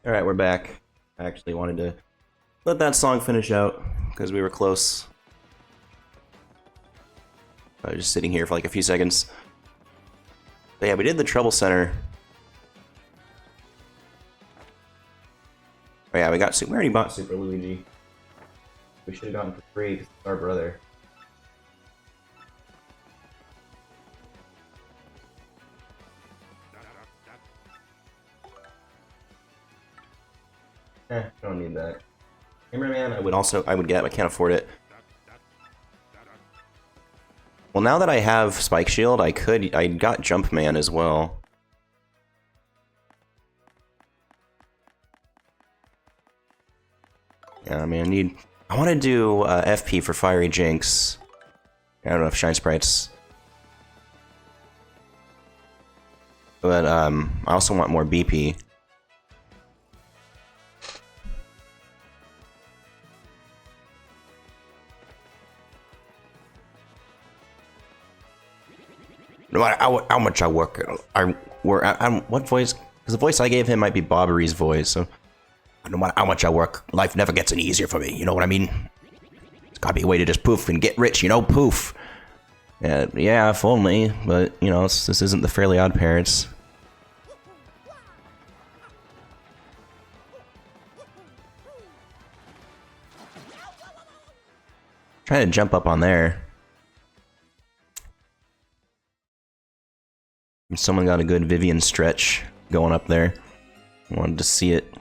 Alright, we're back. I actually wanted to let that song finish out, because we were close. I was just sitting here for like a few seconds. But yeah, we did the Trouble Center. Oh yeah, we already bought Super Luigi. We should have gotten for free, because it's our brother. I don't need that. Cameraman, I would get, I can't afford it. Well, now that I have Spike Shield, I got Jumpman as well. Yeah, I mean, I want to do FP for Fiery Jinx. I don't know if Shine Sprites. But, I also want more BP. No matter how much I work, what voice? Because the voice I gave him might be Bobbery's voice, so no matter how much I work, life never gets any easier for me, you know what I mean? There's gotta be a way to just poof and get rich, you know, poof. Yeah, if only, but, you know, this isn't the Fairly Odd Parents. Trying to jump up on there. Someone got a good Vivian stretch going up there. I wanted to see it.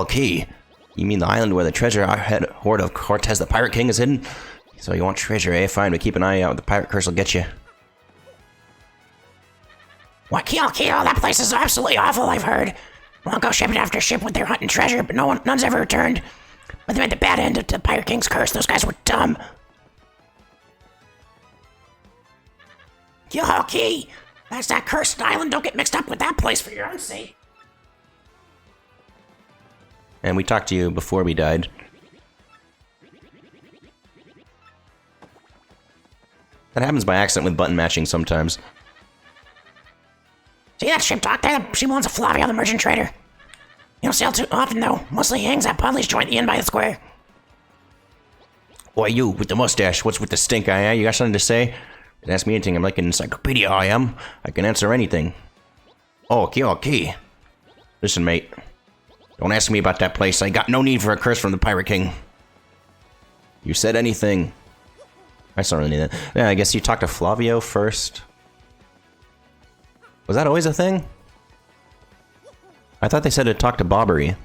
Key. You mean the island where the treasure hoard of Cortez the Pirate King is hidden? So you want treasure, eh? Fine, but keep an eye out. The pirate curse will get you. What, Keel? That place is absolutely awful, I've heard. We'll go ship after ship with their hunting treasure, but none's ever returned. But they made the bad end of the Pirate King's curse. Those guys were dumb. Key! That's that cursed island. Don't get mixed up with that place for your own sake. And we talked to you before we died. That happens by accident with button matching sometimes. See that ship dock there? She belongs to Flavio, the merchant trader. You don't sail too often, though. Mostly he hangs at Pudley's joint at the inn by the square. Boy, you with the mustache, what's with the stink eye, eh? You got something to say? Don't ask me anything, I'm like an encyclopedia, I am. I can answer anything. Oh, Key. Listen, mate. Don't ask me about that place. I got no need for a curse from the Pirate King. You said anything. I don't really need that. Yeah, I guess you talked to Flavio first. Was that always a thing? I thought they said to talk to Bobbery.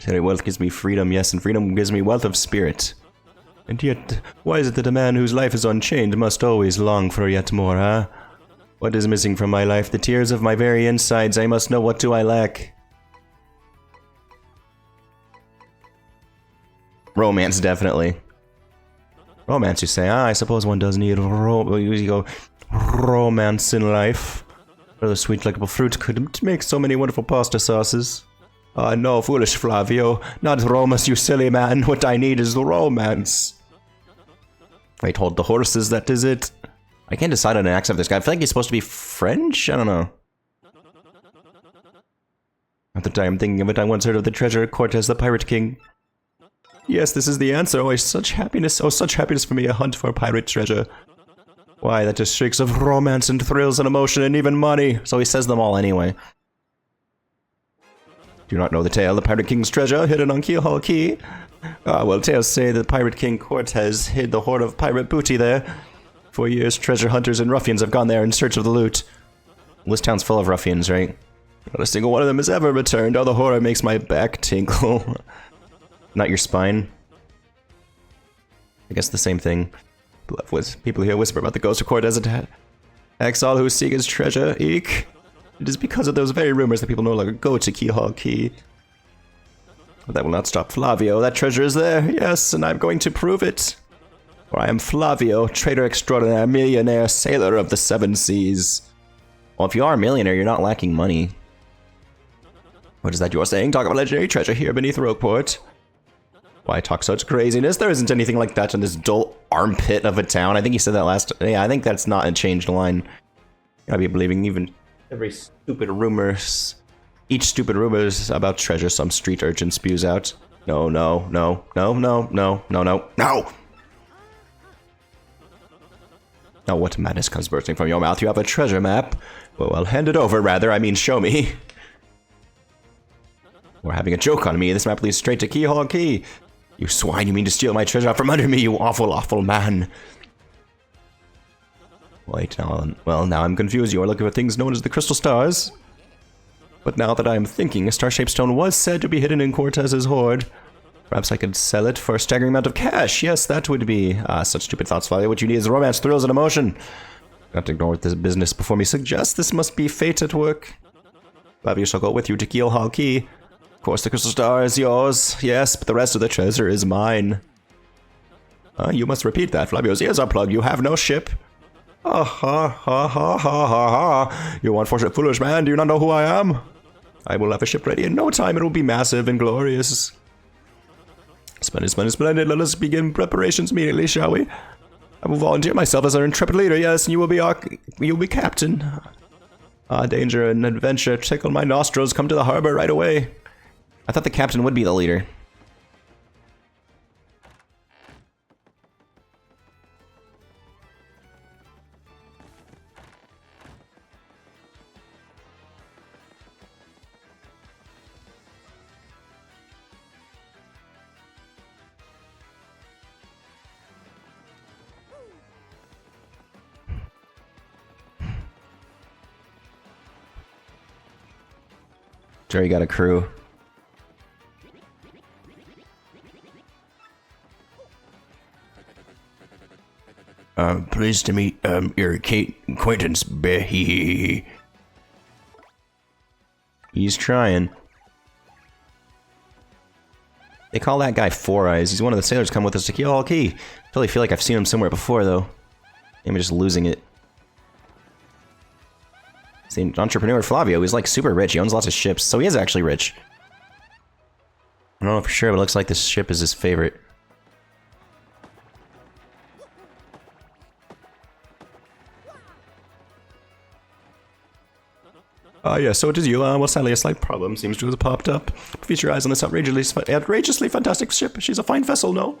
Wealth gives me freedom, yes, and freedom gives me wealth of spirit. And yet, why is it that a man whose life is unchained must always long for yet more, huh? What is missing from my life? The tears of my very insides. I must know, what do I lack? Romance, definitely. Romance, you say? Ah, I suppose one does need romance in life. Or the sweet, likable fruit could make so many wonderful pasta sauces. Ah, no, foolish Flavio. Not romance, you silly man. What I need is romance. I told the horses that is it. I can't decide on an accent for this guy. I feel like he's supposed to be French? I don't know. At the time thinking of it, I once heard of the treasure Cortez the Pirate King. Yes, this is the answer. Oh, such happiness. Oh, such happiness for me, a hunt for pirate treasure. Why, that just shrieks of romance and thrills and emotion and even money. So he says them all anyway. Do you not know the tale? The Pirate King's treasure hidden on Keel Key? Ah, well, tales say that Pirate King Cortez hid the hoard of pirate booty there. For years, treasure hunters and ruffians have gone there in search of the loot. Well, this town's full of ruffians, right? Not a single one of them has ever returned. Oh, the horror makes my back tinkle. Not your spine. I guess the same thing. People here whisper about the ghost of Cortez attacks all who seek his treasure. Eek. It is because of those very rumors that people no longer go to Key. But that will not stop Flavio. That treasure is there, yes, and I'm going to prove it. For I am Flavio, trader extraordinaire, millionaire, sailor of the seven seas. Well, if you are a millionaire, you're not lacking money. What is that you're saying? Talk about legendary treasure here beneath Rogueport. Why talk such craziness? There isn't anything like that in this dull armpit of a town. I think he said that last... Yeah, I think that's not a changed line. I'd be believing even every stupid rumors... Each stupid rumor about treasure some street urchin spews out. No, no, no, no, no, no, no, no, no! Now what madness comes bursting from your mouth? You have a treasure map? Well, hand it over, rather. I mean, show me. We're having a joke on me. This map leads straight to Keyhole Key. You swine, you mean to steal my treasure out from under me, you awful, awful man. Wait, now, well, now I'm confused. You are looking for things known as the Crystal Stars. But now that I am thinking, a star-shaped stone was said to be hidden in Cortez's hoard. Perhaps I could sell it for a staggering amount of cash. Yes, that would be... such stupid thoughts, Flavio. What you need is romance, thrills, and emotion. Got to ignore what this business before me suggests. This must be fate at work. Flavio shall go with you to Keelhaul Key. Of course, the Crystal Star is yours. Yes, but the rest of the treasure is mine. You must repeat that. Flavio's ears are plugged. You have no ship. Ha ha ha ha ha ha ha. You unfortunate foolish man. Do you not know who I am? I will have a ship ready in no time. It will be massive and glorious. Splendid, splendid, splendid. Let us begin preparations immediately, shall we? I will volunteer myself as our intrepid leader, yes, and you will be captain. Danger and adventure tickle my nostrils. Come to the harbor right away. I thought the captain would be the leader. Jerry got a crew. Pleased to meet, your acquaintance, Behe. He's trying. They call that guy Four Eyes. He's one of the sailors come with us to Keelhaul Key. I totally feel like I've seen him somewhere before, though. I'm just losing it. See, entrepreneur Flavio, he's like super rich. He owns lots of ships, so he is actually rich. I don't know for sure, but it looks like this ship is his favorite. Yeah, so it is you. Well, sadly, a slight problem seems to have popped up. Feast your eyes on this outrageously fantastic ship. She's a fine vessel, no?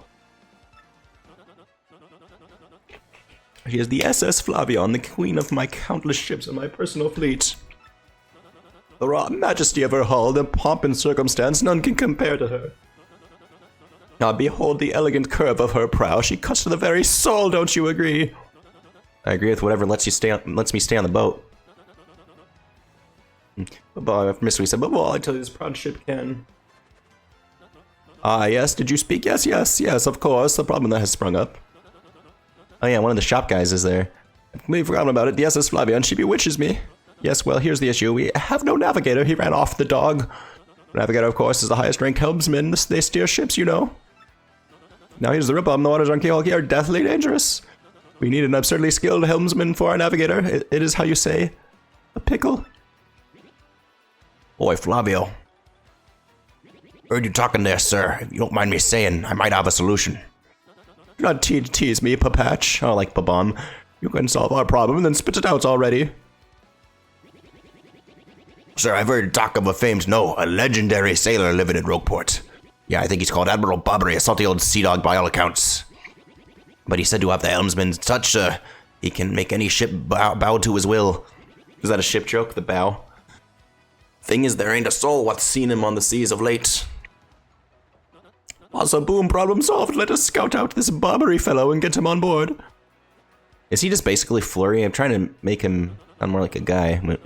She is the SS Flavion, the queen of my countless ships and my personal fleet. The raw majesty of her hull, the pomp and circumstance, none can compare to her. Now behold the elegant curve of her prow. She cuts to the very soul, don't you agree? I agree with whatever lets me stay on the boat. Miss, we said, but well, I tell you this proud ship can. Yes, did you speak? Yes, of course. The problem that has sprung up. Oh yeah, one of the shop guys is there. I've completely forgotten about it. The SS Flavion, she bewitches me. Yes, well, here's the issue. We have no navigator. He ran off the dog. The navigator, of course, is the highest ranked helmsman. They steer ships, you know. Now here's the real problem. The waters on Keelhaul Key are deathly dangerous. We need an absurdly skilled helmsman for our navigator. It is how you say, a pickle. Oi, Flavio. Heard you talking there, sir. If you don't mind me saying, I might have a solution. Do not tease me, Papatch. Oh, like Babam. You can solve our problem, then spit it out already. Sir, I've heard talk of a legendary sailor living in Rogueport. Yeah, I think he's called Admiral Bobbery, a salty old sea dog by all accounts. But he's said to have the helmsman's touch, he can make any ship bow to his will. Is that a ship joke, the bow? Thing is, there ain't a soul what's seen him on the seas of late. Also, boom, problem solved. Let us scout out this Bobbery fellow and get him on board. Is he just basically Flurry? I'm trying to make him sound more like a guy. But...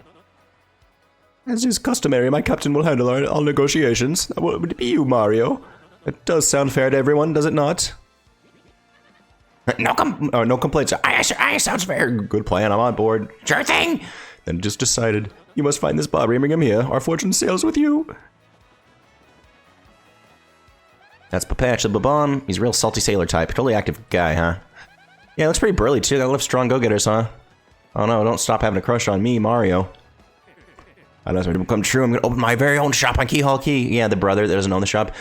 As is customary, my captain will handle all negotiations. Would it be you, Mario? It does sound fair to everyone, does it not? No complaints. I sounds fair. Good plan, I'm on board. Sure thing. Then just decided, you must find this Bobbery and bring him here. Our fortune sails with you. That's Papatch the Babam. He's a real salty sailor type. Totally active guy, huh? Yeah, looks pretty burly too. Gotta love strong go-getters, huh? Oh no, don't stop having a crush on me, Mario. Unless it become true, I'm gonna open my very own shop on Key Hall Key. Yeah, the brother that doesn't own the shop.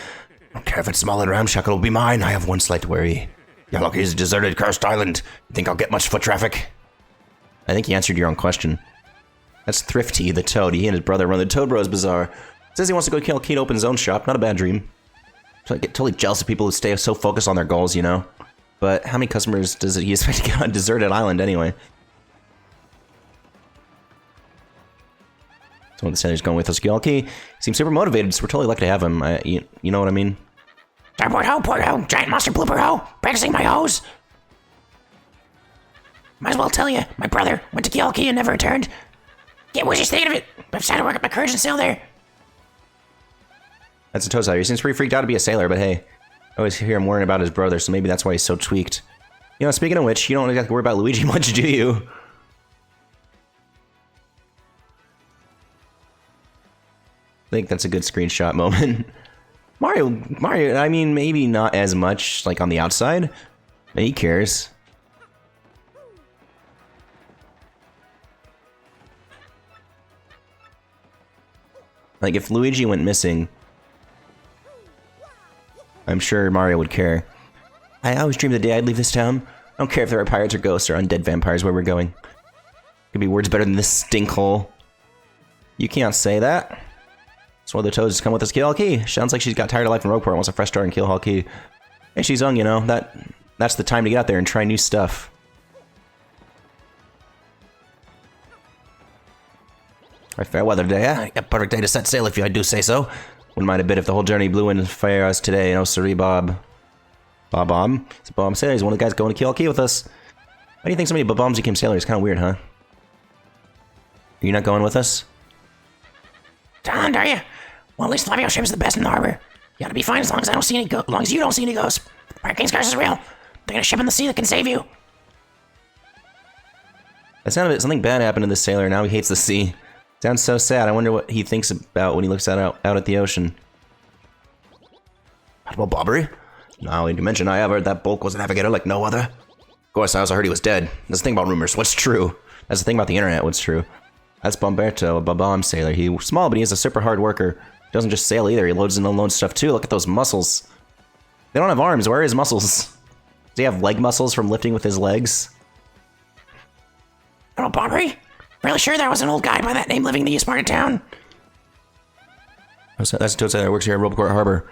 I don't care if it's small and ramshackle, it'll be mine. I have one slight worry. Yellow Key is a deserted, cursed island. You think I'll get much foot traffic? I think he answered your own question. That's Thrifty, the toad. He and his brother run the Toad Bros Bazaar. Says he wants to go kill Key to open his own shop. Not a bad dream. So I get totally jealous of people who stay so focused on their goals, you know? But how many customers does he expect to get on a deserted island anyway? So when the senator's going with us, Key seems super motivated, so we're totally lucky to have him. You know what I mean? Porto, giant monster blooper ho, practicing my hose. Might as well tell you, my brother went to Key and never returned. Yeah, what'd you think of it? I've decided to work up my courage and sail there. That's a Toad's He seems pretty freaked out to be a sailor, but hey, I always hear him worrying about his brother, so maybe that's why he's so tweaked. You know, speaking of which, you don't exactly worry about Luigi much, do you? I think that's a good screenshot moment. Mario, I mean, maybe not as much, like, on the outside. But he cares. Like, if Luigi went missing, I'm sure Mario would care. I always dreamed the day I'd leave this town. I don't care if there are pirates or ghosts or undead vampires where we're going. Could be words better than this stinkhole. You can't say that. So one of the Toads come with us, Keel Key. Sounds like she's got tired of life in Rogueport and wants a fresh start in Keel Key. Hey, she's young, you know. That's the time to get out there and try new stuff. Alright, fair weather today, huh? A perfect day to set sail if I do say so. Wouldn't mind a bit if the whole journey blew in fire us today. No, sorry, Bob. Bob-Bomb? It's Bob Sailor. He's one of the guys going to Keel Key with us. Why do you think so many Bob-Bombs became sailors? It's kind of weird, huh? Are you not going with us? Don, are you? Well, at least Flavio ship's the best in the harbor. You ought to be fine as long as I don't see any as long as you don't see any ghosts. The Pirate King's curse is real. They're gonna ship in the sea that can save you. That sounded something bad happened to this sailor. Now he hates the sea. Sounds so sad. I wonder what he thinks about when he looks out at the ocean. What about Bobbery? Now, in dimension I have heard that Bulk was a navigator like no other. Of course, I also heard he was dead. That's the thing about rumors. What's true? That's the thing about the internet. What's true? That's Bomberto, a Babam sailor. He's small, but he's a super hard worker. He doesn't just sail either. He loads and unloads stuff too. Look at those muscles. They don't have arms. Where are his muscles? Does he have leg muscles from lifting with his legs? Oh, Bobbery? Really sure there was an old guy by that name living in the east part of town? That's a Toad sailor that works here at Rogueport Harbor.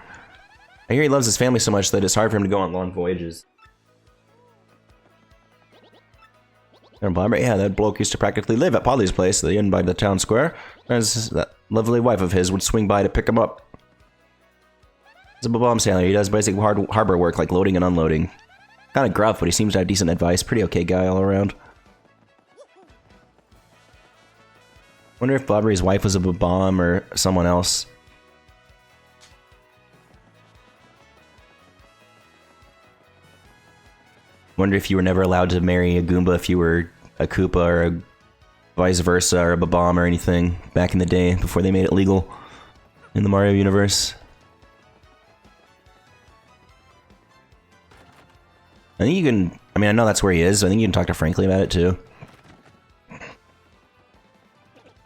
I hear he loves his family so much that it's hard for him to go on long voyages. And Bomber, yeah, that bloke used to practically live at Polly's place, the inn by the town square. As that lovely wife of his would swing by to pick him up. He's a bomb sailor. He does basic harbor work like loading and unloading. Kind of gruff, but he seems to have decent advice. Pretty okay guy all around. Wonder if Bobbery's wife was a bomb or someone else. Wonder if you were never allowed to marry a Goomba if you were a Koopa or a vice versa or a Babam or anything back in the day before they made it legal in the Mario universe. I think you can, I mean, I know that's where he is, so I think you can talk to Frankly about it too.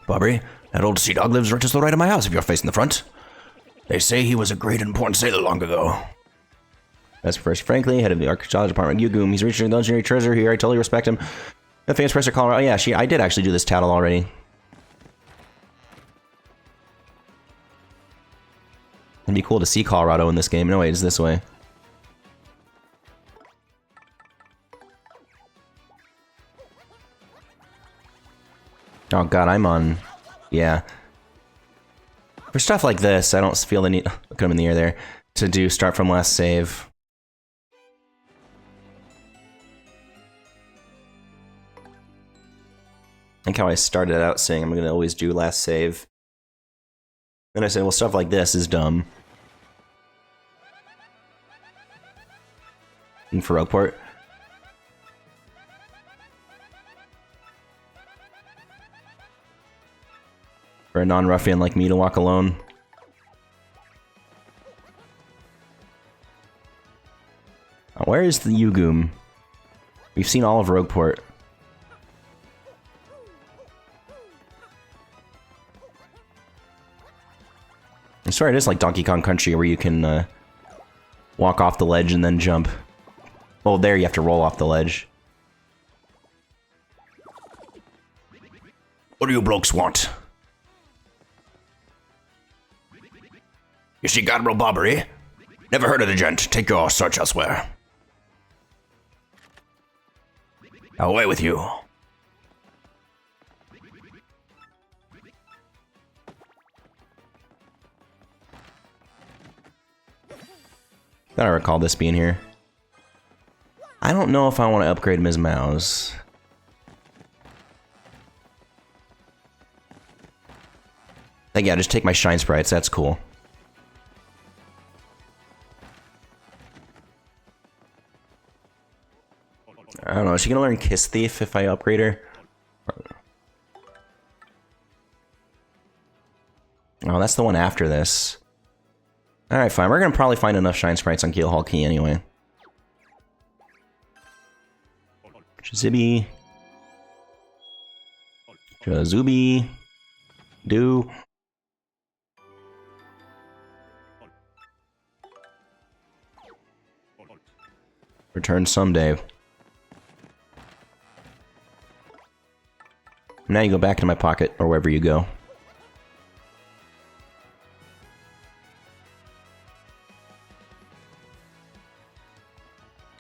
Bobbery, that old sea dog lives right to the right of my house if you're facing the front. They say he was a great and important sailor long ago. That's first Frankly, head of the archaeology department. Yugoom, he's reaching the legendary treasure here. I totally respect him. The famous Professor Colorado. Oh, yeah, I did actually do this tattle already. It'd be cool to see Colorado in this game. No, wait, it's this way. Oh god, I'm on... Yeah. For stuff like this, I don't feel the need... Look at him in the air there. To do start from last save. I think how I started out saying I'm gonna always do last save. Then I said, well, stuff like this is dumb. And for Rogueport. For a non-ruffian like me to walk alone. where is the Yugum? We've seen all of Rogueport. I swear it is like Donkey Kong Country where you can walk off the ledge and then jump. Oh, there you have to roll off the ledge. What do you blokes want? You see Godbro Bobbery? Never heard of the gent. Take your search elsewhere. Away with you. Thought I recall this being here. I don't know if I want to upgrade Ms. Mouse. Like, yeah, just take my Shine Sprites, that's cool. I don't know, is she gonna learn Kiss Thief if I upgrade her? Oh, that's the one after this. Alright, fine. We're gonna probably find enough Shine Sprites on Keel Hall Key anyway. Jazibby. Jazubi. Do. Return someday. Now you go back into my pocket, or wherever you go.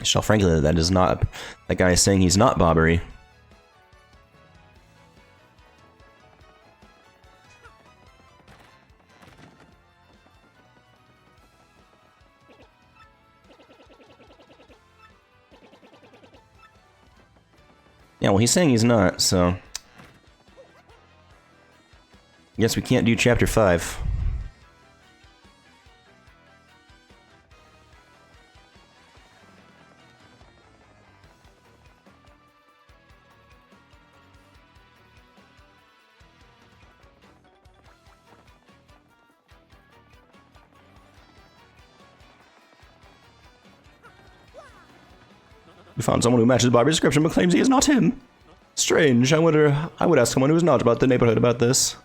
Shell, frankly, that is not... That guy is saying he's not Bobbery. Yeah, well, he's saying he's not, so... Guess we can't do Chapter 5. We found someone who matches Bobby's description but claims he is not him. Strange. I would ask someone who is not about the neighborhood about this.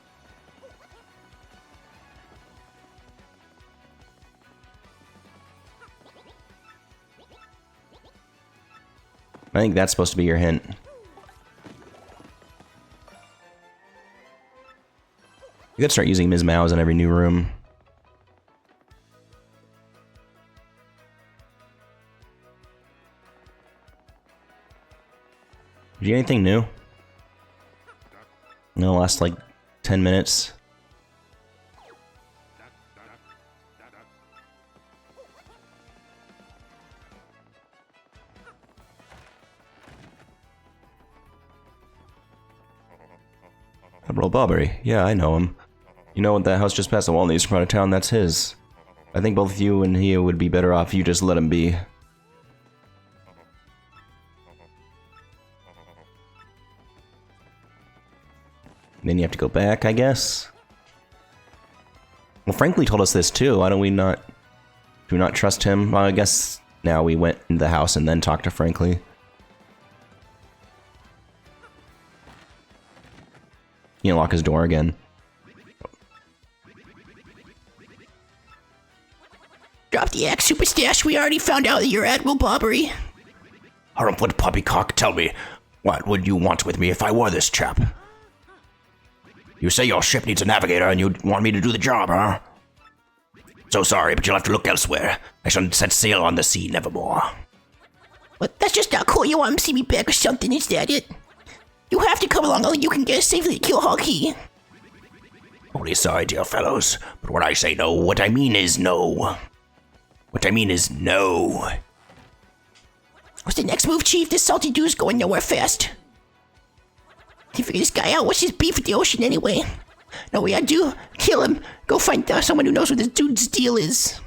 I think that's supposed to be your hint. You could start using Ms. Mouse in every new room. Did you get anything new? No, last like 10 minutes. Admiral Bobbery. Yeah, I know him. You know what, that house just past the wall in the eastern part of town, that's his. I think both you and he would be better off if you just let him be. Then you have to go back, I guess? Well, Frankly told us this too. Why don't we not... Do we not trust him? Well, I guess now we went into the house and then talked to Frankly. You unlock his door again. Drop the axe, Super Stash. We already found out that you're Admiral Bobbery. Harumpwood Poppycock, tell me, what would you want with me if I were this chap? You say your ship needs a navigator and you want me to do the job, huh? So sorry, but you'll have to look elsewhere. I shall set sail on the sea nevermore. But that's just not cool. You want to see me back or something, is that it? You have to come along, or you can get us safely to Keel Hall Key. Only sorry, dear fellows, but when I say no, what I mean is no. What I mean is no. What's the next move, Chief? This salty dude's going nowhere fast. Can't figure this guy out. What's his beef with the ocean anyway? No, we gotta do. Kill him. Go find someone who knows what this dude's deal is.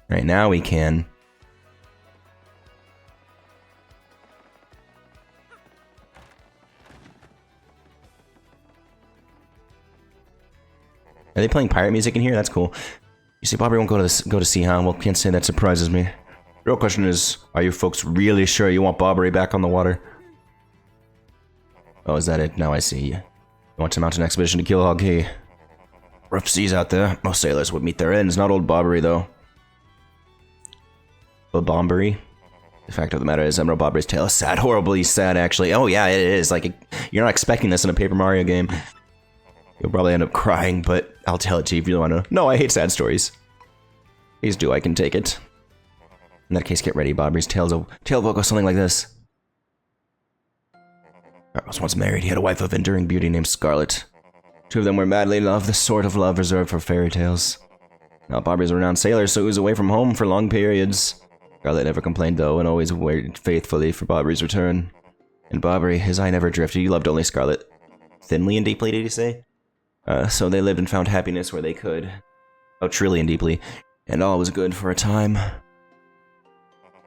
Right now we can. Are they playing pirate music in here? That's cool. You see, Bobbery won't go to sea, huh? Well, can't say that surprises me. The real question is, are you folks really sure you want Bobbery back on the water? Oh, is that it? Now I see. You want to mount an expedition to Keelhaul Key. Rough seas out there. Most sailors would meet their ends. Not old Bobbery, though. Old Bombery? The fact of the matter is, Emerald Bobbery's tale is sad. Horribly sad, actually. Oh, yeah, it is. Like, you're not expecting this in a Paper Mario game. You'll probably end up crying, but I'll tell it to you if you want to. No, I hate sad stories. Please do, I can take it. In that case, get ready. Bobbery's tale will go something like this. I was once married. He had a wife of enduring beauty named Scarlet. Two of them were madly in love, the sort of love reserved for fairy tales. Now, Bobbery's a renowned sailor, so he was away from home for long periods. Scarlet never complained, though, and always waited faithfully for Bobbery's return. And Bobbery, his eye never drifted. He loved only Scarlet. Thinly and deeply, did he say? So they lived and found happiness where they could. Oh, truly and deeply. And all was good for a time.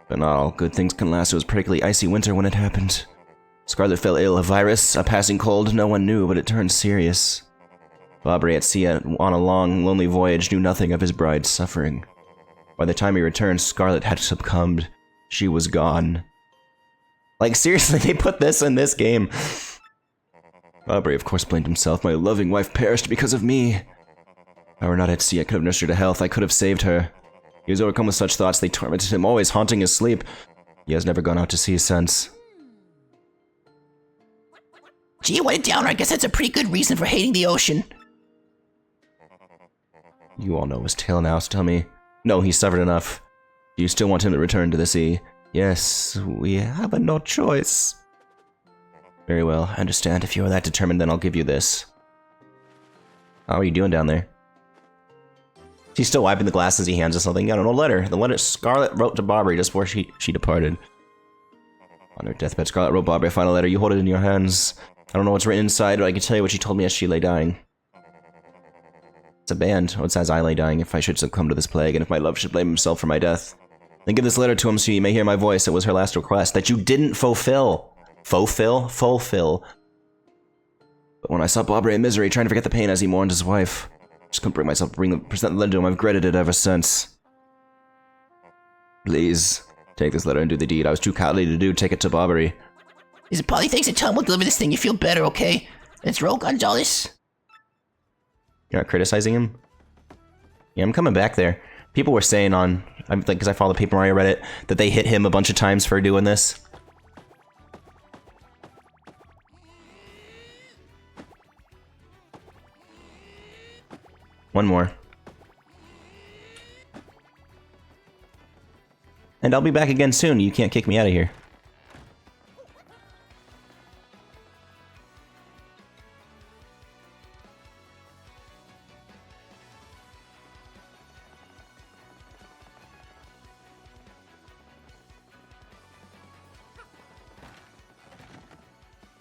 But not all good things can last. It was particularly icy winter when it happened. Scarlet fell ill, a virus, a passing cold, no one knew, but it turned serious. Bobbery at sea on a long, lonely voyage knew nothing of his bride's suffering. By the time he returned, Scarlet had succumbed. She was gone. Like, seriously, they put this in this game. Bobbery, of course, blamed himself. My loving wife perished because of me. If I were not at sea, I could have nursed her to health. I could have saved her. He was overcome with such thoughts. They tormented him, always haunting his sleep. He has never gone out to sea since. Gee, what a downer. I guess that's a pretty good reason for hating the ocean. You all know his tale now, so tell me. No, he suffered enough. Do you still want him to return to the sea? Yes, we have no choice. Very well, I understand. If you are that determined, then I'll give you this. How are you doing down there? He's still wiping the glass as he hands us something. I don't know, letter. The letter Scarlet wrote to Bobbery just before she departed. On her deathbed, Scarlet wrote Bobbery a final letter. You hold it in your hands. I don't know what's written inside, but I can tell you what she told me as she lay dying. It's a band. Oh, it says I lay dying if I should succumb to this plague, and if my love should blame himself for my death. Then give this letter to him so you may hear my voice. It was her last request that you didn't fulfill. Fulfill. But when I saw Bobbery in misery, trying to forget the pain as he mourned his wife, I just couldn't bring myself to present the letter to him. I've regretted it ever since. Please, take this letter and do the deed I was too cowardly to do. Take it to Bobbery. Is it Polly thinks that Tom will deliver this thing? You feel better, okay? Let's roll, Gonzalez. You're not criticizing him? Yeah, I'm coming back there. People were saying on, because I follow the Paper Mario Reddit, that they hit him a bunch of times for doing this. One more. And I'll be back again soon. You can't kick me out of here.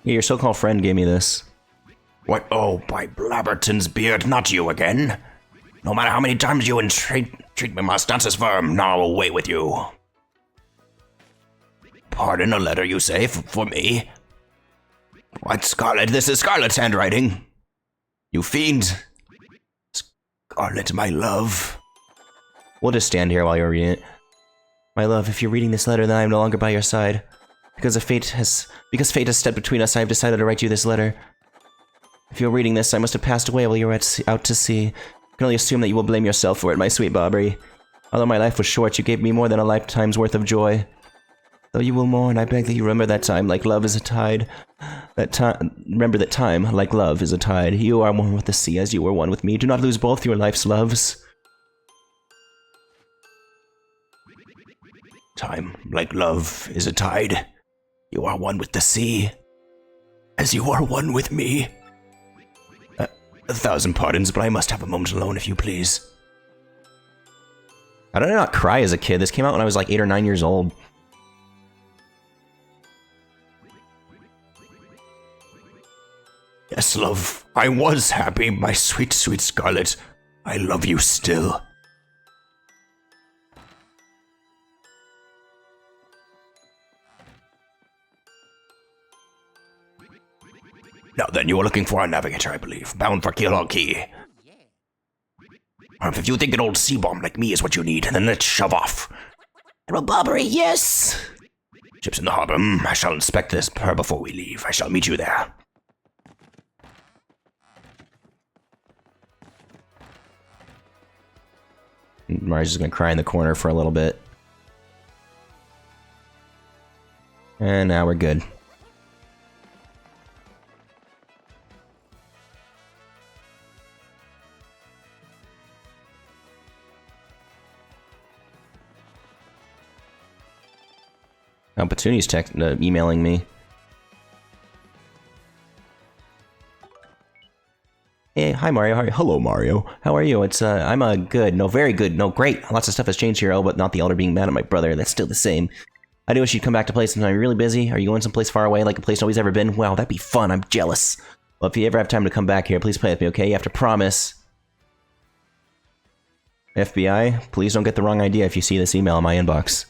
Yeah, your so-called friend gave me this. What? Oh, by Blabberton's beard, not you again. No matter how many times you entreat me, my stance is firm. Now away with you. Pardon, a letter, you say, for me? What, Scarlet? This is Scarlet's handwriting. You fiend. Scarlet, my love. We'll just stand here while you're reading it. My love, if you're reading this letter, then I am no longer by your side. Because fate has stepped between us, I have decided to write you this letter. If you're reading this, I must have passed away while you were out to sea. I can only assume that you will blame yourself for it, my sweet Bobbery. Although my life was short, you gave me more than a lifetime's worth of joy. Though you will mourn, I beg that you remember that time, like love is a tide. Remember that time, like love, is a tide. You are one with the sea as you were one with me. Do not lose both your life's loves. Time, like love, is a tide. You are one with the sea, as you are one with me. 1,000 pardons, but I must have a moment alone, if you please. How did I not cry as a kid? This came out when I was like 8 or 9 years old. Yes, love, I was happy, my sweet, sweet Scarlet. I love you still. Now then, you are looking for a navigator, I believe, bound for Keelhaul Key. If you think an old sea bomb like me is what you need, then let's shove off. Admiral Barbary, yes. Ship's in the harbor. I shall inspect her before we leave. I shall meet you there. Mari's just gonna cry in the corner for a little bit. And now we're good. Now Petunia's emailing me. Hey, hi Mario. How are you? Hello Mario. How are you? I'm good. No, very good. No, great. Lots of stuff has changed here, but not the elder being mad at my brother. That's still the same. I do wish you'd come back to play sometime. You're really busy. Are you going someplace far away, like a place nobody's ever been? Wow, that'd be fun. I'm jealous. Well, if you ever have time to come back here, please play with me, okay? You have to promise. FBI, please don't get the wrong idea if you see this email in my inbox.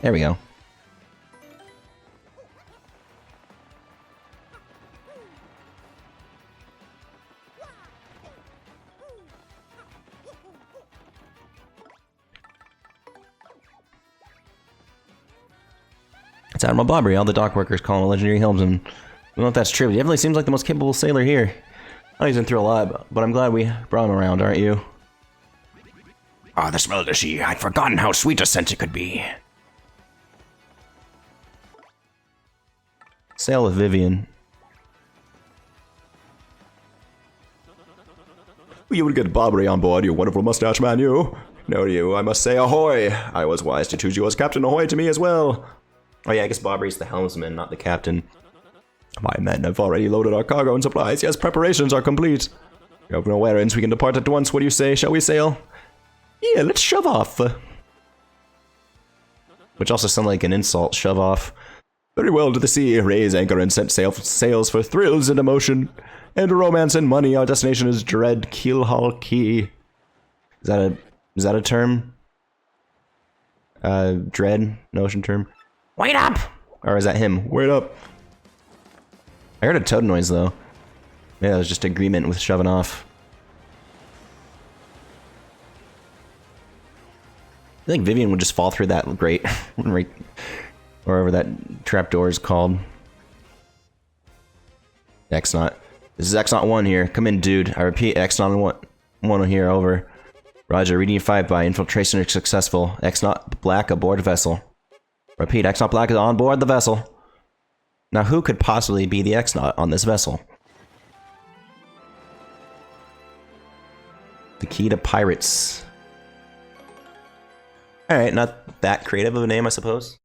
There we go. It's Admiral Barbary. All the dock workers call him a legendary helmsman. I don't know if that's true, but he definitely seems like the most capable sailor here. I know he's been through a lot, but I'm glad we brought him around, aren't you? Ah, the smell of the sea. I'd forgotten how sweet a scent it could be. Sail with Vivian. You would get Barbary on board, you wonderful mustache man, you. No, you, I must say ahoy. I was wise to choose you as captain. Ahoy to me as well. Oh yeah, I guess Barbary's the helmsman, not the captain. My men have already loaded our cargo and supplies. Yes, preparations are complete. You have no errands. We can depart at once. What do you say? Shall we sail? Yeah, let's shove off. Which also sounds like an insult. Shove off. Very well, to the sea. Raise anchor and set sails for thrills and emotion. And romance and money. Our destination is Dread Keelhaul Key. Is that a term? Dread? Notion term? Wait up! Or is that him? Wait up. I heard a toad noise, though. Yeah, that was just agreement with shoving off. I think Vivian would just fall through that grate. Right, wherever that trapdoor is called. X-Naught. This is X-Naught 1 here. Come in, dude. I repeat, X-Naught 1 here, over. Roger, reading 5 by. Infiltration is successful. X-Naught Black aboard vessel. Repeat, X-Naught Black is on board the vessel. Now, who could possibly be the X-Naught on this vessel? The key to pirates. Alright, not that creative of a name, I suppose.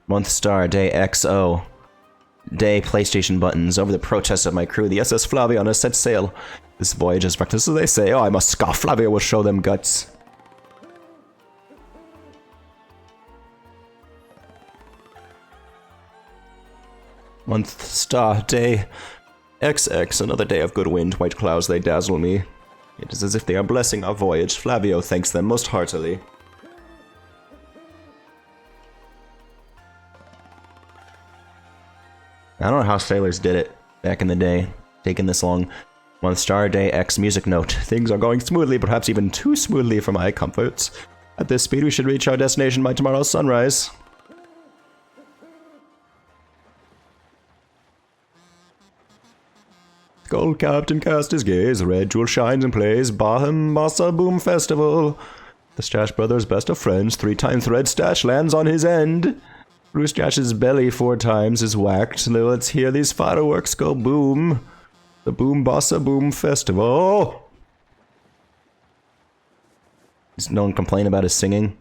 Month star, day XO. Day PlayStation buttons. Over the protests of my crew, the SS Flavion has set sail. This voyage is practiced as they say. Oh, I must scoff. Flavio will show them guts. Month star, day XX. Another day of good wind. White clouds, they dazzle me. It is as if they are blessing our voyage. Flavio thanks them most heartily. I don't know how sailors did it back in the day, taking this long. Month star, day X, music note. Things are going smoothly, perhaps even too smoothly for my comforts. At this speed, we should reach our destination by tomorrow's sunrise. Gold captain cast his gaze, red jewel shines and plays, Baham Bossa Boom Festival. The Stash brothers' best of friends, 3 times Red Stash lands on his end. Blue Stash's belly 4 times is whacked. Let's hear these fireworks go boom. The Boom Bossa Boom Festival. Does no one complain about his singing?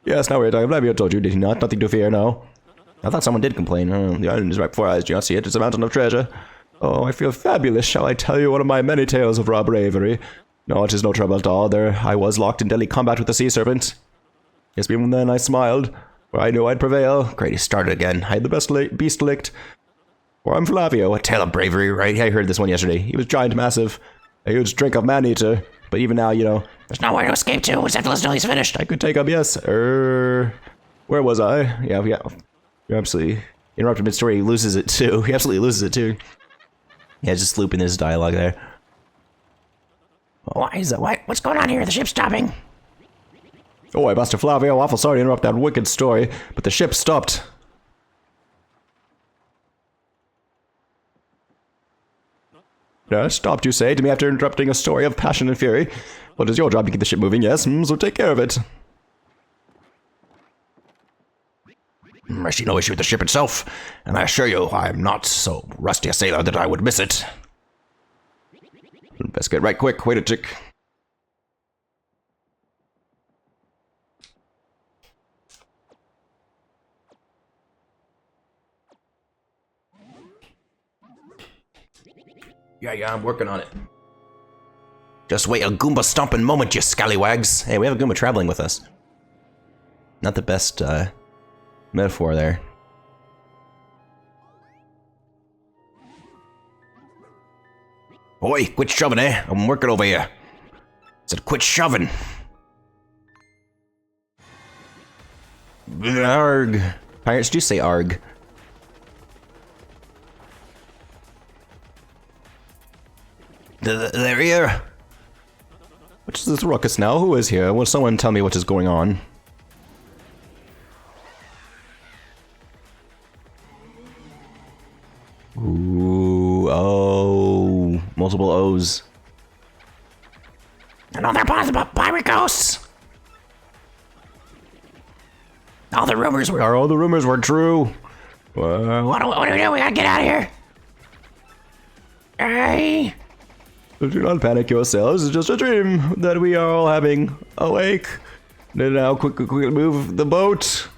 Yes, now wait, I have told you, did he not? Nothing to fear, no. I thought someone did complain. Oh, the island is right before our eyes, do you not see it? It's a mountain of treasure. Oh, I feel fabulous. Shall I tell you one of my many tales of raw bravery? No, it is no trouble at all. There I was locked in deadly combat with the sea serpent. Yes, even then I smiled, for I knew I'd prevail. Great, he started again. I had the best beast licked. For I'm Flavio, a tale of bravery, right? I heard this one yesterday. He was giant massive, a huge drink of man-eater. But even now, you know, There's nowhere to escape to. We just have to listen until he's finished. I could take him, yes. Where was I? Yeah, you absolutely interrupted mid-story. He loses it too. He absolutely loses it too. Yeah, just looping his dialogue there. Why is that? What's going on here? The ship's stopping. Oh, Master Flavio, awful sorry to interrupt that wicked story, but the ship stopped. Stopped, you say, to me after interrupting a story of passion and fury. Well, it is your job to keep the ship moving, yes, so take care of it. I see no issue with the ship itself, and I assure you I'm not so rusty a sailor that I would miss it. Best get right quick, wait a tick. Yeah, I'm working on it. Just wait a Goomba stomping moment, you scallywags. Hey, we have a Goomba traveling with us. Not the best, metaphor there. Oi, quit shoving, eh? I'm working over here. I said quit shoving. Arg. Pirates do say arg. They're here. What is this ruckus now? Who is here? Will someone tell me what is going on? Ooh, oh, multiple O's. I know they're possible pirate ghosts. All the rumors were. All the rumors were true. What do we do? We gotta get out of here. Hey. Do not panic yourselves. It's just a dream that we are all having. Awake. Now, quickly move the boat.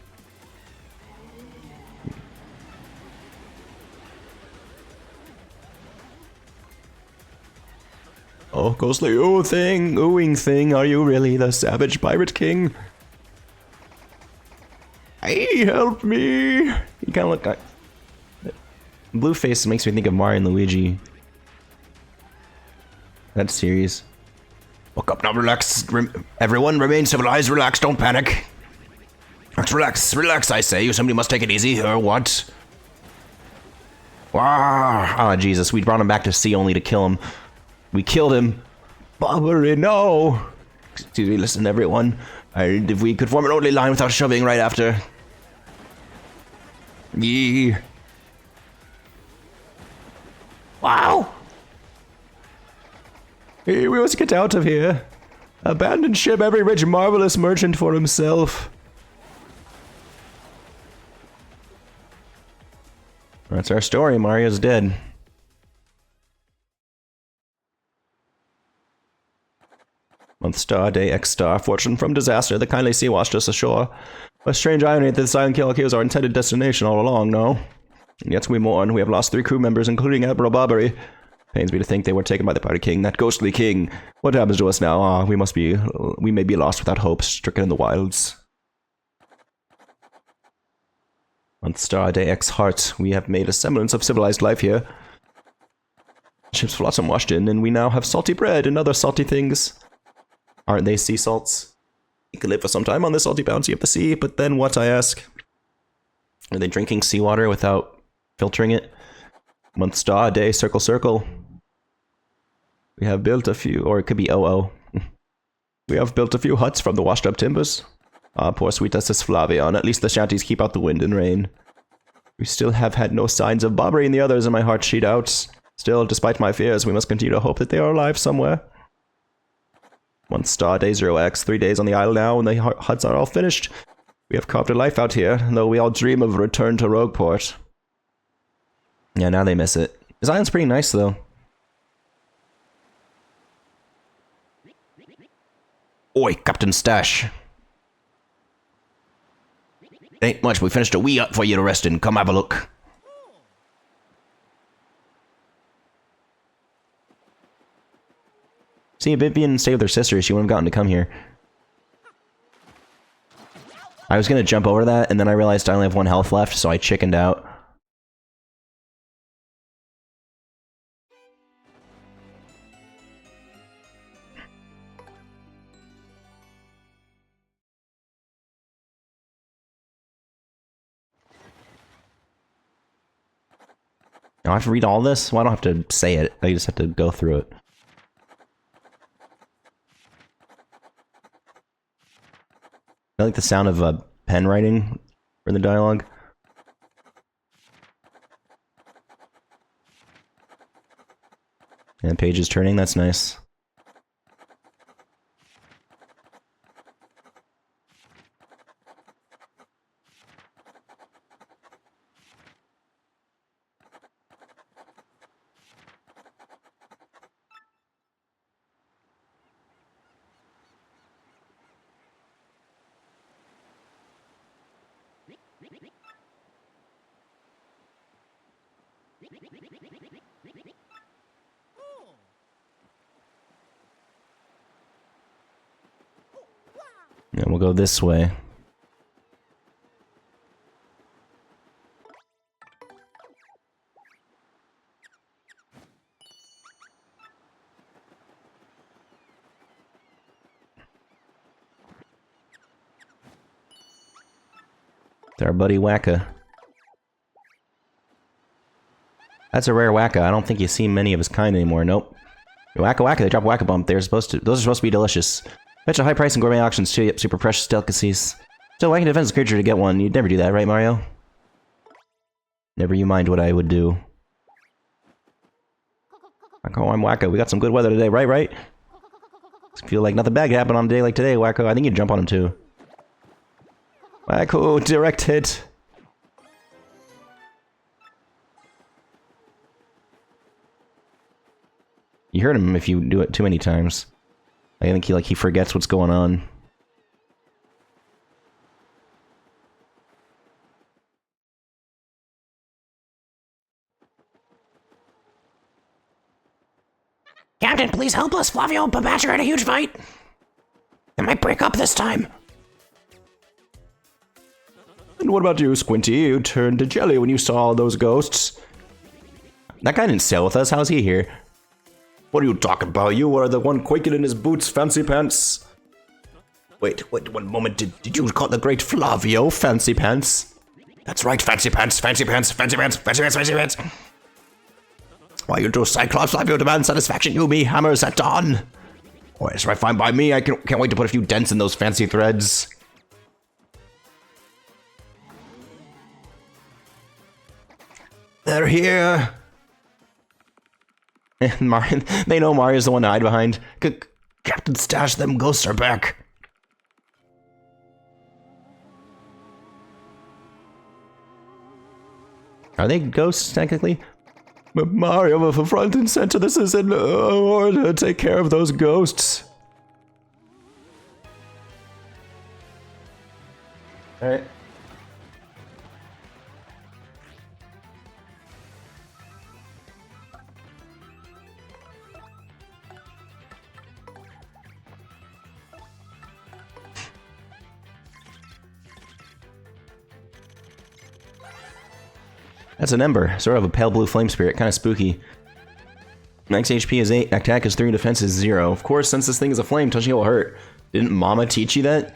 Oh, ghostly oohing thing, are you really the savage pirate king? Hey, help me! You kind of look like... Blue face makes me think of Mario and Luigi. That's serious. Look up now, relax. Everyone remain civilized, relax, don't panic. Let's relax, I say. Somebody must take it easy, or what? Wow. Ah, Jesus, we brought him back to sea only to kill him. We killed him. Bobbery, no! Excuse me, listen, everyone. And if we could form an orderly line without shoving right after. Yee. Wow! Hey, we must get out of here. Abandon ship, every rich, marvelous merchant for himself. That's our story. Mario's dead. Month star, day X star, fortune from disaster. The kindly sea washed us ashore. A strange irony that the silent Kill was our intended destination all along, no? And yet we mourn. We have lost 3 crew members, including Admiral Barbary. Pains me to think they were taken by the pirate king, that ghostly king. What happens to us now? Ah, we may be lost without hope, stricken in the wilds. Month star, day X heart. We have made a semblance of civilized life here. Ships flotsam washed in, and we now have salty bread and other salty things. Aren't they sea salts? You can live for some time on the salty bounty of the sea, but then what, I ask? Are they drinking seawater without filtering it? Month star, day, circle, circle. We have built a few, or it could be OO. We have built a few huts from the washed up timbers. Ah, poor sweet Estes Flavion. At least the shanties keep out the wind and rain. We still have had no signs of Bobbery and the others, and my heart sheet out. Still, despite my fears, we must continue to hope that they are alive somewhere. Month star, day 0x, 3 days on the isle now, and the huts are all finished. We have carved a life out here, though we all dream of a return to Rogueport. Yeah, now they miss it. This island's pretty nice, though. Oi, Captain Stash. Ain't much, we finished a wee hut for you to rest in. Come have a look. See, if Vivian stayed with her sister, she wouldn't have gotten to come here. I was gonna jump over that, and then I realized I only have 1 health left, so I chickened out. I have to read all this? Well, I don't have to say it. I just have to go through it. I like the sound of pen writing for the dialogue. And the page is turning, that's nice. And we'll go this way. It's our buddy Wacka. That's a rare Wacka. I don't think you see many of his kind anymore. Nope. Wacka Wacka, they drop Wacka Bump. Those are supposed to be delicious. Fetch a high price in gourmet auctions too. Yep, super precious delicacies. Still, whacking a defenseless creature to get one. You'd never do that, right, Mario? Never you mind what I would do. Wacko, I'm Wacko. We got some good weather today, right? Feel like nothing bad could happen on a day like today, Wacko. I think you'd jump on him too. Wacko, direct hit. You hurt him if you do it too many times. I think he forgets what's going on. Captain, please help us. Flavio and Babach are in a huge fight. They might break up this time. And what about you, Squinty? You turned to jelly when you saw all those ghosts. That guy didn't sail with us. How's he here? What are you talking about? You are the one quaking in his boots, Fancy Pants. Wait, one moment. Did you call the great Flavio Fancy Pants? That's right, Fancy Pants, Fancy Pants, Fancy Pants, Fancy Pants, Fancy Pants. Why, you do Cyclops, Flavio demands satisfaction, you me, hammers at dawn. Oh, it's right, fine by me. I can't wait to put a few dents in those fancy threads. They're here. And they know Mario's the one to hide behind. Captain Stash, them ghosts are back. Are they ghosts, technically? But Mario, for front and center, this is in order to take care of those ghosts. Alright. That's an Ember, sort of a pale blue flame spirit, kind of spooky. Max HP is 8, attack is 3, defense is 0. Of course, since this thing is a flame, touching it will hurt. Didn't Mama teach you that?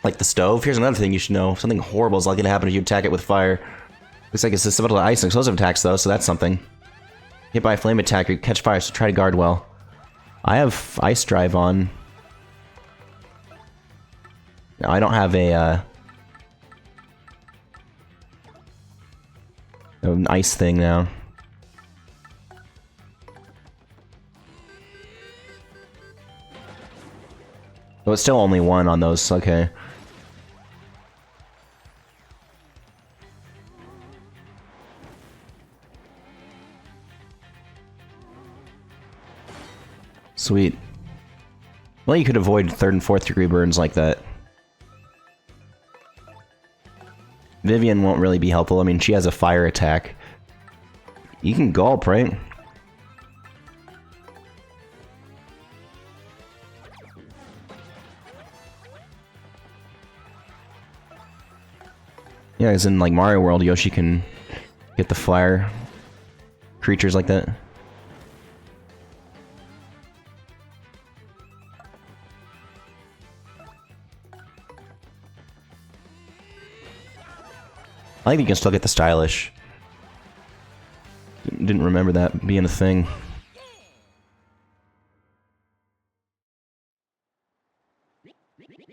Like the stove? Here's another thing you should know. Something horrible is likely to happen if you attack it with fire. Looks like it's susceptible to ice and explosive attacks though, so that's something. Hit by a flame attack, you catch fire, so try to guard well. I have Ice Drive on. No, I don't have an ice thing now. Oh, it's still only one on those, okay. Sweet. Well, you could avoid 3rd and 4th degree burns like that. Vivian won't really be helpful. I mean, she has a fire attack. You can gulp, right? Yeah, as in like Mario World, Yoshi can get the fire creatures like that. I think you can still get the stylish. didn't remember that being a thing.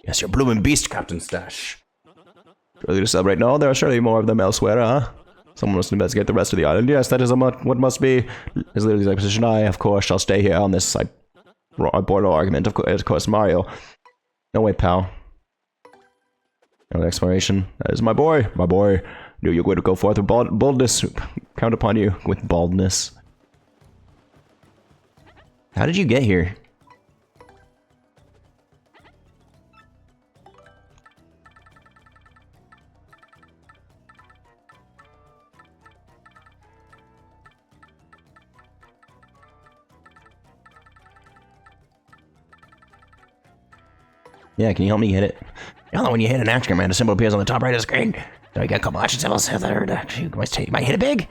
Yes, your blooming beast, Captain Stash. Surely to celebrate. No, there are surely more of them elsewhere, huh? Someone must investigate the rest of the island. Yes, that is what must be. As literally my position. I, of course, shall stay here on this border argument. Of course, Mario. No way, pal. No exploration. That is my boy. My boy. Knew you were going to go forth with boldness. Count upon you with baldness. How did you get here? Yeah, can you help me hit it? You know when you hit an action command, a symbol appears on the top right of the screen. So you get a couple action symbols. You might hit it big.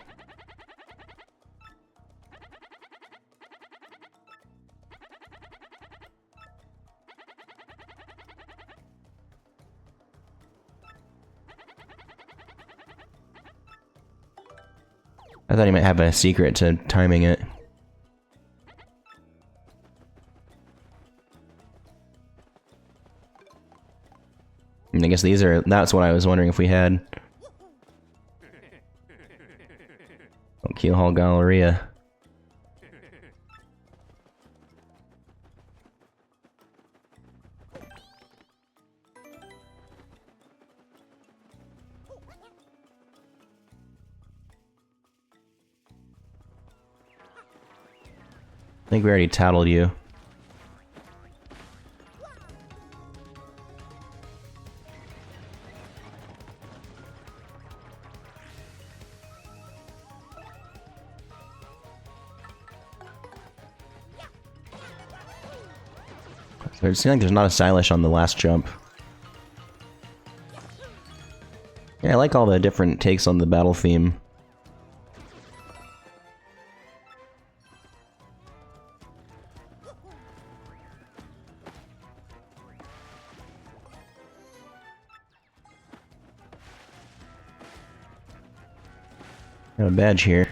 I thought he might have a secret to timing it. And I guess that's what I was wondering if we had. Oh, Keel Hall Galleria. I think we already tattled you. So it seems like there's not a stylish on the last jump. Yeah, I like all the different takes on the battle theme. Got a badge here.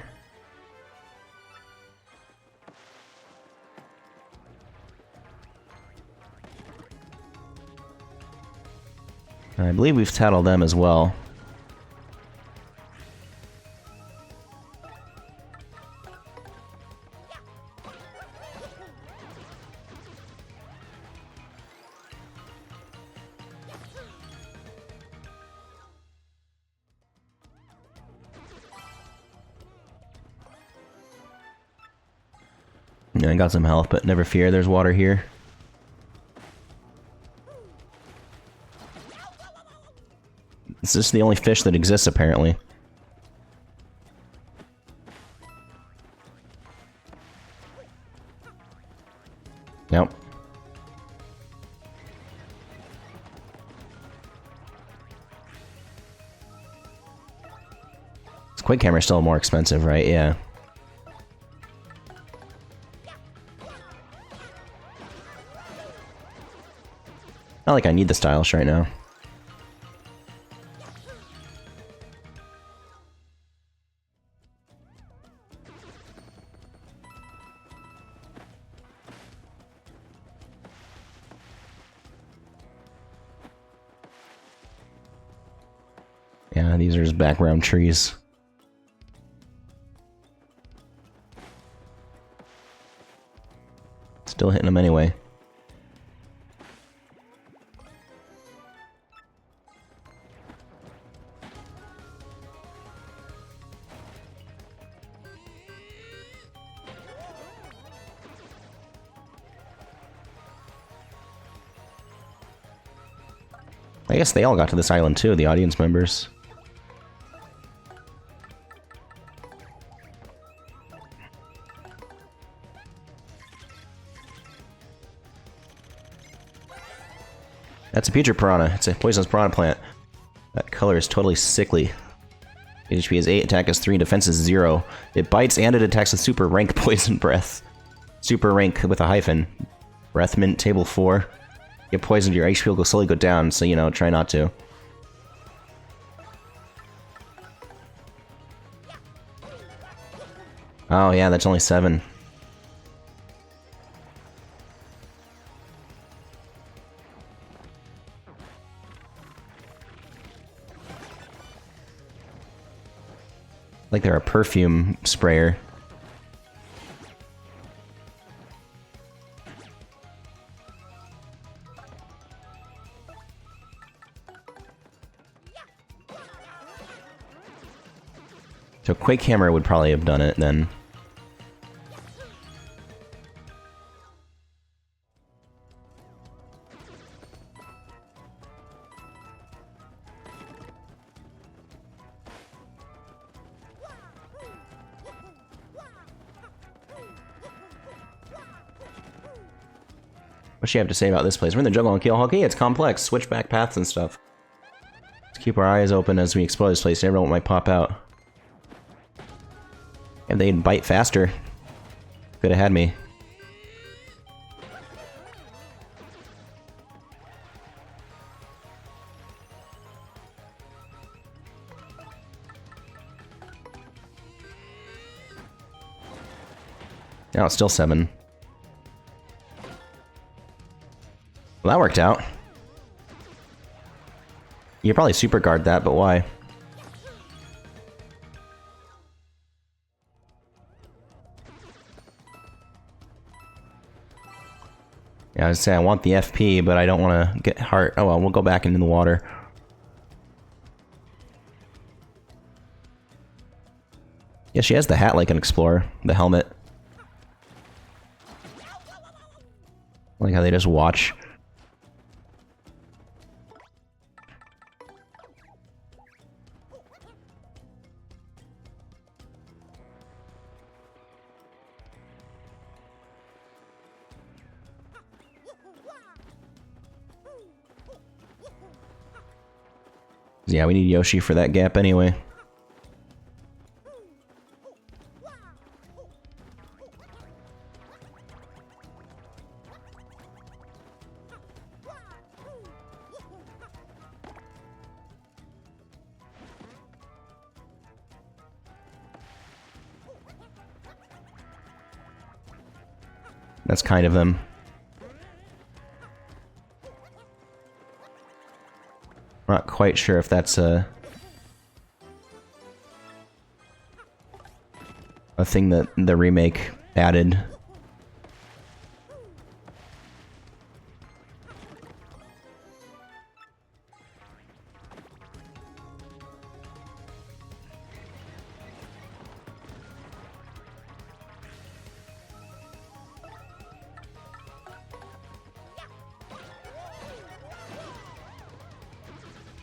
I believe we've tattled them as well. Yeah, I got some health, but never fear, there's water here. This is the only fish that exists, apparently. Nope. This quick camera is still more expensive, right? Yeah. Not like I need the stylish right now. Yeah, these are just background trees. Still hitting them anyway. I guess they all got to this island too, the audience members. That's a putrid piranha. It's a poisonous piranha plant. That color is totally sickly. HP is 8, attack is 3, defense is 0. It bites and it attacks with super rank poison breath. Super rank with a hyphen. Breath mint, table 4. Get poisoned, your HP will slowly go down, so you know, try not to. Oh yeah, that's only 7. Like they're a perfume sprayer. So Quake Hammer would probably have done it then. What's she have to say about this place? We're in the jungle on Keel Hockey. It's complex, switchback paths and stuff. Let's keep our eyes open as we explore this place. You never know what might pop out. If they'd bite faster, could have had me. Now it's still 7. Well, that worked out. You probably super guard that, but why? Yeah, I was saying I want the FP, but I don't want to get heart. Oh well, we'll go back into the water. Yeah, she has the hat like an explorer, the helmet. I like how they just watch. Yeah, we need Yoshi for that gap anyway. That's kind of them. Not quite sure if that's a thing that the remake added.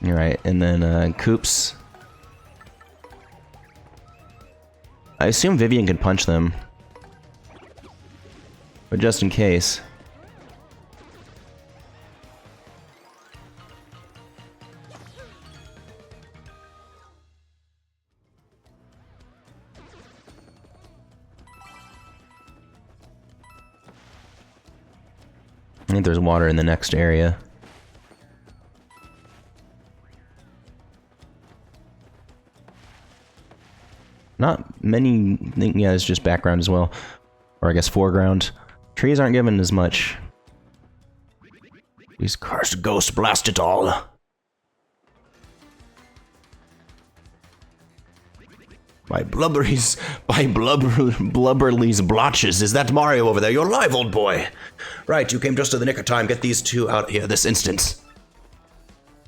You're right, and then Coops. I assume Vivian could punch them. But just in case. I think there's water in the next area. Not many, yeah, it's just background as well. Or I guess foreground. Trees aren't given as much. These cursed ghosts blast it all. By Blubberly's blotches. Is that Mario over there? You're alive, old boy. Right, you came just to the nick of time. Get these two out here this instant.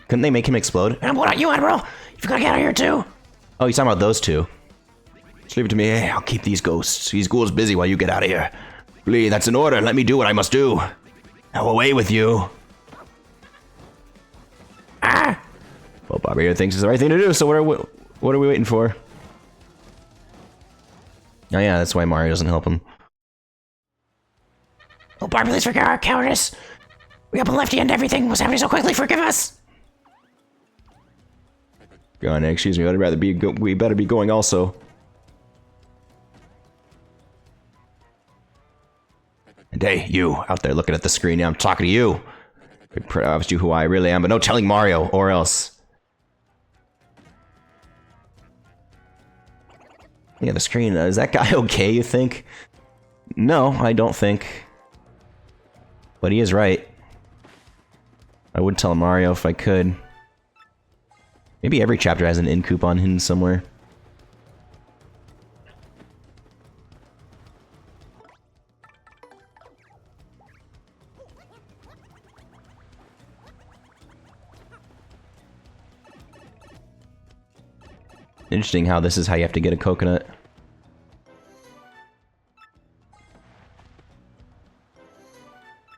Couldn't they make him explode? And what about you, Admiral? You gotta get out of here too. Oh, he's talking about those two. Just leave it to me. Hey, I'll keep these ghosts. These ghouls busy while you get out of here. Please, that's an order. Let me do what I must do. Now away with you. Ah! Well, Bobby here thinks it's the right thing to do, so what are we waiting for? Oh yeah, that's why Mario doesn't help him. Oh, Barbie, please forgive our cowardice. We up and left you and everything was happening so quickly. Forgive us. Go on, excuse me. We better be going also. And hey, you Out there looking at the screen, yeah, I'm talking to you. Proves you who I really am, but no telling Mario, or else. Yeah, the screen. Is that guy okay, you think? No, I don't think. But he is right. I would tell Mario if I could. Maybe every chapter has an in coupon hidden somewhere. Interesting how this is how you have to get a coconut.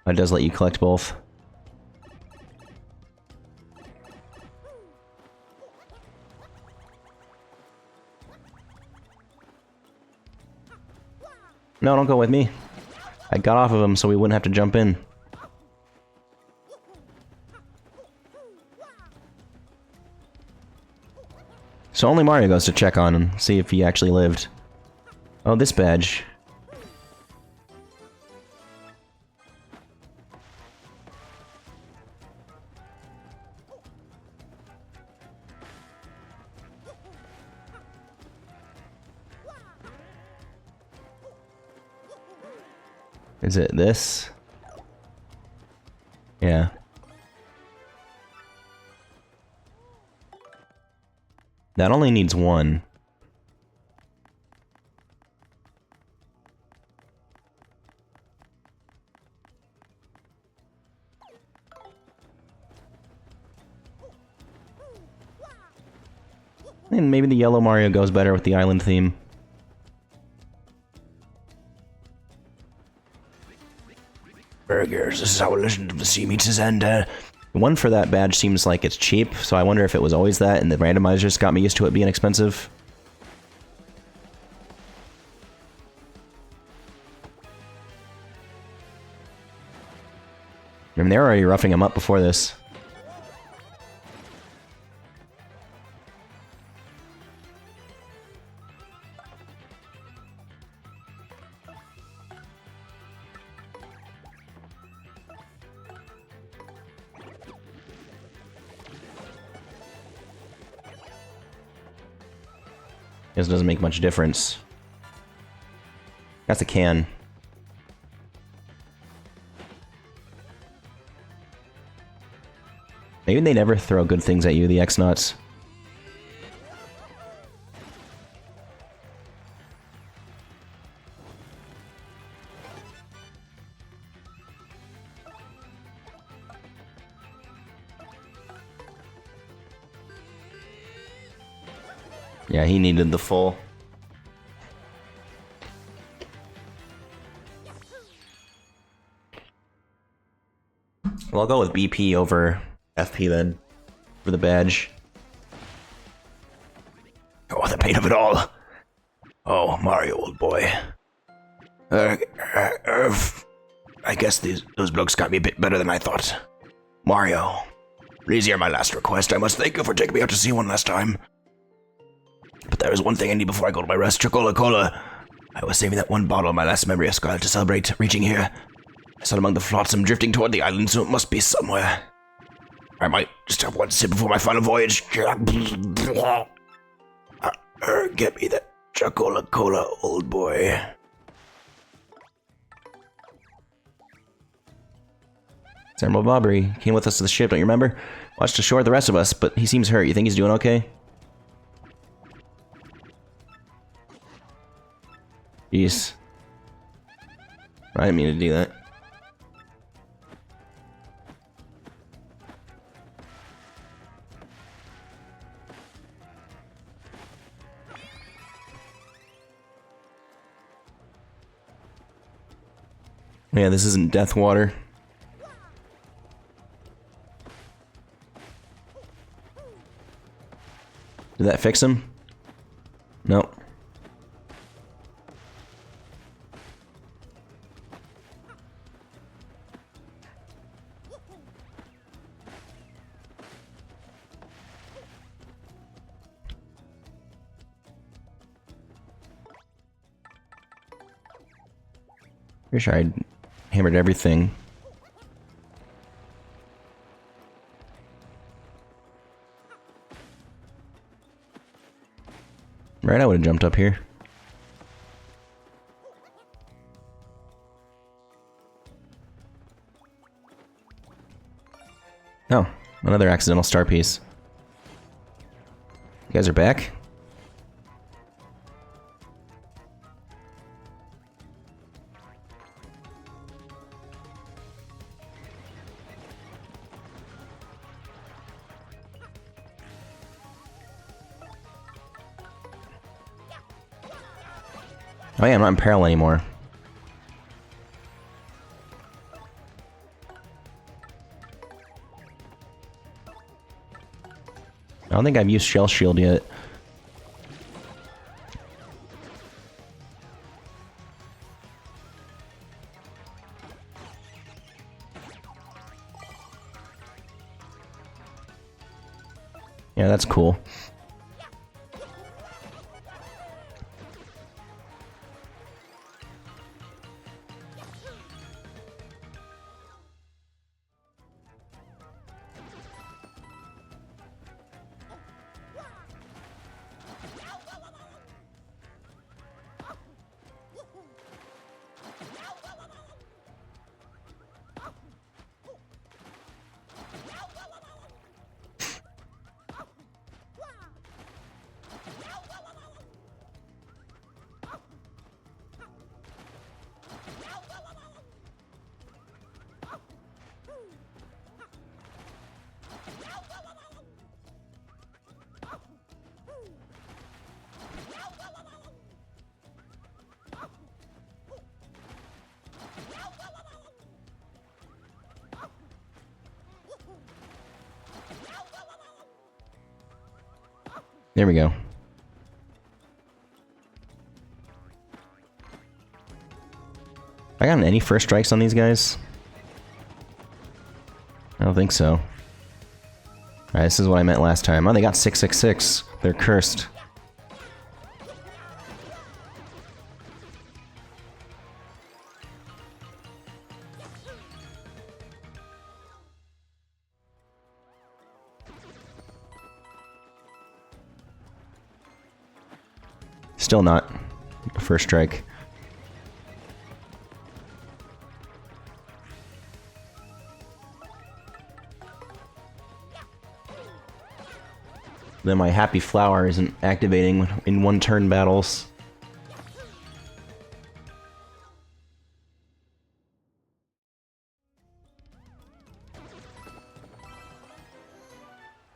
It does let you collect both. No, don't go with me. I got off of him so we wouldn't have to jump in. So only Mario goes to check on him, see if he actually lived. Oh, this badge. Is it this? Yeah. That only needs one. And maybe the yellow Mario goes better with the island theme. Burgers, this is how Legend of the Sea meets his end. The one for that badge seems like it's cheap, so I wonder if it was always that and the randomizers got me used to it being expensive. I mean, they're already roughing him up before this. This doesn't make much difference. That's a can. Maybe they never throw good things at you, the X-Nuts. Yeah, he needed the full. Well, I'll go with BP over FP then, for the badge. Oh, the pain of it all. Oh, Mario, old boy. I guess those blokes got me a bit better than I thought. Mario, please hear my last request. I must thank you for taking me out to see one last time. But there is one thing I need before I go to my rest. Chocola-Cola. I was saving that one bottle of my last memory of Scarlet to celebrate reaching here. I saw it among the flotsam drifting toward the island, so it must be somewhere. I might just have one sip before my final voyage. Get me that Chocola-Cola, old boy. It's Emerald Bobbery. Came with us to the ship, don't you remember? Watched ashore with the rest of us, but he seems hurt. You think he's doing okay? Jeez. I didn't mean to do that. Yeah, this isn't death water. Did that fix him? Nope. Pretty sure I hammered everything. Right, I would have jumped up here. Oh, another accidental star piece. You guys are back? Oh yeah, I'm not in peril anymore. I don't think I've used Shell Shield yet. Yeah, that's cool. There we go. I gotten any first strikes on these guys? I don't think so. Alright, this is what I meant last time. Oh, they got 666. They're cursed. Still not. First strike. Then my happy flower isn't activating in one-turn battles.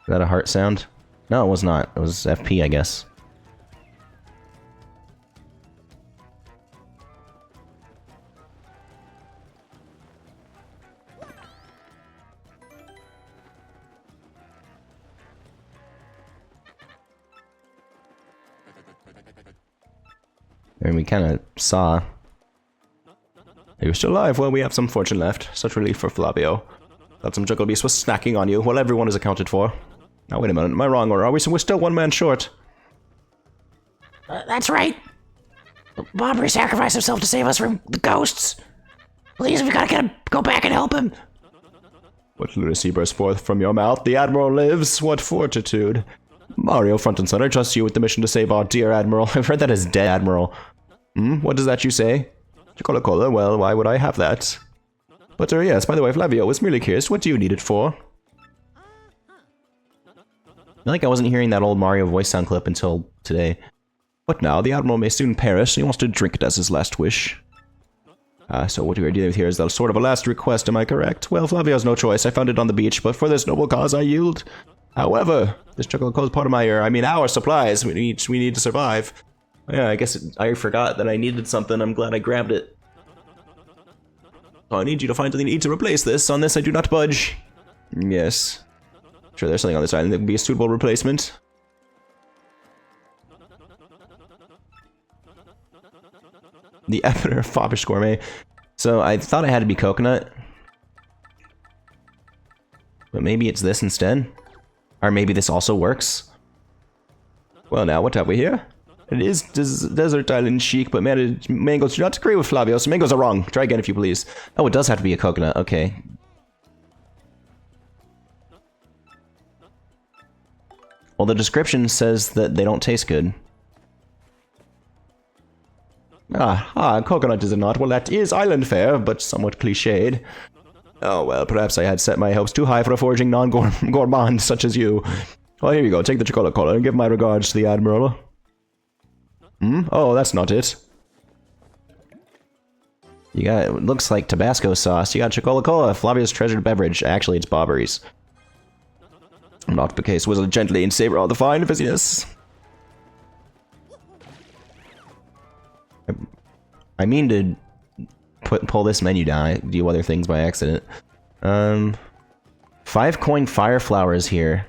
Is that a heart sound? No, it was not. It was FP, I guess. And we kind of saw. You're still alive. Well, we have some fortune left. Such relief for Flavio. Thought some Juggle Beast was snacking on you. Well, everyone is accounted for. Now, wait a minute. Am I wrong, or are we? We're still one man short. That's right. Bobbery sacrificed himself to save us from the ghosts. Please, we gotta get him. Go back and help him. What lunacy bursts forth from your mouth? The Admiral lives. What fortitude. Mario, front and center, trust you with the mission to save our dear Admiral. I've heard that as dead Admiral. What does that you say? Cola Cola, well, why would I have that? But, yes, by the way, Flavio was merely curious. What do you need it for? I feel like I wasn't hearing that old Mario voice sound clip until today. What now? The Admiral may soon perish, and he wants to drink it as his last wish. So what we're dealing with here is a sort of a last request, am I correct? Well, Flavio has no choice. I found it on the beach, but for this noble cause I yield. However, this chocolate coal is part of our supplies. We need to survive. Yeah, I guess I forgot that I needed something. I'm glad I grabbed it. So I need you to find something to eat to replace this. On this, I do not budge. Yes. Sure, there's something on this island that would be a suitable replacement. The Epiter Foppish Gourmet. So I thought it had to be coconut. But maybe it's this instead? Or maybe this also works? Well now, what have we here? It is desert island chic, but mangoes do not agree with Flavio, so mangoes are wrong. Try again if you please. Oh, it does have to be a coconut, okay. Well, the description says that they don't taste good. Coconut is it not? Well, that is island fare, but somewhat cliched. Oh, well, perhaps I had set my hopes too high for a foraging non-gourmand such as you. Well, here you go. Take the chocolate and give my regards to the Admiral. Hmm? Oh, that's not it. You got, it looks like Tabasco sauce. You got Chocola, Flavia's treasured beverage. Actually, it's Bobbery's. Not the case. Whistle gently and savor all the fine fizziness. I mean to pull this menu down. I do other things by accident. 5-coin fire flowers here.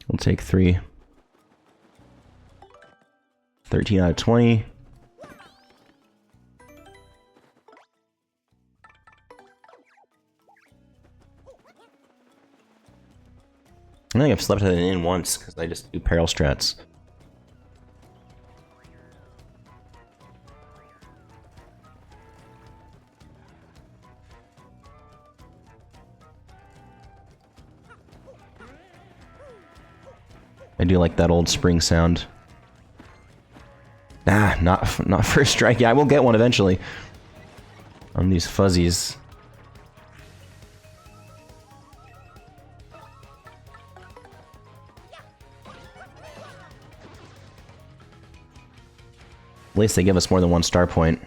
We'll take 3. 13 out of 20. I think I've slept at an inn once, because I just do peril strats. I do like that old spring sound. Ah, not first strike. Yeah, I will get one eventually. On these fuzzies. At least they give us more than 1 star point.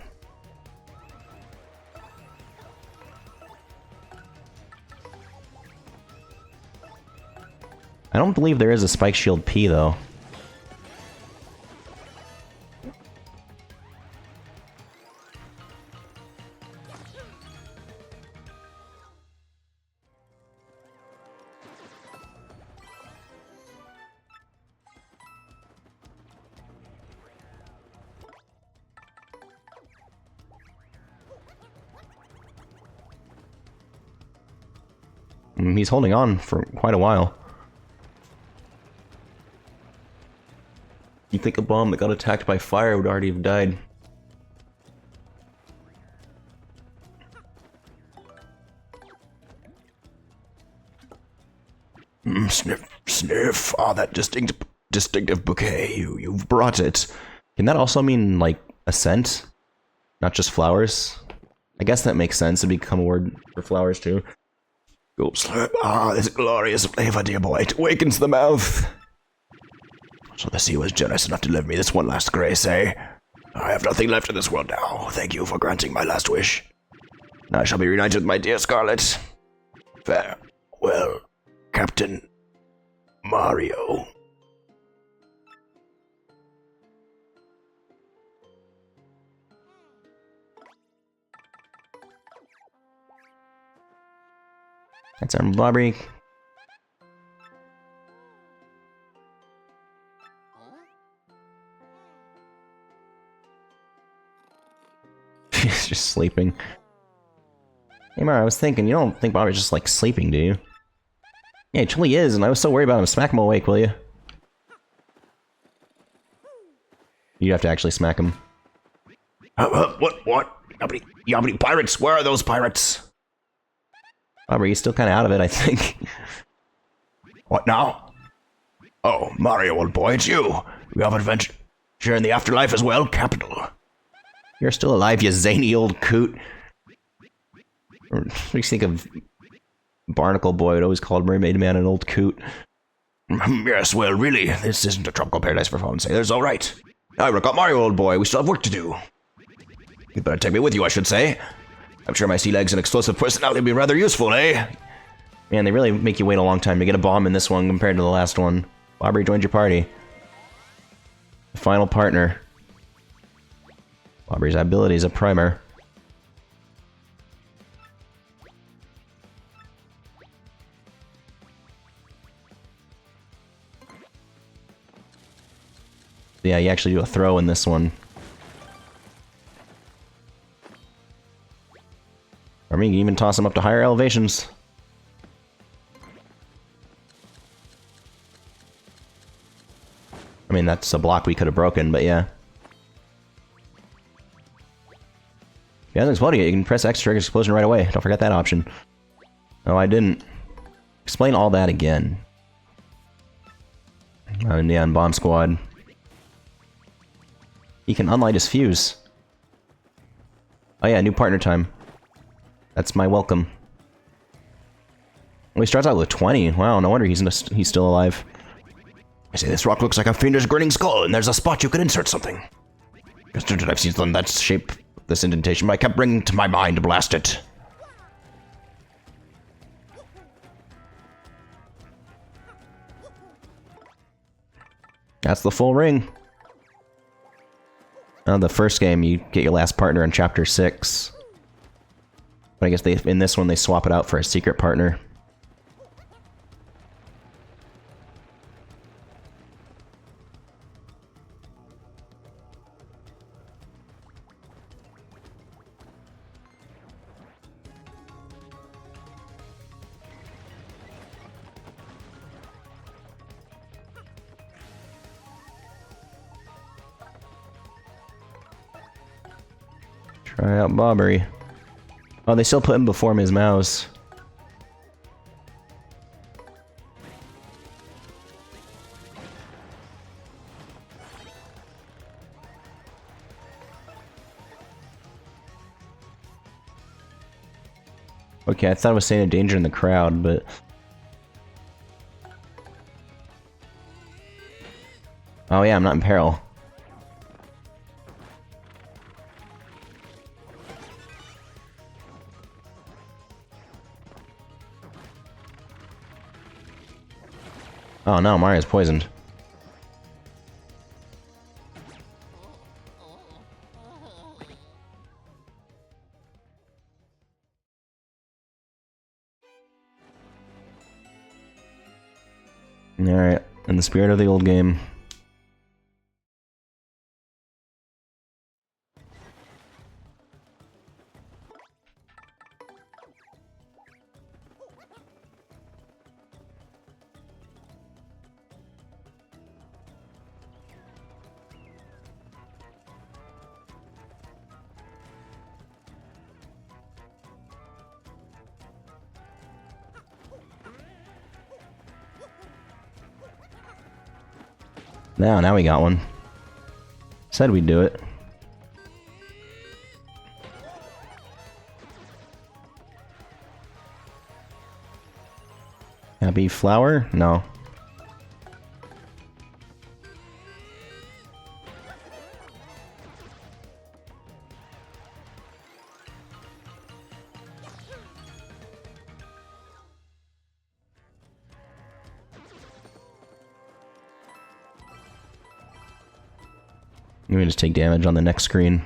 I don't believe there is a Spike Shield P, though. He's holding on for quite a while. You'd think a bomb that got attacked by fire would already have died. Sniff, sniff. Ah, that distinctive bouquet. You've brought it. Can that also mean, like, a scent? Not just flowers? I guess that makes sense. It'd become a word for flowers, too. Gulp slurp. Ah, this glorious flavor, dear boy. It awakens the mouth. So the sea was generous enough to lend me this one last grace, eh? I have nothing left in this world now. Thank you for granting my last wish. I shall be reunited with my dear Scarlet. Farewell, Captain Mario. That's our Bobbery. He's just sleeping. Hey Mario, I was thinking, you don't think Bobby's just like sleeping, do you? Yeah, he truly is, and I was so worried about him. Smack him awake, will you? You have to actually smack him. What? You have any pirates? Where are those pirates? Bobby, he's still kind of out of it, I think. What now? Oh, Mario, old boy, it's you. We have adventure in the afterlife as well. Capital. You're still alive, you zany old coot. What do you think of Barnacle Boy? It always called Mermaid Man an old coot. Yes, well, really, this isn't a tropical paradise for phone's sake. There's all right. I got Mario, old boy. We still have work to do. You'd better take me with you, I should say. I'm sure my sea legs and explosive personality will be rather useful, eh? Man, they really make you wait a long time to get a bomb in this one compared to the last one. Bobbery joined your party. The final partner. Bobbery's ability is a primer. Yeah, you actually do a throw in this one. I mean, you can even toss them up to higher elevations. I mean, that's a block we could have broken, but yeah. Yeah, it's exploding it. You can press X to trigger explosion right away. Don't forget that option. No, I didn't. Explain all that again. Neon Bomb Squad. He can unlight his fuse. Oh yeah, new partner time. That's my welcome. Well, he starts out with 20. Wow, no wonder he's still alive. I say this rock looks like a fiendish grinning skull, and there's a spot you could insert something. I've seen something that's shaped this indentation, but I kept bringing it to my mind to blast it. That's the full ring. The first game, you get your last partner in Chapter 6. But I guess in this one, they swap it out for a secret partner. Try out Bobbery. Oh, they still put him before Ms. Mouse. Okay, I thought I was saying a danger in the crowd, but... Oh yeah, I'm not in peril. Oh no, Mario's poisoned. Alright, in the spirit of the old game. Now we got one. Said we'd do it. Happy flower? No. Let me just take damage on the next screen.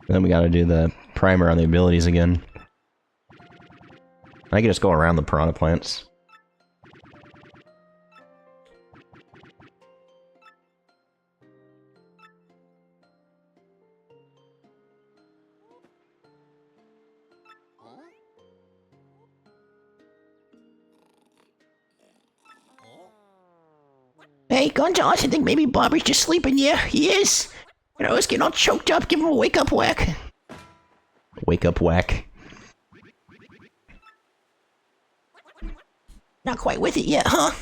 Then we gotta do the primer on the abilities again. I can just go around the piranha plants. Hey, Gonzalez, I think maybe Bobby's just sleeping. Yeah, he is. And I was getting all choked up. Give him a wake-up whack. Wake up whack. Not quite with it yet, huh?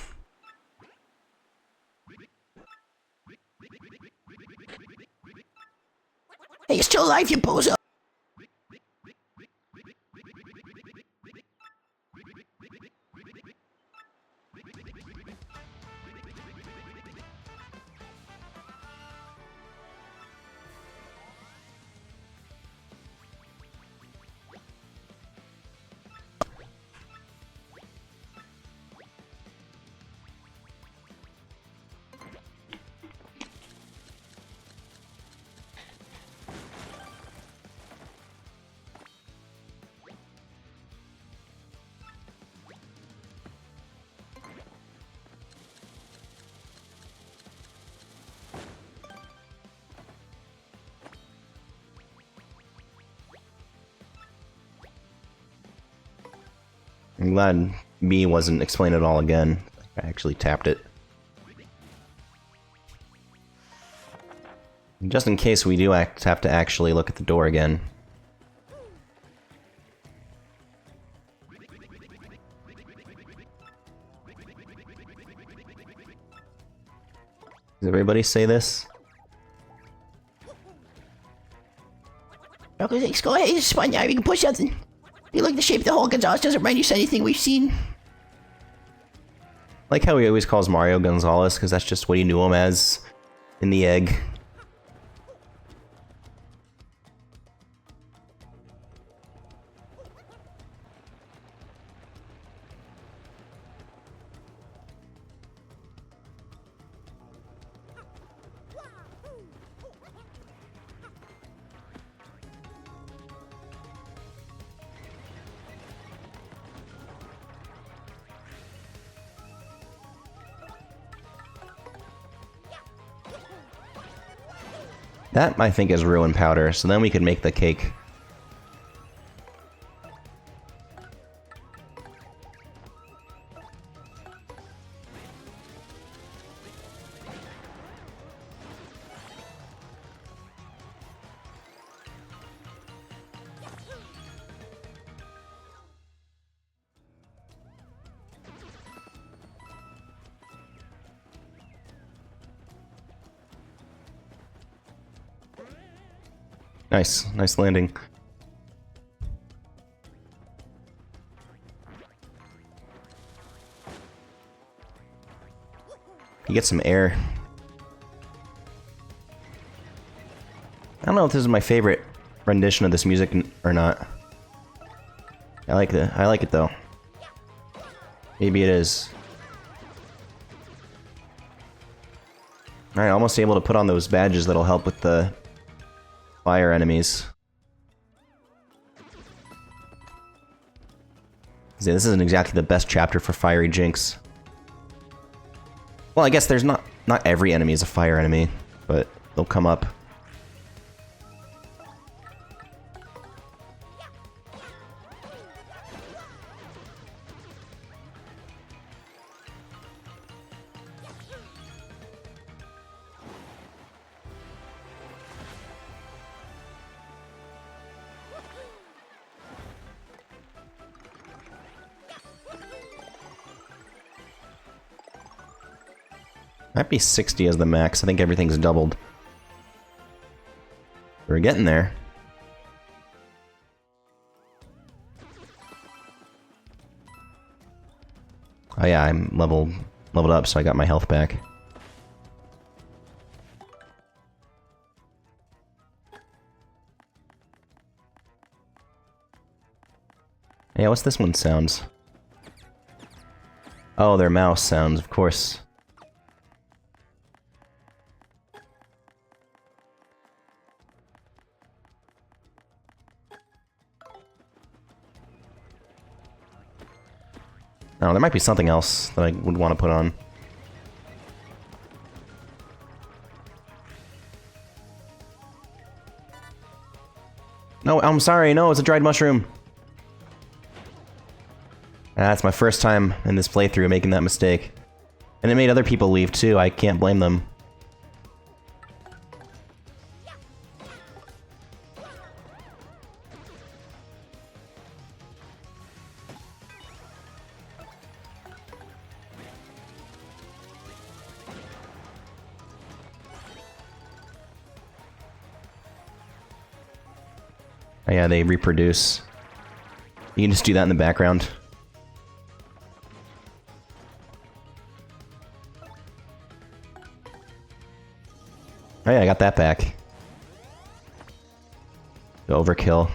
Hey, you're still alive, you bozo. I'm glad me wasn't explained it all again. I actually tapped it. Just in case we do have to actually look at the door again. Does everybody say this? Okay, thanks. Go ahead, it's fine now. You can push something. You look at the shape of the hole, Gonzalez doesn't remind you of anything we've seen. Like how he always calls Mario Gonzalez, because that's just what he knew him as in the egg. That, I think, is ruin powder, so then we could make the cake. Nice. Nice landing. You get some air. I don't know if this is my favorite rendition of this music or not. I like it though. Maybe it is. Alright, almost able to put on those badges that'll help with the fire enemies. See, this isn't exactly the best chapter for Fiery Jinx. Well, I guess there's not every enemy is a fire enemy, but they'll come up. Might be 60 as the max. I think everything's doubled. We're getting there. Oh yeah, I'm leveled up, so I got my health back. Yeah, what's this one sounds? Oh, they're mouse sounds, of course. Oh, there might be something else that I would want to put on. No, I'm sorry, no, it's a dried mushroom. That's my first time in this playthrough making that mistake. And it made other people leave too, I can't blame them. Oh yeah, they reproduce. You can just do that in the background. Oh yeah, I got that back. Overkill.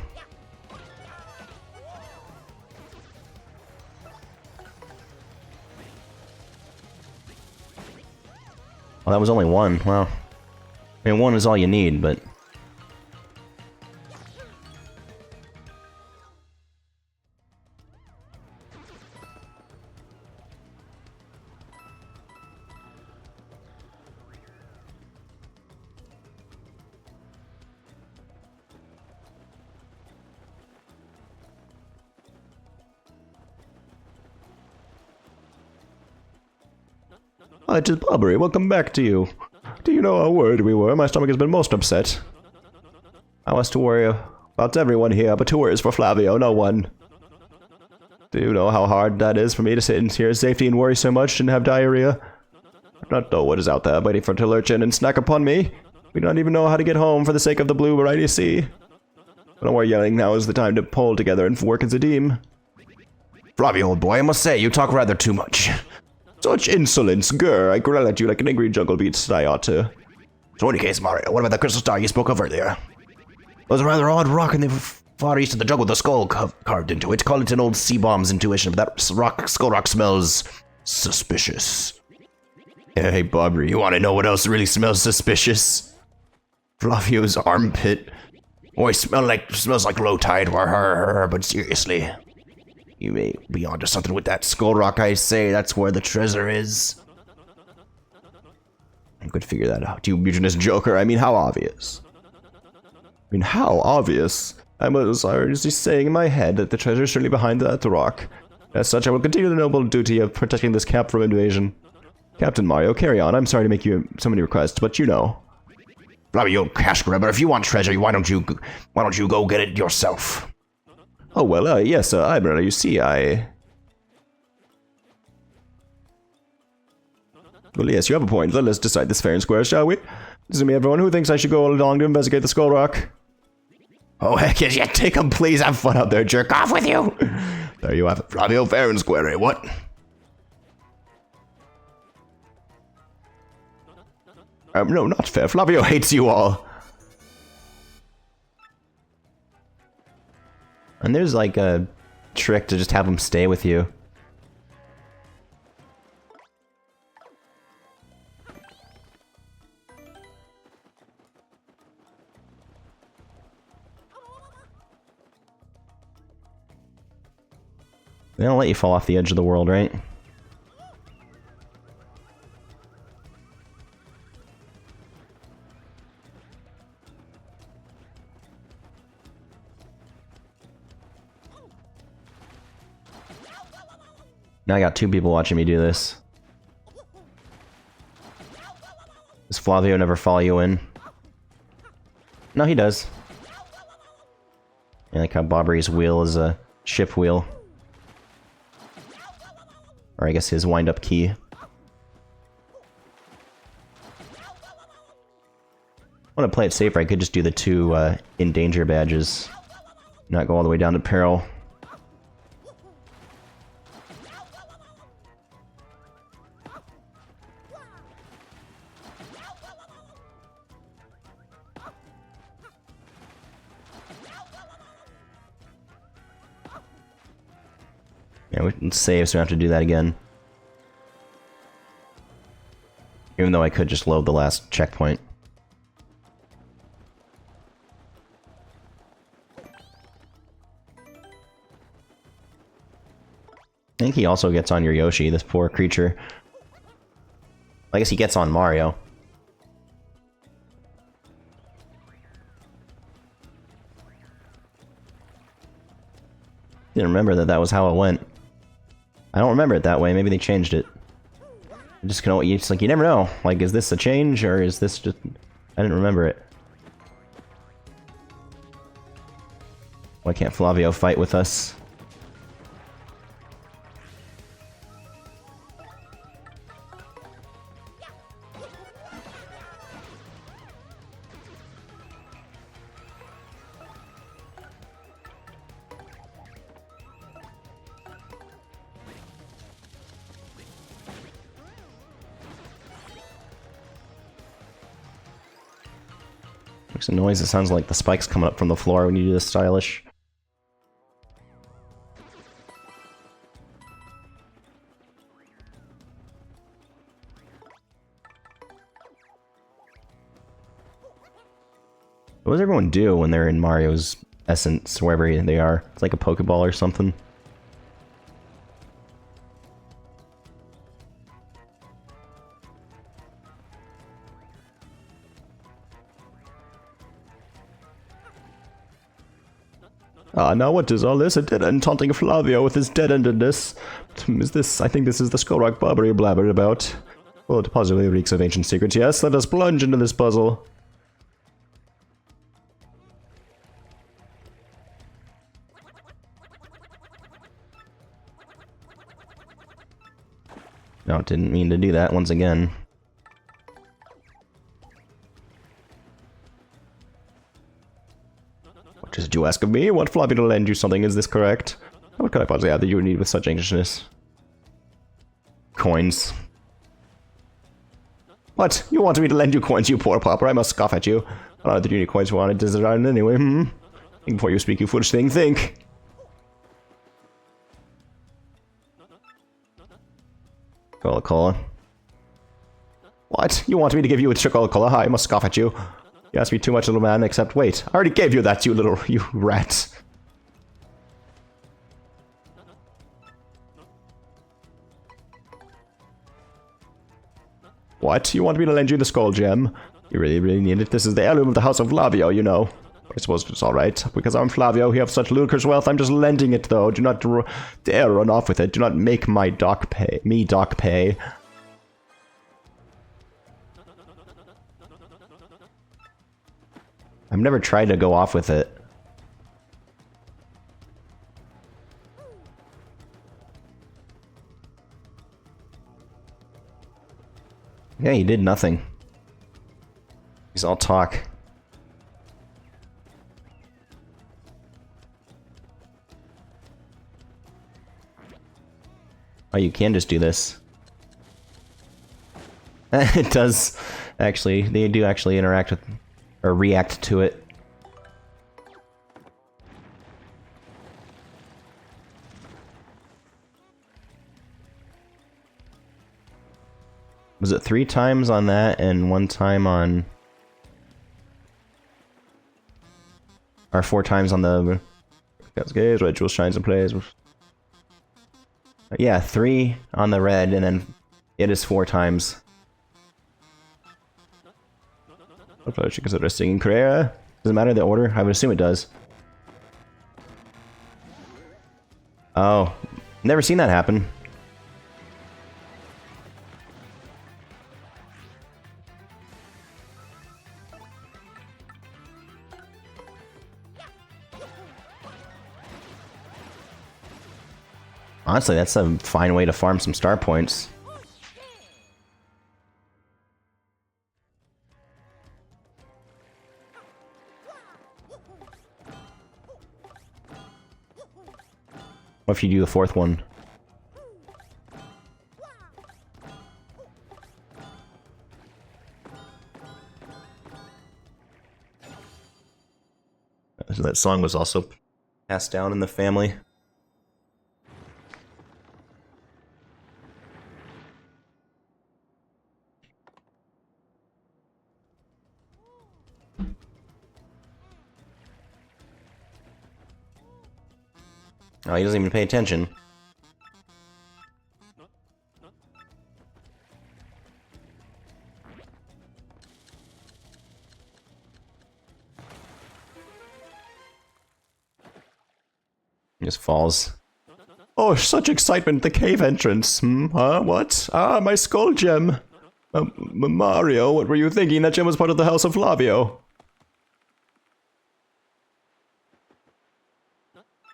Well, that was only one. Wow. I mean, one is all you need, but... Hi, it is Bobbery. Welcome back to you. Do you know how worried we were? My stomach has been most upset. I was to worry about everyone here, but who worries for Flavio? No one. Do you know how hard that is for me to sit in here in safety and worry so much and have diarrhea? I do not know what is out there waiting for it to lurch in and snack upon me. We do not even know how to get home for the sake of the blue variety sea. But no more yelling. Now is the time to pull together and work as a team. Flavio, old boy, I must say, you talk rather too much. Such insolence, grr. I growl at you like an angry jungle beast I ought to. So in any case, Mario, what about the crystal star you spoke of earlier? It was a rather odd rock in the far east of the jungle with a skull carved into it. Call it an old sea bomb's intuition, but that skull rock smells suspicious. Hey, Bobbery, You want to know what else really smells suspicious? Flavio's armpit. Boy, smells like low tide, but seriously. You may be onto something with that skull rock, I say. That's where the treasure is. I could figure that out. You mutinous joker. I mean, how obvious? How obvious? I was already saying in my head that the treasure is surely behind that rock. As such, I will continue the noble duty of protecting this camp from invasion. Captain Mario, carry on. I'm sorry to make you so many requests, but you know. Flavio, you cash grabber. If you want treasure, why don't you go get it yourself? Oh, well, yes, Iber, you see, Well, yes, you have a point. Let us decide this fair and square, shall we? Listen to me, everyone. Who thinks I should go along to investigate the skull rock? Oh, heck yes, yeah, take him, please. Have fun out there, jerk off with you. There you have it. Flavio, fair and square, eh? What? No, not fair. Flavio hates you all. And there's like a trick to just have him stay with you. They don't let you fall off the edge of the world, right? Now I got two people watching me do this. Does Flavio never follow you in? No, he does. I like how Bobbery's wheel is a ship wheel. Or I guess his wind-up key. I want to play it safer. I could just do the two in danger badges. Not go all the way down to peril. Yeah, we can save so we don't have to do that again. Even though I could just load the last checkpoint. I think he also gets on your Yoshi, this poor creature. I guess he gets on Mario. Didn't remember that was how it went. I don't remember it that way. Maybe they changed it. I'm just gonna. It's like you never know. Like, is this a change or is this just? I didn't remember it. Why can't Flavio fight with us? Makes a noise that sounds like the spikes coming up from the floor when you do this stylish. What does everyone do when they're in Mario's essence, wherever they are? It's like a Pokeball or something. Ah, now what is all this? A dead end taunting Flavio with his dead-endedness. Is this? I think this is the Skullrock Bobbery blabbered about. Well, it positively reeks of ancient secrets. Yes, let us plunge into this puzzle. No, didn't mean to do that once again. What did you ask of me? Want Floppy to lend you something? Is this correct? What could I possibly have that you would need with such anxiousness? Coins. What? You want me to lend you coins, you poor pauper? I must scoff at you. I don't know that you need coins for it design anyway, Think before you speak, you foolish thing, think! Cola. What? You want me to give you a Cola? I must scoff at you. You asked me too much, little man, except wait. I already gave you that, you rat. What? You want me to lend you the skull gem? You really need it. This is the heirloom of the House of Flavio, you know. I suppose it's alright. Because I'm Flavio, you have such ludicrous wealth, I'm just lending it, though. Do not dare run off with it. Do not make me doc pay. I've never tried to go off with it. Yeah, he did nothing. He's all talk. Oh, you can just do this. It does, actually. They do actually interact with, or react to it. Was it 3 times on that and 1 time on... Or 4 times on the... Cascades, red jewel shines and plays. Yeah, 3 on the red, and then it is 4 times. What should you consider singing Carrera? Does it matter the order? I would assume it does. Oh, never seen that happen. Honestly, that's a fine way to farm some star points. What if you do the 4th one? That song was also passed down in the family. Oh, he doesn't even pay attention. He just falls. Oh, such excitement! The cave entrance. Huh? What? Ah, my skull gem. Mario, what were you thinking? That gem was part of the House of Flavio.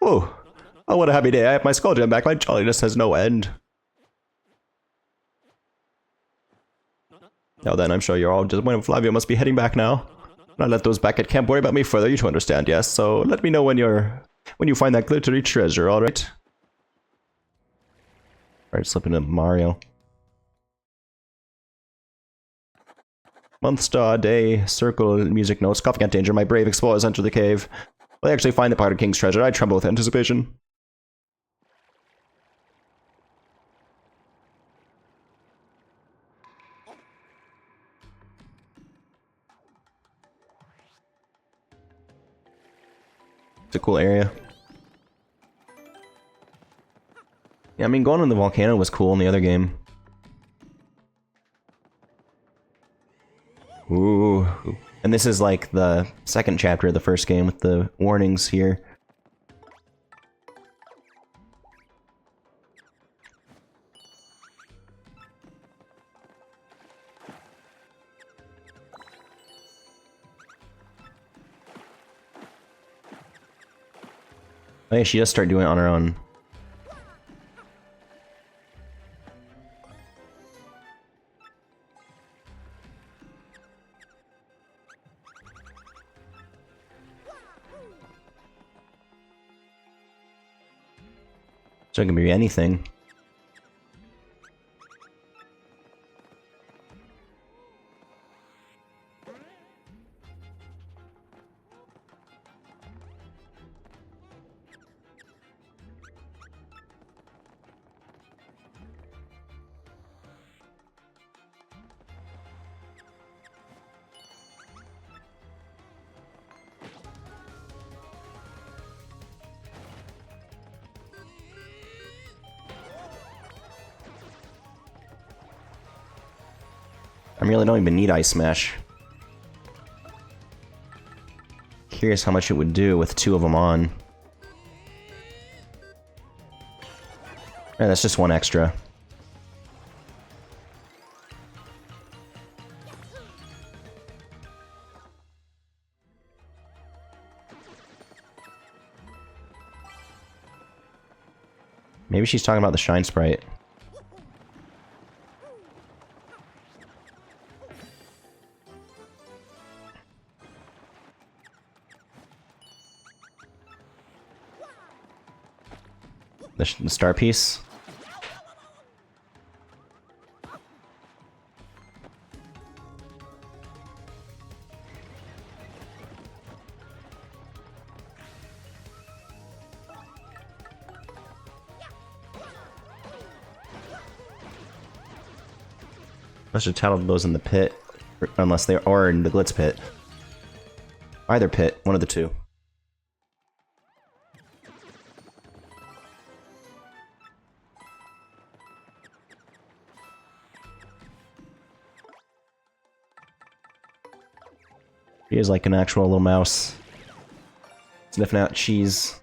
Oh. Oh, what a happy day. I have my skull gem back. My jolliness has no end. Now then, I'm sure you're all disappointed. Flavio must be heading back now. Not let those back at camp worry about me further. You two understand, yes? So let me know when you find that glittery treasure, alright? Alright, slip into Mario. Month, star, day, circle, music notes, coughing at danger. My brave explorers enter the cave. Will they actually find the Pirate King's treasure? I tremble with anticipation. It's a cool area. Yeah, I mean, going on the volcano was cool in the other game. Ooh. And this is like the second chapter of the first game with the warnings here. Oh yeah, she does start doing it on her own. So it can be anything. I really don't even need Ice Smash. Curious how much it would do with two of them on. Yeah, that's just one extra. Maybe she's talking about the Shine Sprite. The star piece. I should tattle those in the pit, unless they are in the Glitz pit. Either pit, one of the two. He is like an actual little mouse. Sniffing out cheese.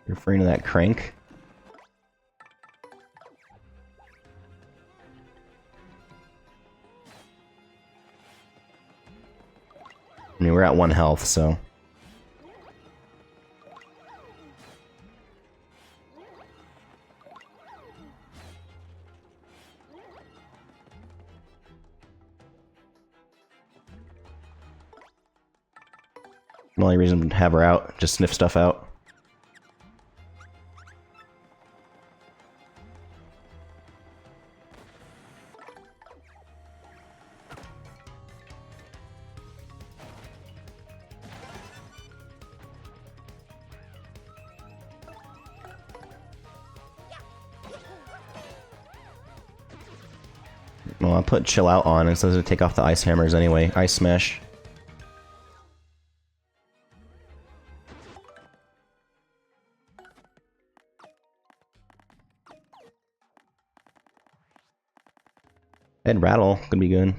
You're referring to that crank? I mean, we're at 1 health, so... The only reason to have her out, just sniff stuff out. Well, I'll put Chill Out on, and so to take off the Ice Hammers anyway. Ice Smash. And Rattle could be good.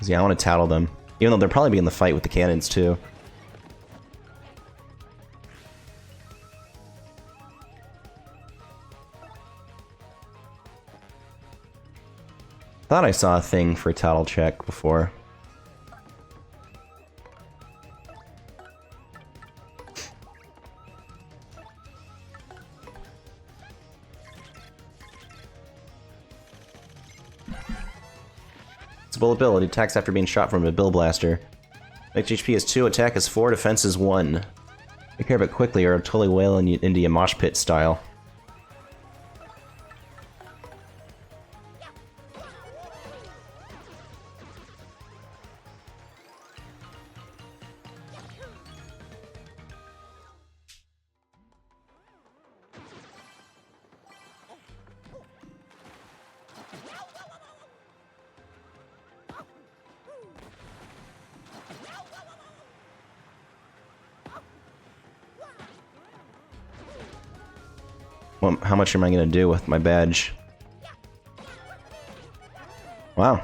Yeah, I want to tattle them. Even though they'll probably be in the fight with the cannons, too. Thought I saw a thing for tattle check before. a bullet bill. It attacks after being shot from a bill blaster. Max HP is 2, attack is 4, defense is 1. Take care of it quickly or it'll totally wail into you mosh pit style. Well, how much am I gonna do with my badge? Wow.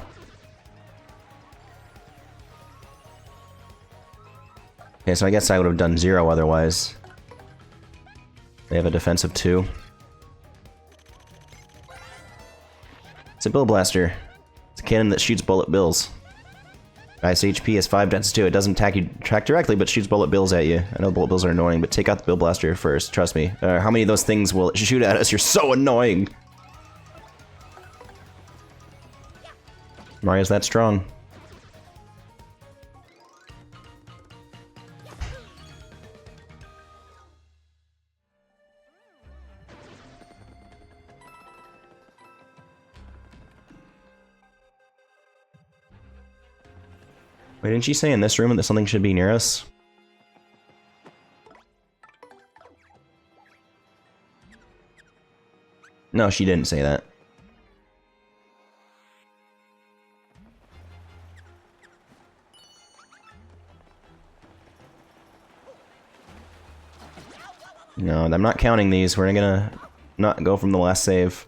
Okay, so I guess I would have done 0 otherwise. They have a defense of 2. It's a bill blaster. It's a cannon that shoots bullet bills. Nice HP is 5, defense 2. It doesn't attack directly, but shoots bullet bills at you. I know bullet bills are annoying, but take out the bill blaster first, trust me. How many of those things will it shoot at us? You're so annoying! Mario's that strong. Wait, didn't she say in this room that something should be near us? No, she didn't say that. No, I'm not counting these. We're gonna not go from the last save.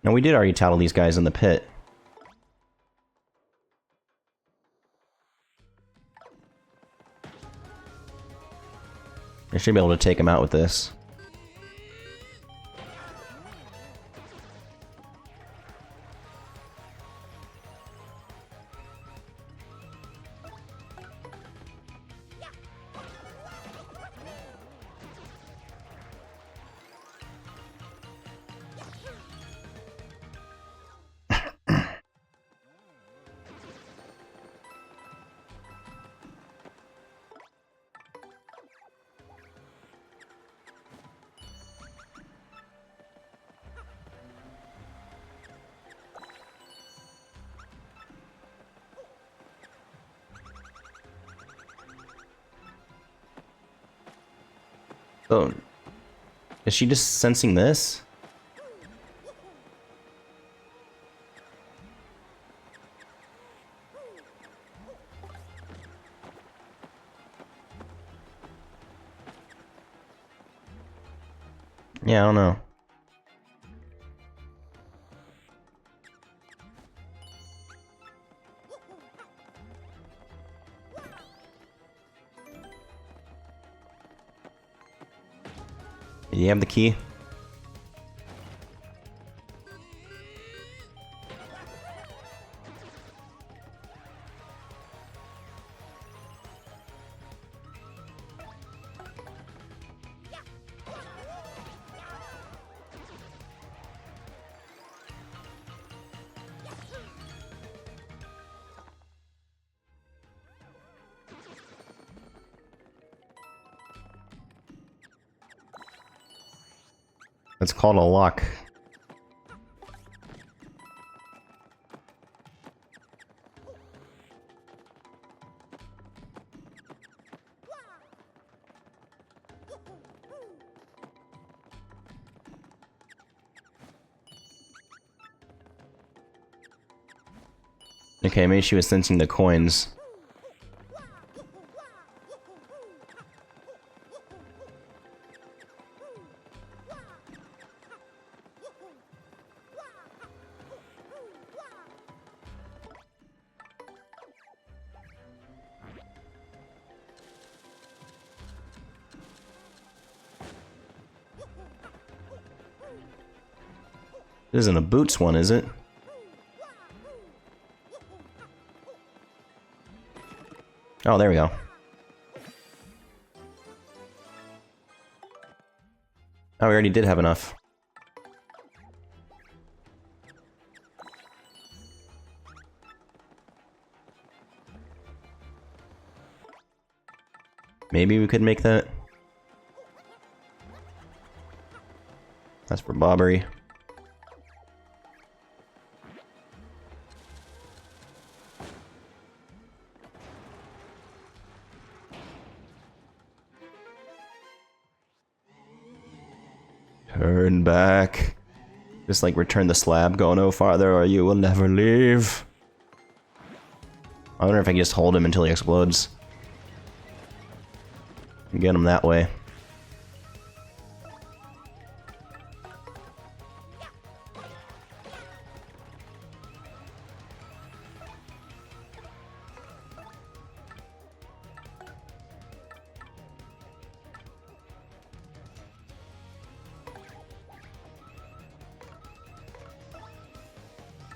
Now, we did already tattle these guys in the pit. I should be able to take him out with this. Oh, is she just sensing this? Yeah, I don't know. Do you have the key? It's called a lock. Okay, maybe she was sensing the coins. This isn't a boots one, is it? Oh, there we go. Oh, we already did have enough. Maybe we could make that. That's for Bobbery. Turn back. Just like return the slab, go no farther or you will never leave. I wonder if I can just hold him until he explodes. And get him that way.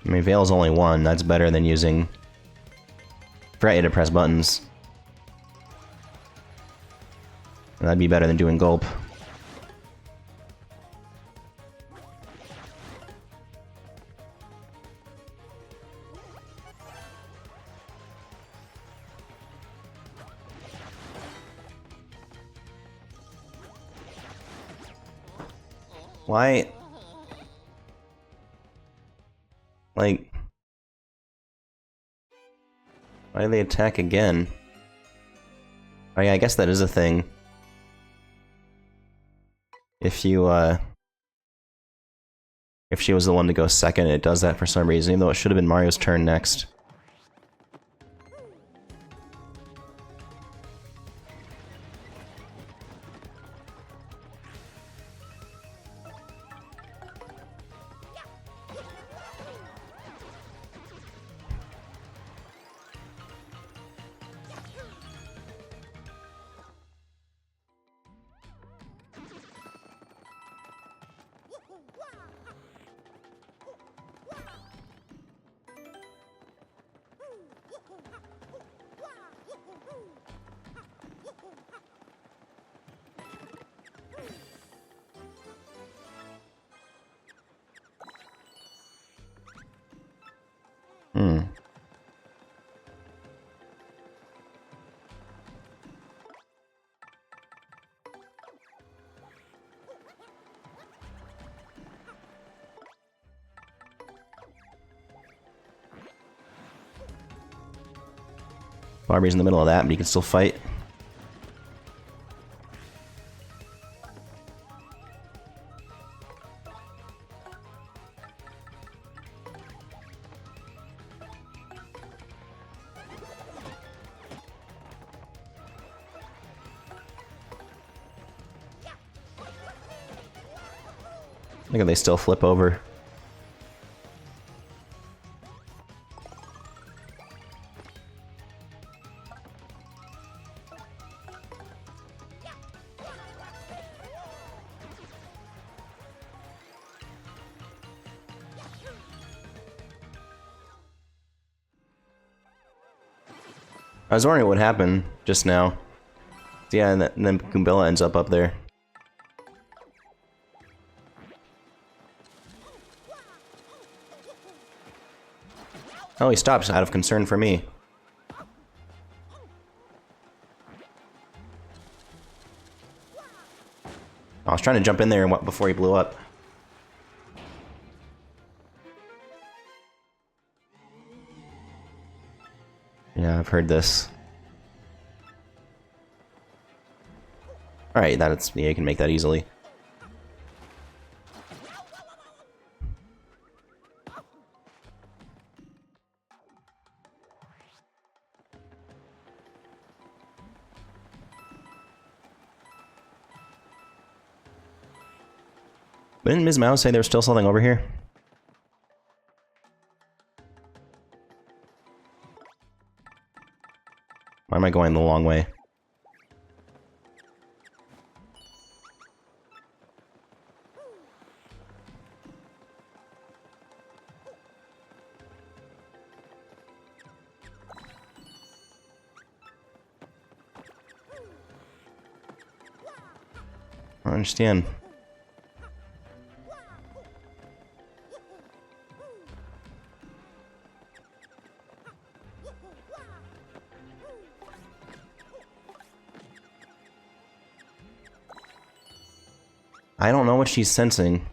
I mean, Veil's only one. That's better than using... forgot you to press buttons. And that'd be better than doing Gulp. Why... like... why do they attack again? Oh yeah, I guess that is a thing. If you, if she was the one to go second, it does that for some reason, even though it should have been Mario's turn next. Hmm. Barbie's in the middle of that, but he can still fight. Look at they still flip over. I was wondering what happened just now. Yeah, and then Goombella ends up there. Oh, he stops out of concern for me. I was trying to jump in there before he blew up. Yeah, I've heard this. Alright, that's... yeah, you can make that easily. But didn't Ms. Mouse say there was still something over here? Why am I going the long way? I don't understand. I don't know what she's sensing.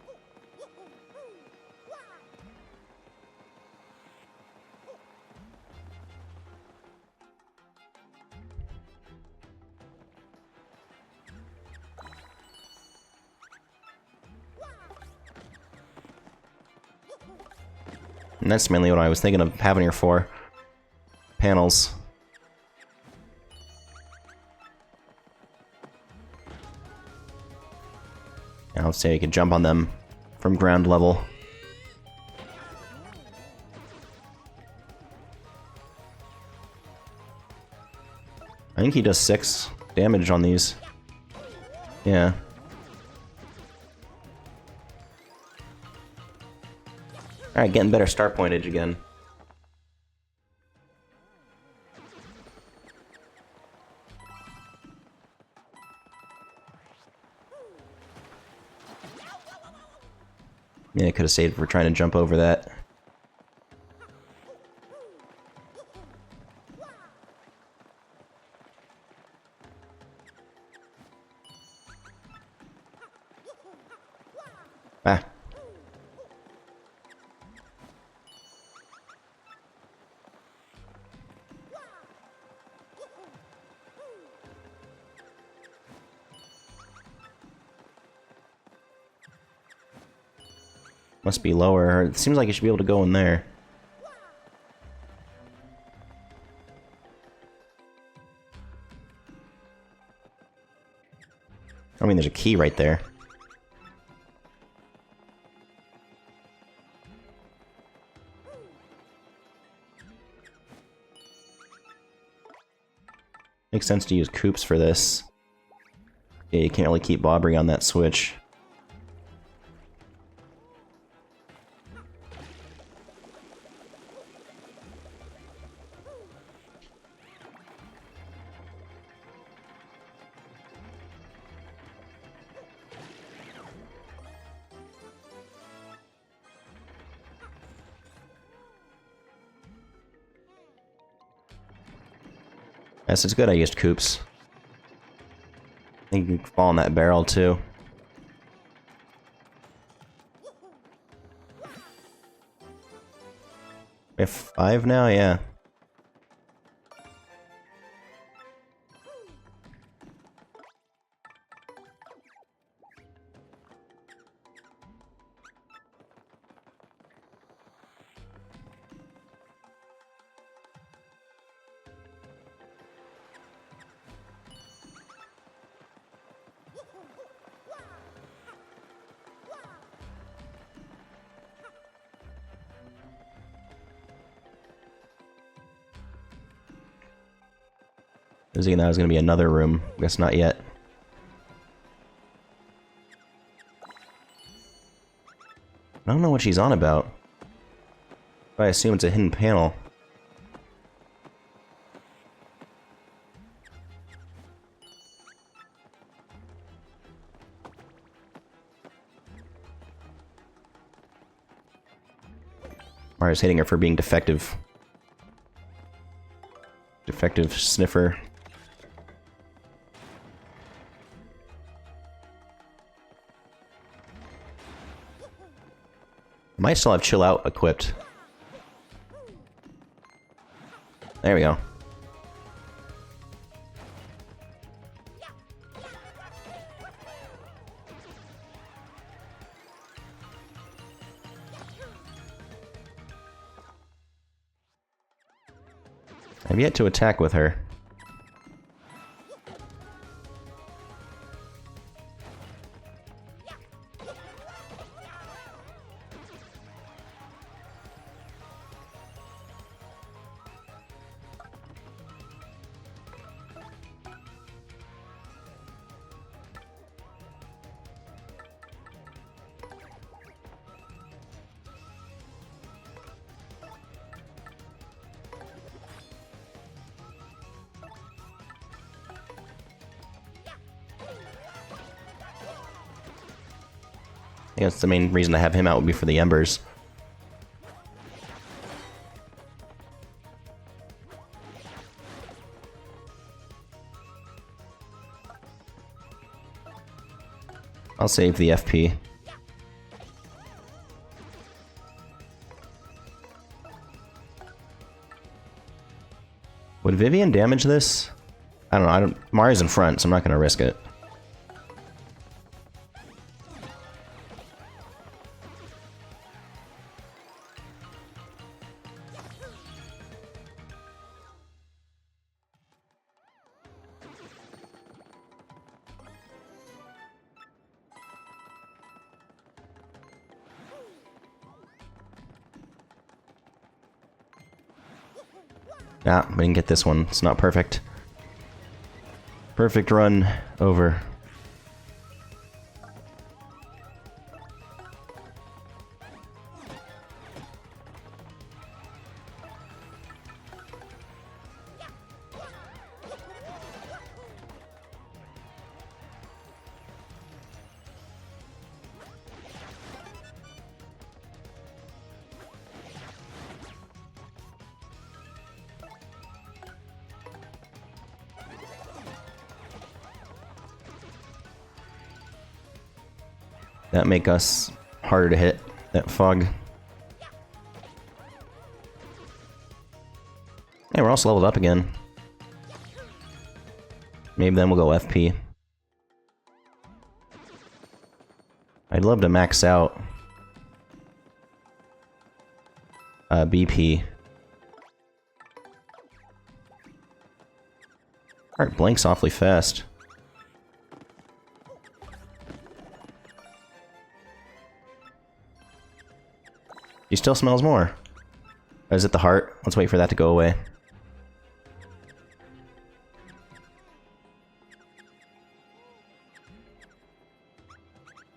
And that's mainly what I was thinking of having her for. Panels. Now let's say you can jump on them from ground level. I think he does 6 damage on these. Yeah. Alright, getting better start pointage again. Yeah, I could have saved for trying to jump over that. Ah. Must be lower. It seems like it should be able to go in there. I mean, there's a key right there. Makes sense to use Koops for this. Yeah, you can't really keep Bobbery on that switch. Yes, it's good I used Koops. I think you can fall in that barrel too. We have 5 now? Yeah. I was thinking that was going to be another room. Guess not yet. I don't know what she's on about. But I assume it's a hidden panel. Mario's hitting her for being defective. Defective sniffer. Might still have Chill Out equipped. There we go. I've yet to attack with her. I guess the main reason to have him out would be for the embers. I'll save the FP. Would Vivian damage this? I don't know. Mario's in front, so I'm not going to risk it. Ah, we didn't get this one. It's not perfect. Perfect run over. That make us harder to hit, that fog. Hey, we're also leveled up again. Maybe then we'll go FP. I'd love to max out BP. Alright, blinks awfully fast. He still smells more. Or is it the heart? Let's wait for that to go away.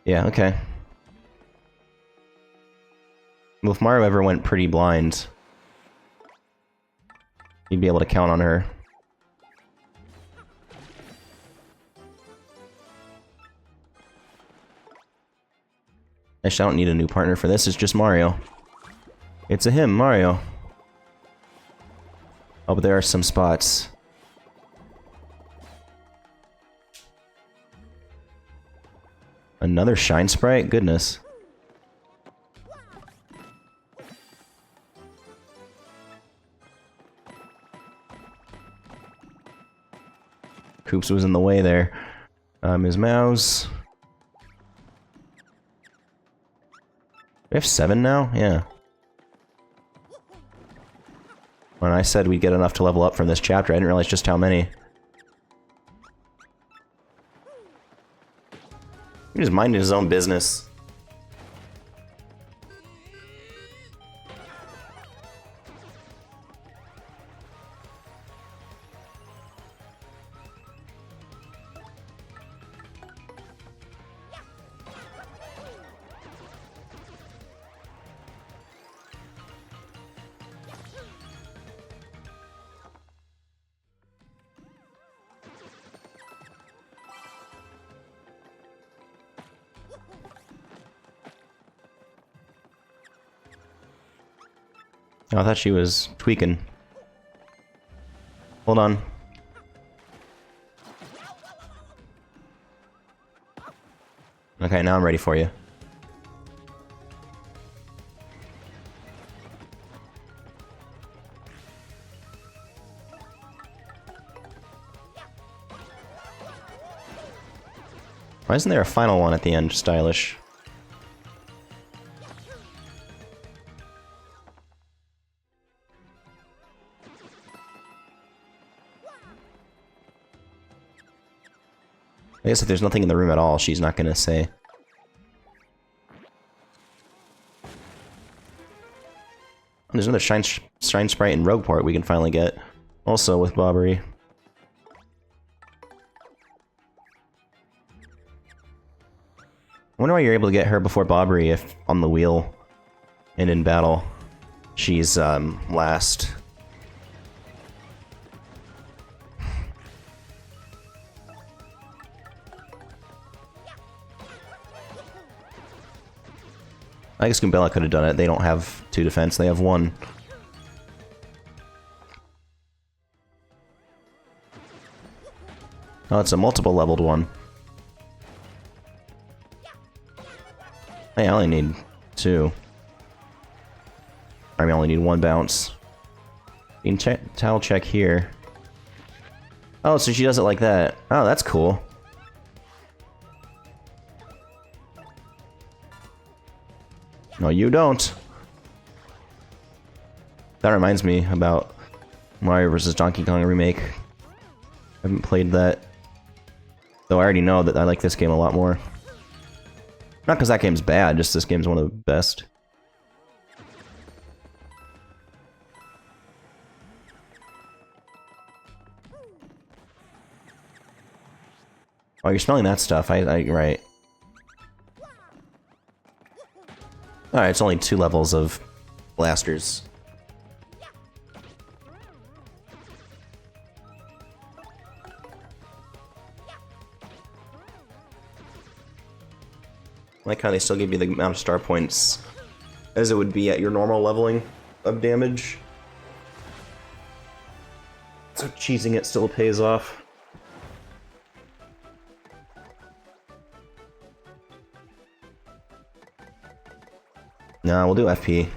Yeah, okay. Well, if Mario ever went pretty blind, you'd be able to count on her. Actually, I don't need a new partner for this, it's just Mario. It's a him, Mario. Oh, but there are some spots. Another Shine Sprite? Goodness. Koops was in the way there. His mouse. We have 7 now? Yeah. When I said we'd get enough to level up from this chapter, I didn't realize just how many. He just minding his own business. Oh, I thought she was tweaking. Hold on. Okay, now I'm ready for you. Why isn't there a final one at the end? Stylish. I guess if there's nothing in the room at all, she's not gonna say. There's another Shine Sprite in Rogueport we can finally get. Also with Bobbery. I wonder why you're able to get her before Bobbery if on the wheel and in battle she's last. I guess Goombella could have done it. They don't have 2 defense, they have 1. Oh, it's a multiple leveled one. Hey, I only need 2. I only need 1 bounce. You can towel check here. Oh, so she does it like that. Oh, that's cool. No, you don't. That reminds me about Mario vs. Donkey Kong Remake. I haven't played that. Though I already know that I like this game a lot more. Not because that game's bad, just this game's one of the best. Oh, you're smelling that stuff. Right. Alright, it's only 2 levels of blasters. I like how they still give you the amount of star points as it would be at your normal leveling of damage. So cheesing it still pays off. Nah, we'll do FP.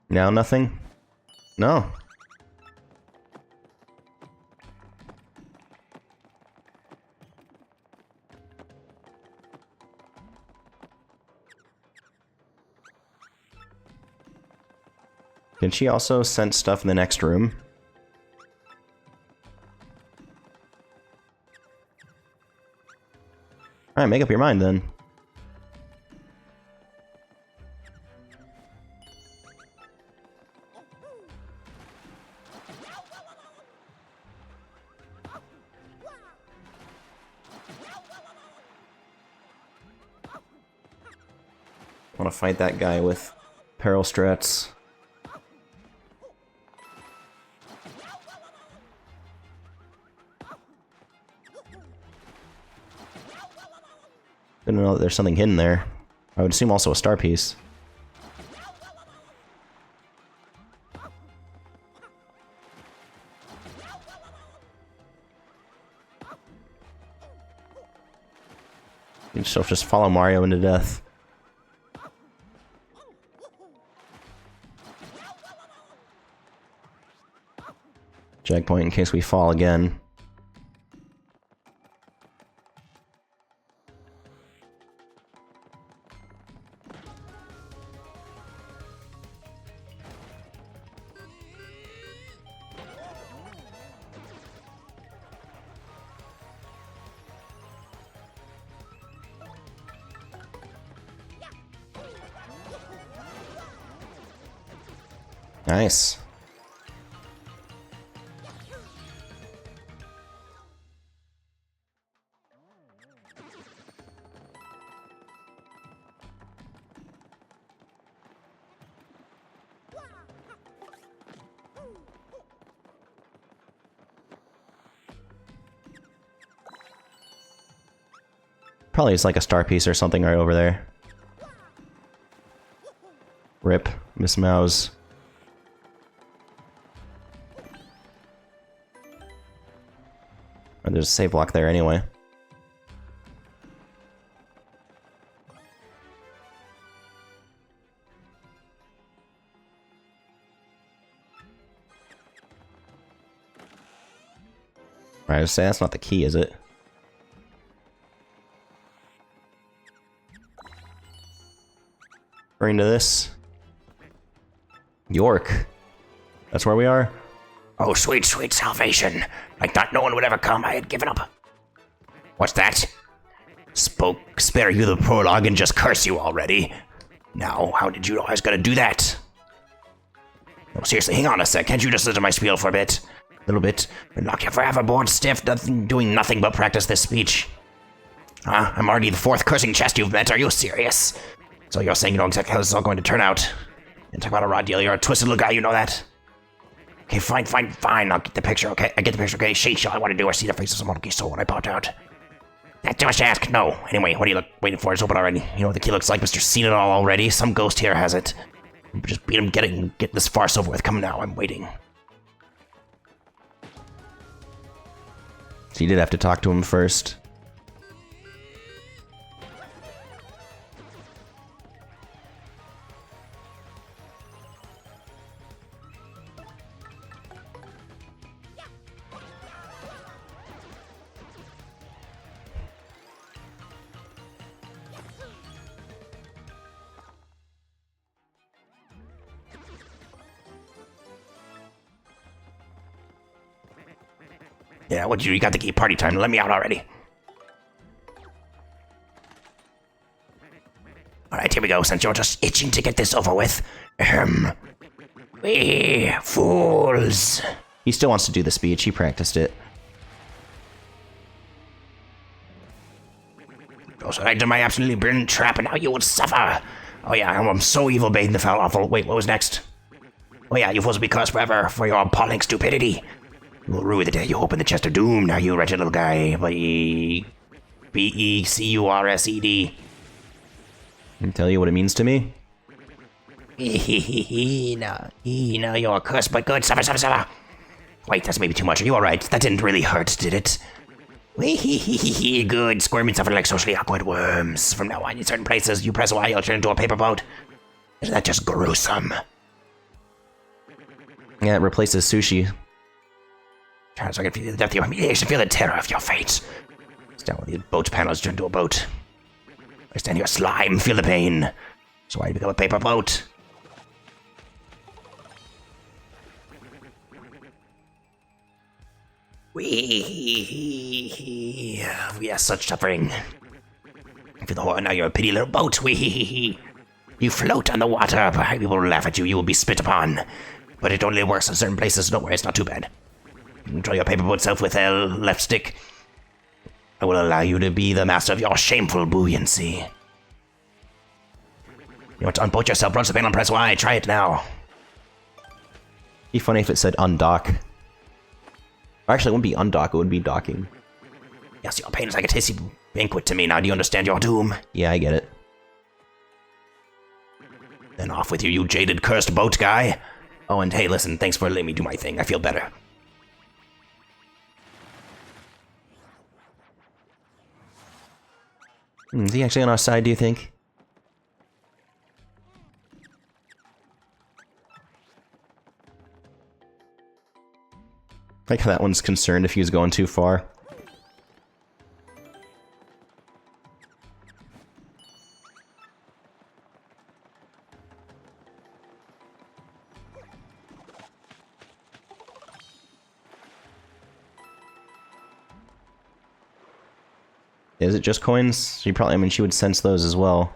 Now nothing? No. Can she also sense stuff in the next room? Alright, make up your mind then. I want to fight that guy with peril strats. Didn't know that there's something hidden there. I would assume also a star piece. You just follow Mario into death. Checkpoint in case we fall again. Nice. Probably it's like a star piece or something right over there. Rip, Miss Mouse. There's a save block there anyway. Right, I was saying that's not the key, is it? According to this, York. That's where we are. Oh, sweet, sweet salvation. I thought no one would ever come. I had given up. What's that? Spare you the prologue and just curse you already. Now, how did you know I was gonna do that? No, seriously, hang on a sec. Can't you just listen to my spiel for a bit? Little bit. And lock you forever bored stiff, doing nothing but practice this speech. Huh? I'm already the 4th cursing chest you've met. Are you serious? So you're saying you know exactly how this is all going to turn out? And talk about a raw deal. You're a twisted little guy, you know that? Okay, fine. I'll get the picture, okay? I get the picture, okay? Sheesh, all I want to do is see the face of some monkey soul when I pop out. That's too much to ask. No. Anyway, what are you waiting for? It's open already. You know what the key looks like, Mr. Seen It All already. Some ghost here has it. Just beat him, get this farce over with. Come now, I'm waiting. So you did have to talk to him first. Yeah, what you got the key? Party time. Let me out already. Alright, here we go. Since you're just itching to get this over with. We fools. He still wants to do the speech. He practiced it. So I did my absolutely brilliant trap, and now you would suffer. Oh yeah, I'm so evil, bathed in the foul awful. Wait, what was next? Oh yeah, you fools will be cursed forever for your appalling stupidity. You will rue the day you open the chest of doom. Now you wretched little guy. B-E-C-U-R-S-E-D. Can I tell you what it means to me? No, you're cursed, but good. Suffer. Wait, that's maybe too much. Are you alright? That didn't really hurt, did it? Good. Squirming suffering like socially awkward worms. From now on, in certain places, you press Y, you'll turn into a paper boat. Isn't that just gruesome? Yeah, it replaces sushi. So I can feel the depth of your humiliation, feel the terror of your fate. Stand with these boat panels turn to a boat. I stand here slime, feel the pain. So I become a paper boat. We are such suffering. Feel the horror, now you're a pity little boat. You float on the water, but people will laugh at you, you will be spit upon. But it only works in certain places, don't worry, it's not too bad. Control your paperboat self with L, left stick. I will allow you to be the master of your shameful buoyancy. You want to unboat yourself, launch the panel and press Y, try it now. Be funny if it said undock. Actually, it wouldn't be undock, it would be docking. Yes, your pain is like a tasty banquet to me, now do you understand your doom? Yeah, I get it. Then off with you, you jaded, cursed boat guy. Oh, and hey, listen, thanks for letting me do my thing, I feel better. Is he actually on our side, do you think? Like how that one's concerned if he was going too far. Is it just coins? She probably, I mean, she would sense those as well.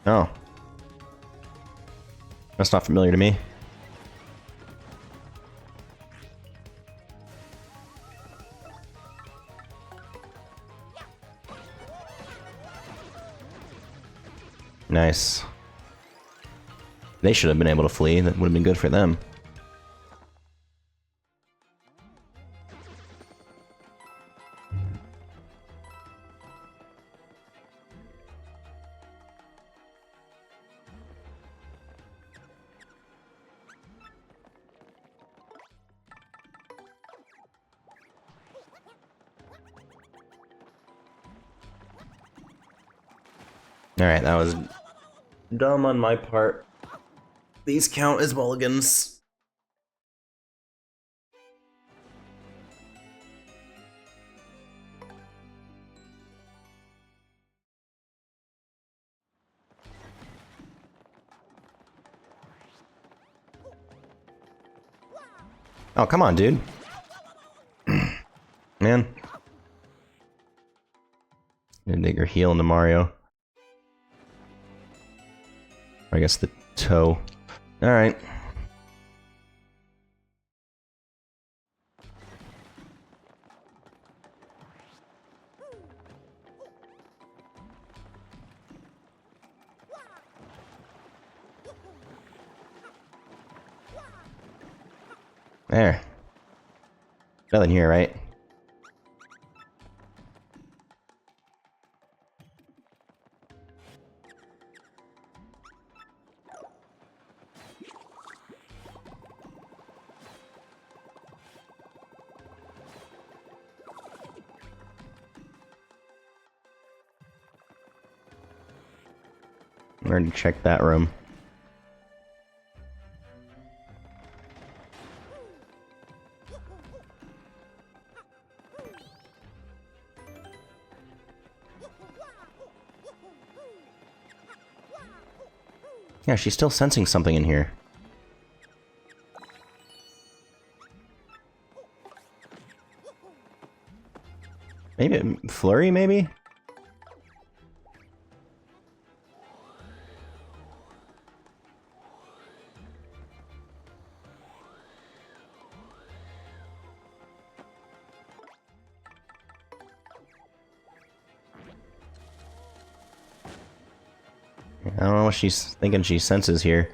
Oh. That's not familiar to me. Nice. They should have been able to flee. That would have been good for them. Alright, that was dumb on my part. These count as mulligans. Oh, come on, dude. Man. Gonna dig your heel into Mario. Or I guess the toe. Alright. There. Nothing here, right? I already checked that room. Yeah, she's still sensing something in here. Maybe a flurry, maybe? I don't know what she's thinking she senses here.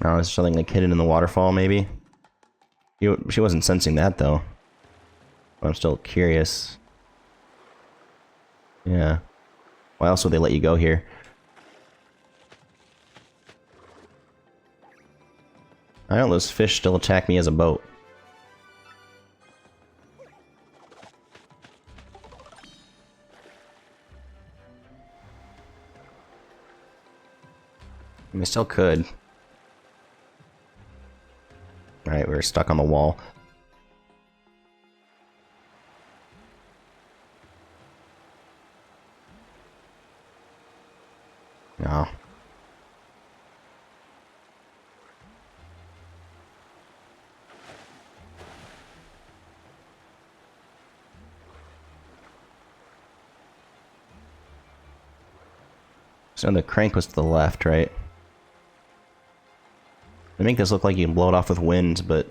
Oh, is something like hidden in the waterfall, maybe? She wasn't sensing that, though. But I'm still curious. Yeah. Why else would they let you go here? I know those fish still attack me as a boat. I mean, I still could. Alright, we're stuck on the wall. No. So the crank was to the left, right? They make this look like you can blow it off with wind, but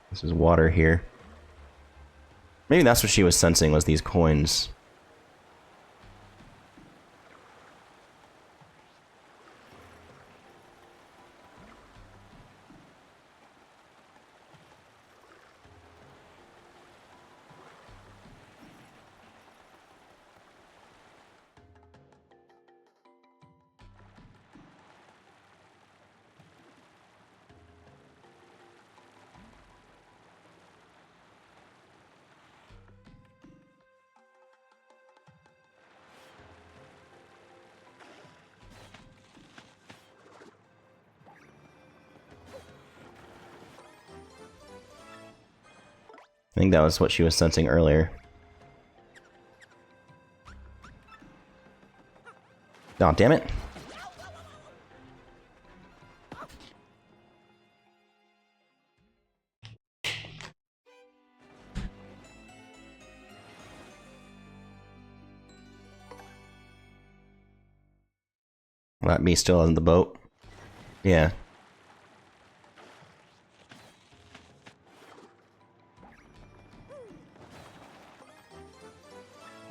this is water here. Maybe that's what she was sensing, was these coins. I think that was what she was sensing earlier. Oh, damn it. That me still in the boat? Yeah.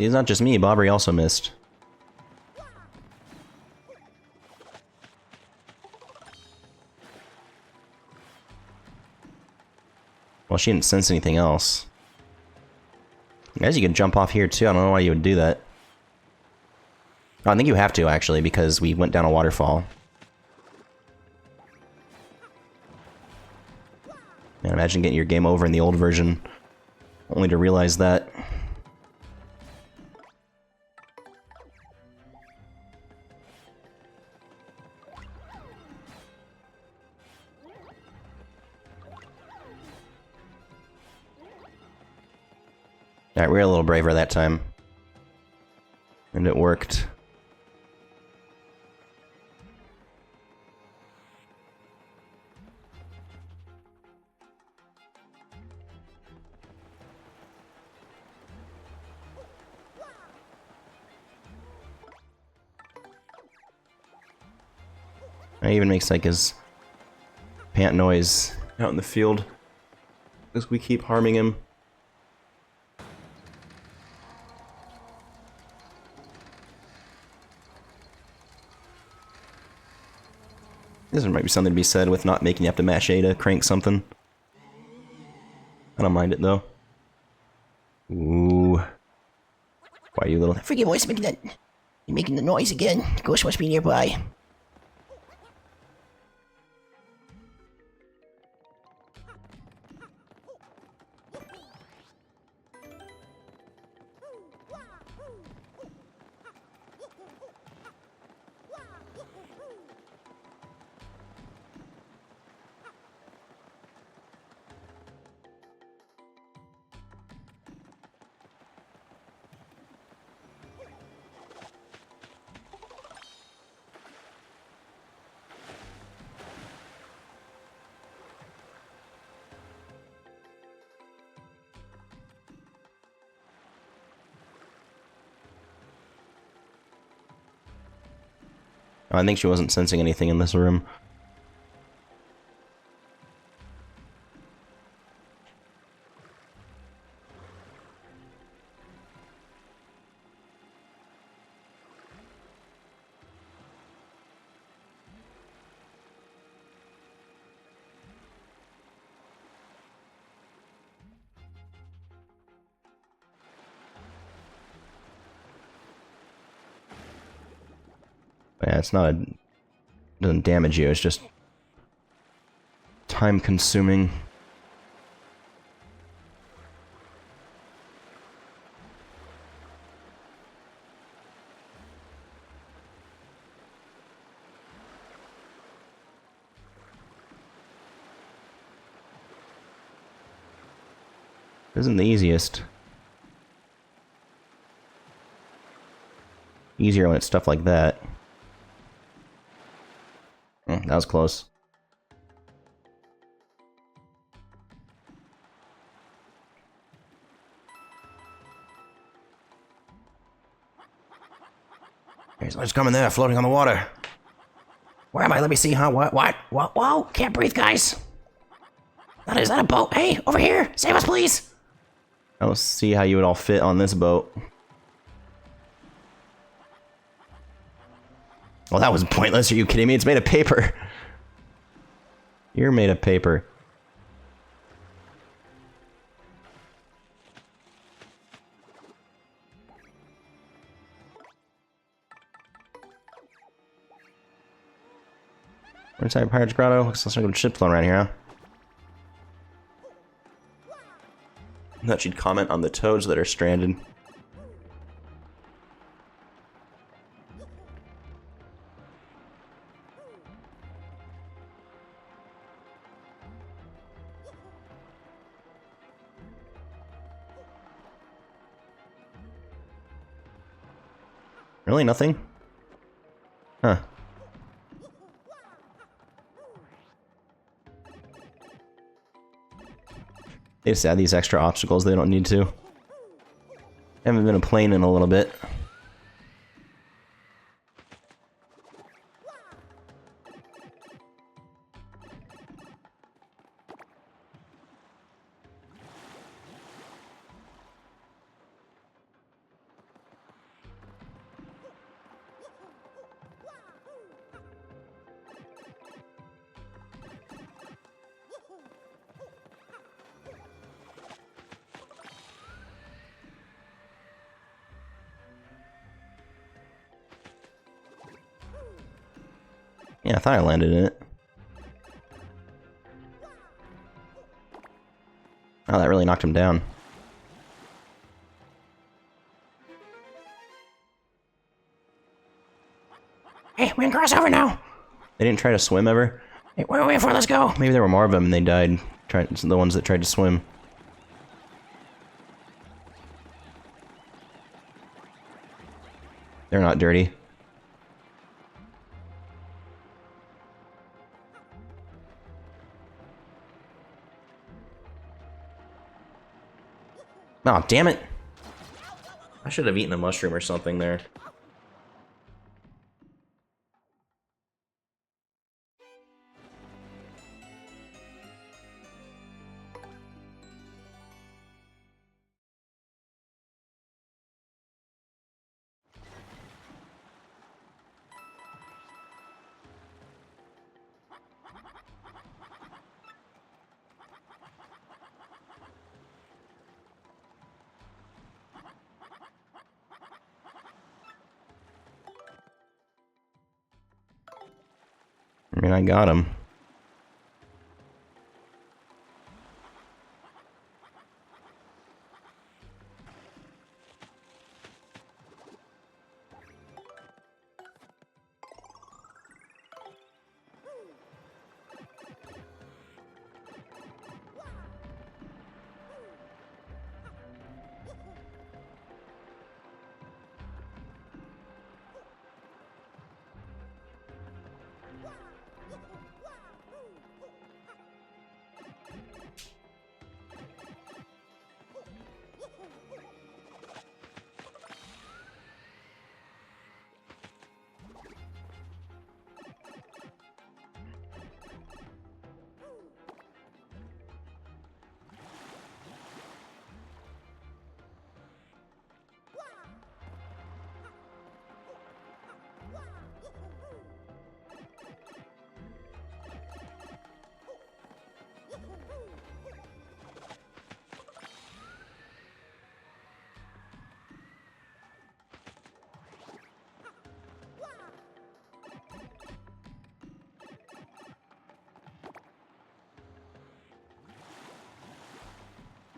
It's not just me, Bobbery also missed. Well, she didn't sense anything else. I guess you could jump off here too, I don't know why you would do that. Oh, I think you have to, actually, because we went down a waterfall. Man, imagine getting your game over in the old version, only to realize that. Alright, we were a little braver that time. And it worked. It even makes like his pant noise out in the field as we keep harming him. This might be something to be said with not making you have to mash A to crank something. I don't mind it though. Ooh. Why are you little... Freaking voice making that. You're making the noise again. The ghost must be nearby. Oh, I think she wasn't sensing anything in this room. Yeah, it's not a... doesn't damage you, it's just... time consuming. Isn't the easiest. Easier when it's stuff like that. That was close. There's what's coming there, floating on the water. Where am I? Let me see, huh? What? Whoa, can't breathe, guys. Is that a boat? Hey, over here. Save us, please. I don't see how you would all fit on this boat. Well, that was pointless. Are you kidding me? It's made of paper. You're made of paper. Where's that Pirate's Grotto? Looks like some ship flown around here, huh? I thought she'd comment on the toads that are stranded. Really? Nothing? Huh. They just add these extra obstacles they don't need to. Haven't been a plane in a little bit. Yeah, I thought I landed in it. Oh, that really knocked him down. Hey, we can cross over now. They didn't try to swim ever? Hey, wait, wait for, let's go. Maybe there were more of them and they died. The ones that tried to swim. They're not dirty. Oh, damn it! I should have eaten a mushroom or something there. I mean, I got him.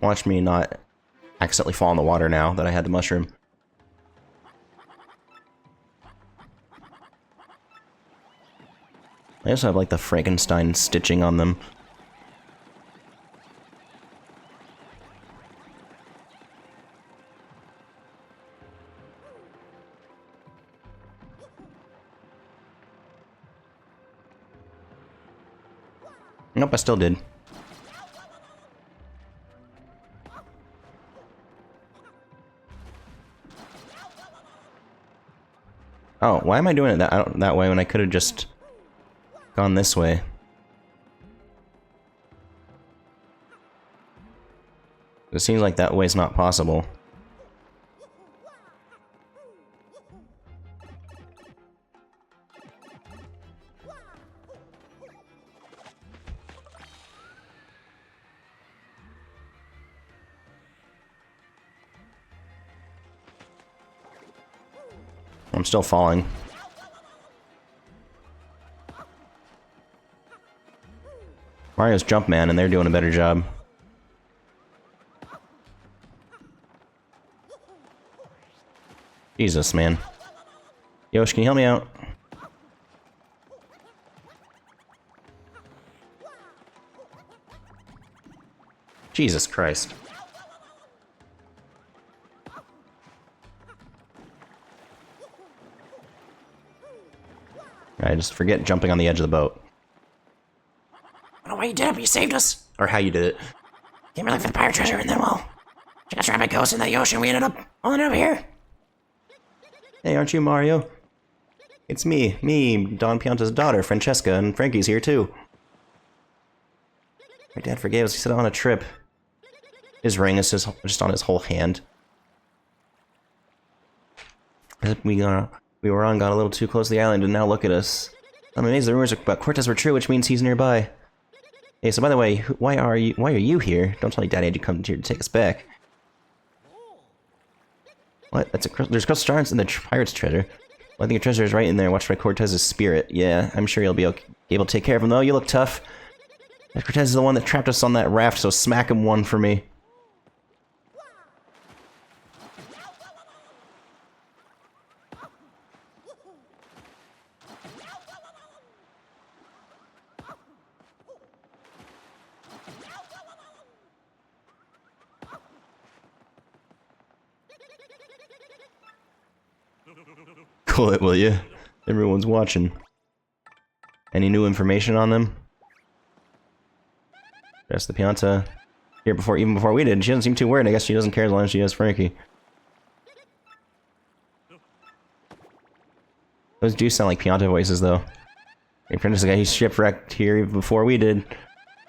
Watch me not accidentally fall in the water now that I had the mushroom. They also have like the Frankenstein stitching on them. Nope, I still did. Oh, why am I doing it that way when I could have just gone this way? It seems like that way's not possible. I'm still falling. Mario's Jumpman, and they're doing a better job. Jesus, man. Yosh, can you help me out? Jesus Christ. I just forget jumping on the edge of the boat. I don't know why you did it, but you saved us. Or how you did it. Came here looking for the pirate treasure, and then, well, she got trapped by ghosts in the ocean. We ended up pulling it over here. Hey, aren't you Mario? It's me, Don Pianta's daughter, Francesca, and Frankie's here too. My dad forgave us, he said on a trip. His ring is just on his whole hand. We were on, got a little too close to the island, and now look at us. I'm amazed the rumors about Cortez were true, which means he's nearby. Hey, so by the way, why are you here? Don't tell me Daddy had you come here to take us back. What? There's crystal shards in the pirate's treasure. I think your treasure is right in there. Watched by Cortez's spirit. Yeah, I'm sure you'll be able to take care of him, though. You look tough. Cortez is the one that trapped us on that raft, so smack him one for me. Cool it, will you? Everyone's watching. Any new information on them? That's the Pianta. Here even before we did. She doesn't seem too worried. I guess she doesn't care as long as she has Frankie. Those do sound like Pianta voices, though. The apprentice guy, he shipwrecked here even before we did.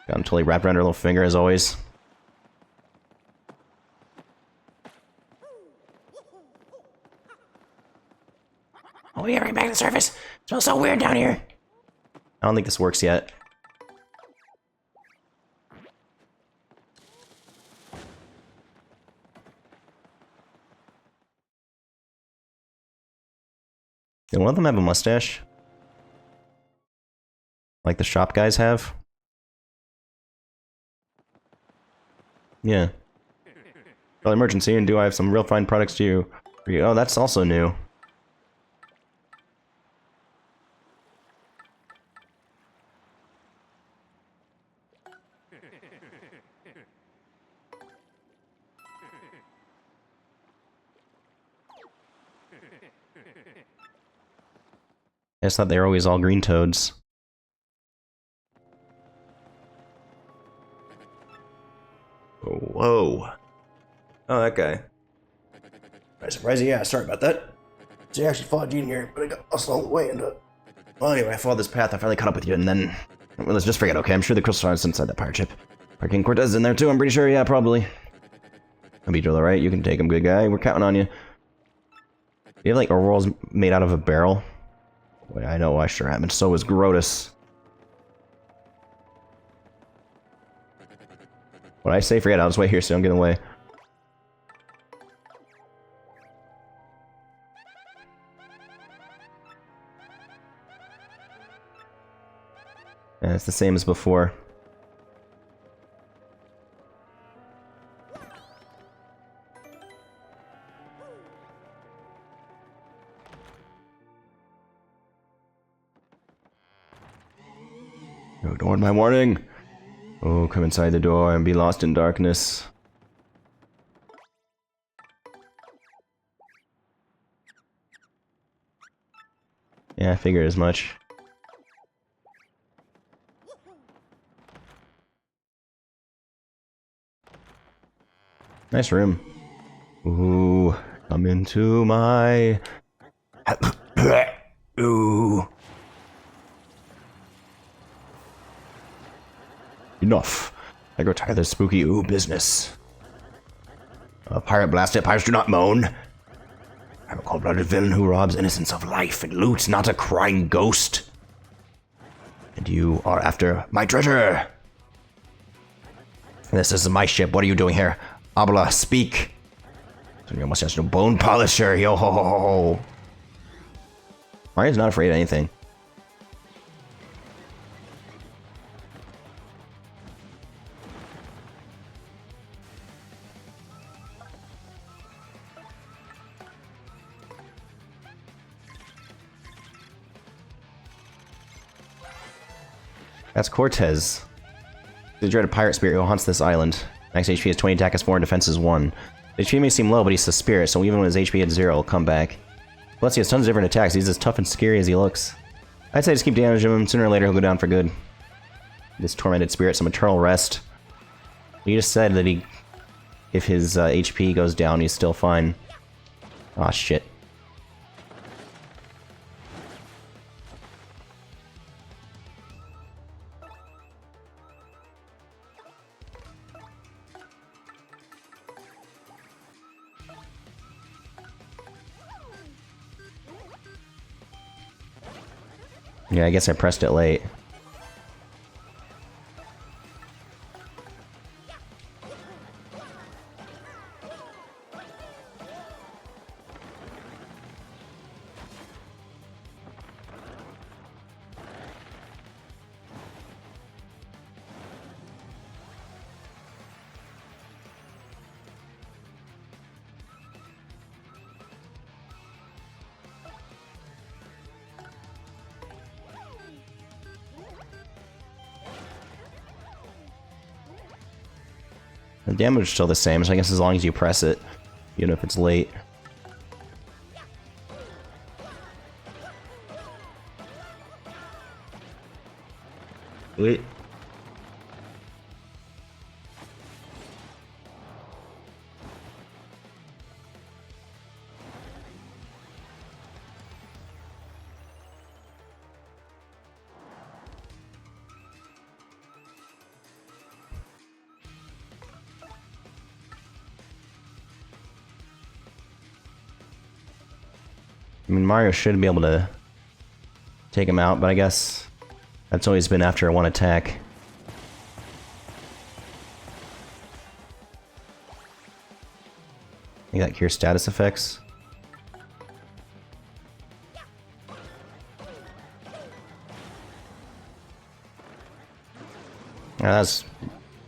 Got him totally wrapped around her little finger, as always. Oh yeah, bring back to the surface. It smells so weird down here. I don't think this works yet. Did one of them have a mustache? Like the shop guys have? Yeah. Well, emergency, and do I have some real fine products to you? Oh, that's also new. I just thought they were always all green toads. Oh, whoa. Oh, that guy. I'm surprised, yeah, sorry about that. So you actually followed you in here, but I got lost along the way and Well, anyway, I followed this path, I finally caught up with you, and then... Well, let's just forget, okay? I'm sure the crystal is inside that pirate ship. Pirate King Cortez is in there too, I'm pretty sure, yeah, probably. I'll beat you all right, you can take him, good guy, we're counting on you. Do you have, like, Aurora's made out of a barrel? Boy, I know I sure am, and so is Grotus. What I say, forget it, I'll just wait here so don't get away. Yeah, it's the same as before. Oh, don't mind my warning. Oh, come inside the door and be lost in darkness. Yeah, I figured as much. Nice room. Ooh, come into my... Ooh. Enough. I grow tired of this spooky ooh business. Pirate blast it, pirates do not moan. I'm a cold-blooded villain who robs innocents of life and loot, not a crying ghost. And you are after my treasure. This is my ship, what are you doing here? Habla, speak. You almost has no bone polisher, yo ho ho ho ho. Mario's not afraid of anything. That's Cortez. The dreaded pirate spirit who haunts this island. Max HP is 20, attack is 4, and defense is 1. The HP may seem low, but he's the spirit, so even when his HP is 0, he'll come back. Plus, he has tons of different attacks. He's as tough and scary as he looks. I'd say just keep damaging him. Sooner or later, he'll go down for good. This tormented spirit, some eternal rest. He just said that if his HP goes down, he's still fine. Aw, shit. Yeah, I guess I pressed it late. The damage is still the same, so I guess as long as you press it, even if it's late. Wait. I mean, Mario should be able to take him out, but I guess that's always been after one attack. You got cure status effects. Yeah, that's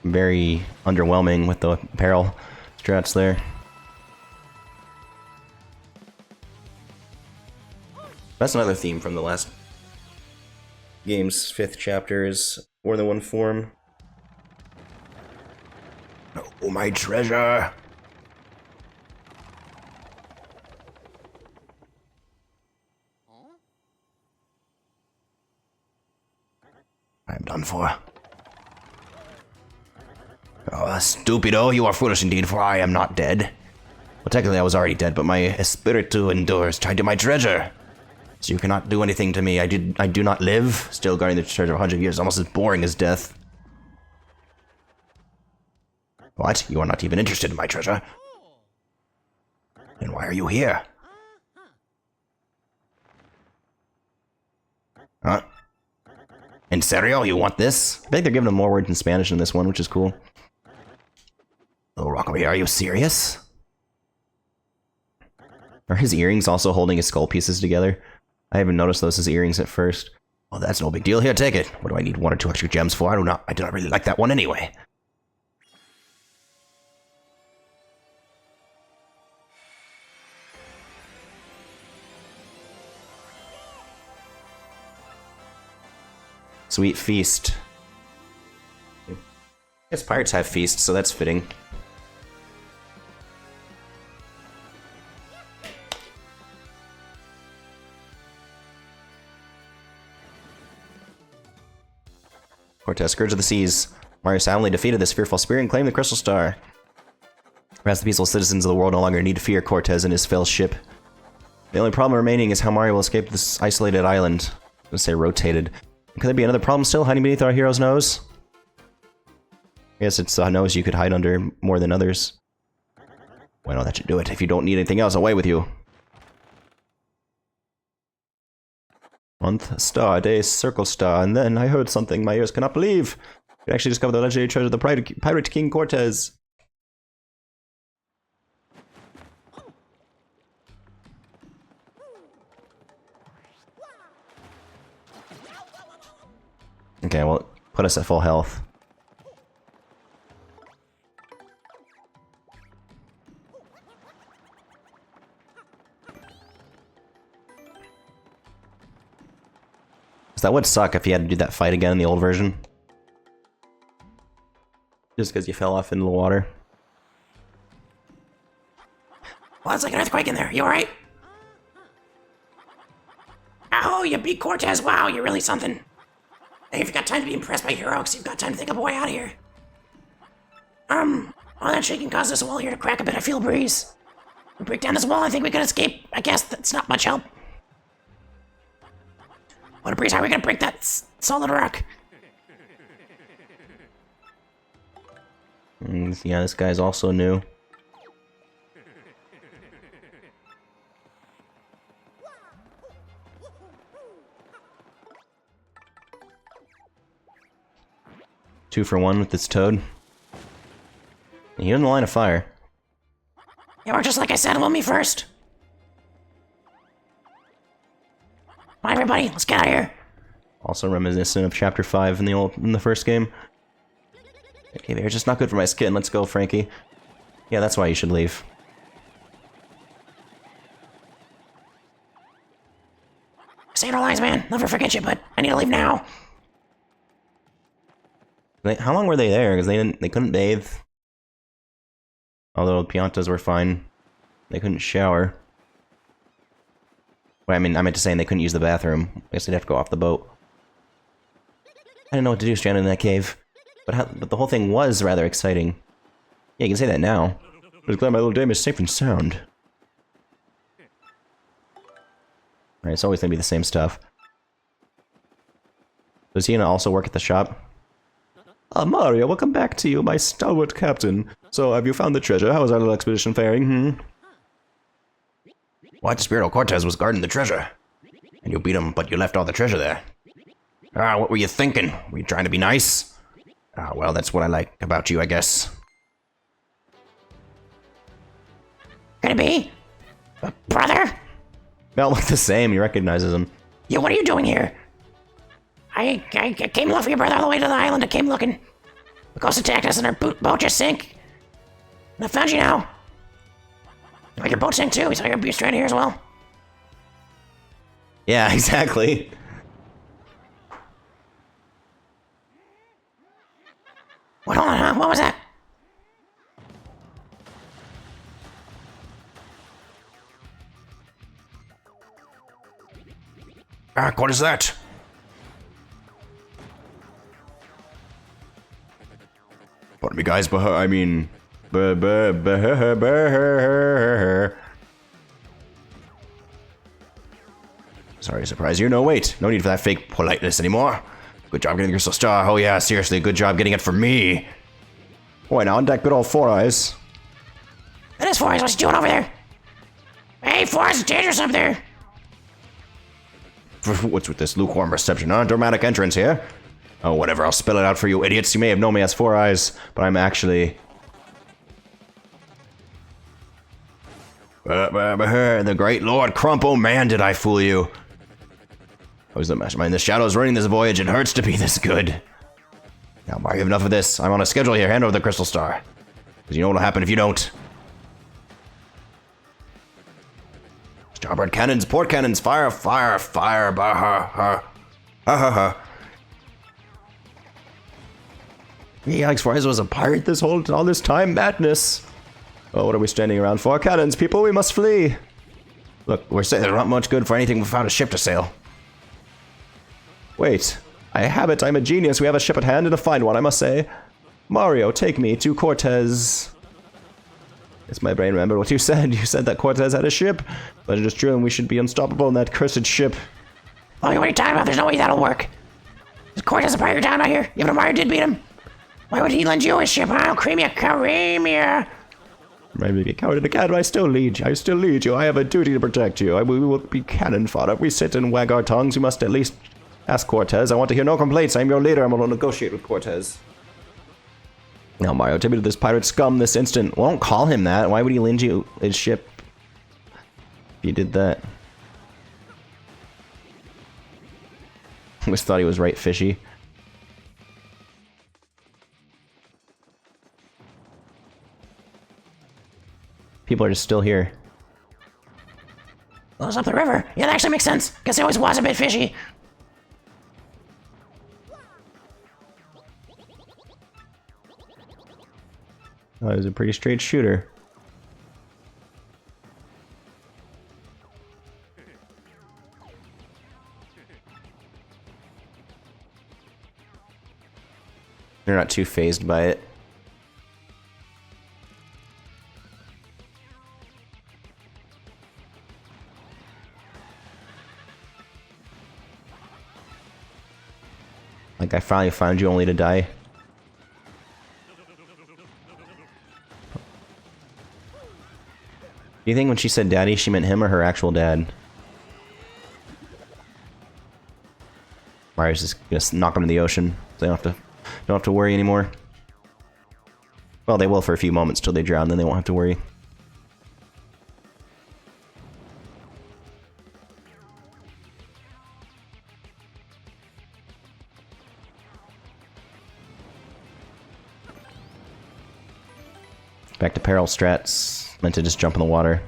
very underwhelming with the apparel strats there. That's another theme from the last game's 5th chapter is more than one form. Oh, my treasure! I am done for. Oh, stupido, you are foolish indeed, for I am not dead. Well, technically I was already dead, but my espiritu endures, tied to my treasure. So you cannot do anything to me. I do not live. Still guarding the treasure of 100 years, almost as boring as death. What? You are not even interested in my treasure? Then why are you here? Huh? In serio, you want this? I think they're giving him more words in Spanish in this one, which is cool. Little rock over here, are you serious? Are his earrings also holding his skull pieces together? I haven't noticed those as earrings at first. Well, that's no big deal. Here, take it. What do I need 1 or 2 extra gems for? I do not really like that one anyway. Sweet feast. I guess pirates have feasts, so that's fitting. Cortez, Scourge of the Seas. Mario soundly defeated this fearful spirit and claimed the Crystal Star. Perhaps the peaceful citizens of the world no longer need to fear Cortez and his fell ship. The only problem remaining is how Mario will escape this isolated island. I'm gonna say rotated. Could there be another problem still hiding beneath our hero's nose? I guess it's a nose you could hide under more than others. Well, that should do it. If you don't need anything else, away with you. Month, star, day, circle star, and then I heard something my ears cannot believe. We actually discovered the legendary treasure of the Pirate King Cortez. Okay, well, put us at full health. That would suck if you had to do that fight again in the old version. Just because you fell off into the water. Well, it's like an earthquake in there. You alright? Oh, you beat Cortez. Wow, you're really something. Hey, if you got time to be impressed by heroics, you've got time to think of a way out of here. All that shaking caused this wall here to crack a bit. I feel a breeze. We break down this wall, I think we can escape. I guess that's not much help. What a breeze, how are we gonna break that solid rock? Yeah, this guy's also new. Two for one with this toad. He in the line of fire. Yeah, or just like I said, well, me first. Come on, everybody, let's get out of here. Also reminiscent of Chapter 5 in the first game. Okay, they're just not good for my skin. Let's go, Frankie. Yeah, that's why you should leave. Say no lies, man. Never forget you, but I need to leave now. How long were they there? Because they couldn't bathe. Although Piantas were fine. They couldn't shower. Well, I meant to say they couldn't use the bathroom. I guess they'd have to go off the boat. I didn't know what to do stranded in that cave. But the whole thing was rather exciting. Yeah, you can say that now. I was glad my little dame is safe and sound. Alright, it's always gonna be the same stuff. Was he gonna also work at the shop? Mario, welcome back to you, my stalwart captain. So, have you found the treasure? How is our little expedition faring, What? Spirito Cortez was guarding the treasure. And you beat him, but you left all the treasure there. Ah, what were you thinking? Were you trying to be nice? Ah, well, that's what I like about you, I guess. Gonna be? Brother? They all look the same, he recognizes him. Yeah, what are you doing here? I came looking for your brother all the way to the island. I came looking. The ghost attacked us and our boat just sank. And I found you now. Oh, your boat sank too. We saw you're stranded here as well. Yeah, exactly. What, hold on, huh? What was that? Ah, what is that? Pardon me, guys, but I mean... Sorry to surprise you. No, wait. No need for that fake politeness anymore. Good job getting the Crystal Star. Oh yeah, seriously, good job getting it for me. Boy, now on deck, good old Four Eyes. That is Four Eyes. What's he doing over there? Hey, Four Eyes, it's dangerous up there. What's with this lukewarm reception, huh? Dramatic entrance here. Oh, whatever, I'll spell it out for you idiots. You may have known me as Four Eyes, but I'm actually... the great Lord Crump. Oh man, did I fool you. I was the mastermind in the shadows running this voyage. It hurts to be this good. Now, Mario, you have enough of this. I'm on a schedule here. Hand over the Crystal Star. Because you know what'll happen if you don't. Starboard cannons, port cannons, fire, fire, fire, bah ha ha. Ha ha ha. Yeah, Alex Four Eyes was a pirate all this time? Madness. Oh, what are we standing around for? Cannons, people, we must flee. Look, we're saying there's not much good for anything without a ship to sail. Wait, I have it, I'm a genius. We have a ship at hand and a fine one, I must say. Mario, take me to Cortez. It's my brain, remember what you said. You said that Cortez had a ship, but it is true and we should be unstoppable in that cursed ship. Oh, what are you talking about? There's no way that'll work. Is Cortez a pirate you're talking about here? Even though Mario did beat him? Why would he lend you his ship? I'll cream ya, cream. Maybe be coward in a cat, but I still lead you. I have a duty to protect you. We will be cannon fodder. If we sit and wag our tongues, you must at least ask Cortez. I want to hear no complaints. I'm your leader. I'm going to negotiate with Cortez. Now, Mario, take me to this pirate scum this instant. Well, don't call him that. Why would he lend you his ship if you did that? I always thought he was right fishy. People are just still here. Well, it's up the river. Yeah, that actually makes sense. Guess it always was a bit fishy. Oh, he was a pretty straight shooter. They're not too fazed by it. Like, I finally found you only to die. Do you think when she said daddy, she meant him or her actual dad? Mario's just gonna knock him in the ocean. So they don't have to worry anymore. Well, they will for a few moments till they drown, then they won't have to worry. Back to peril strats. Meant to just jump in the water.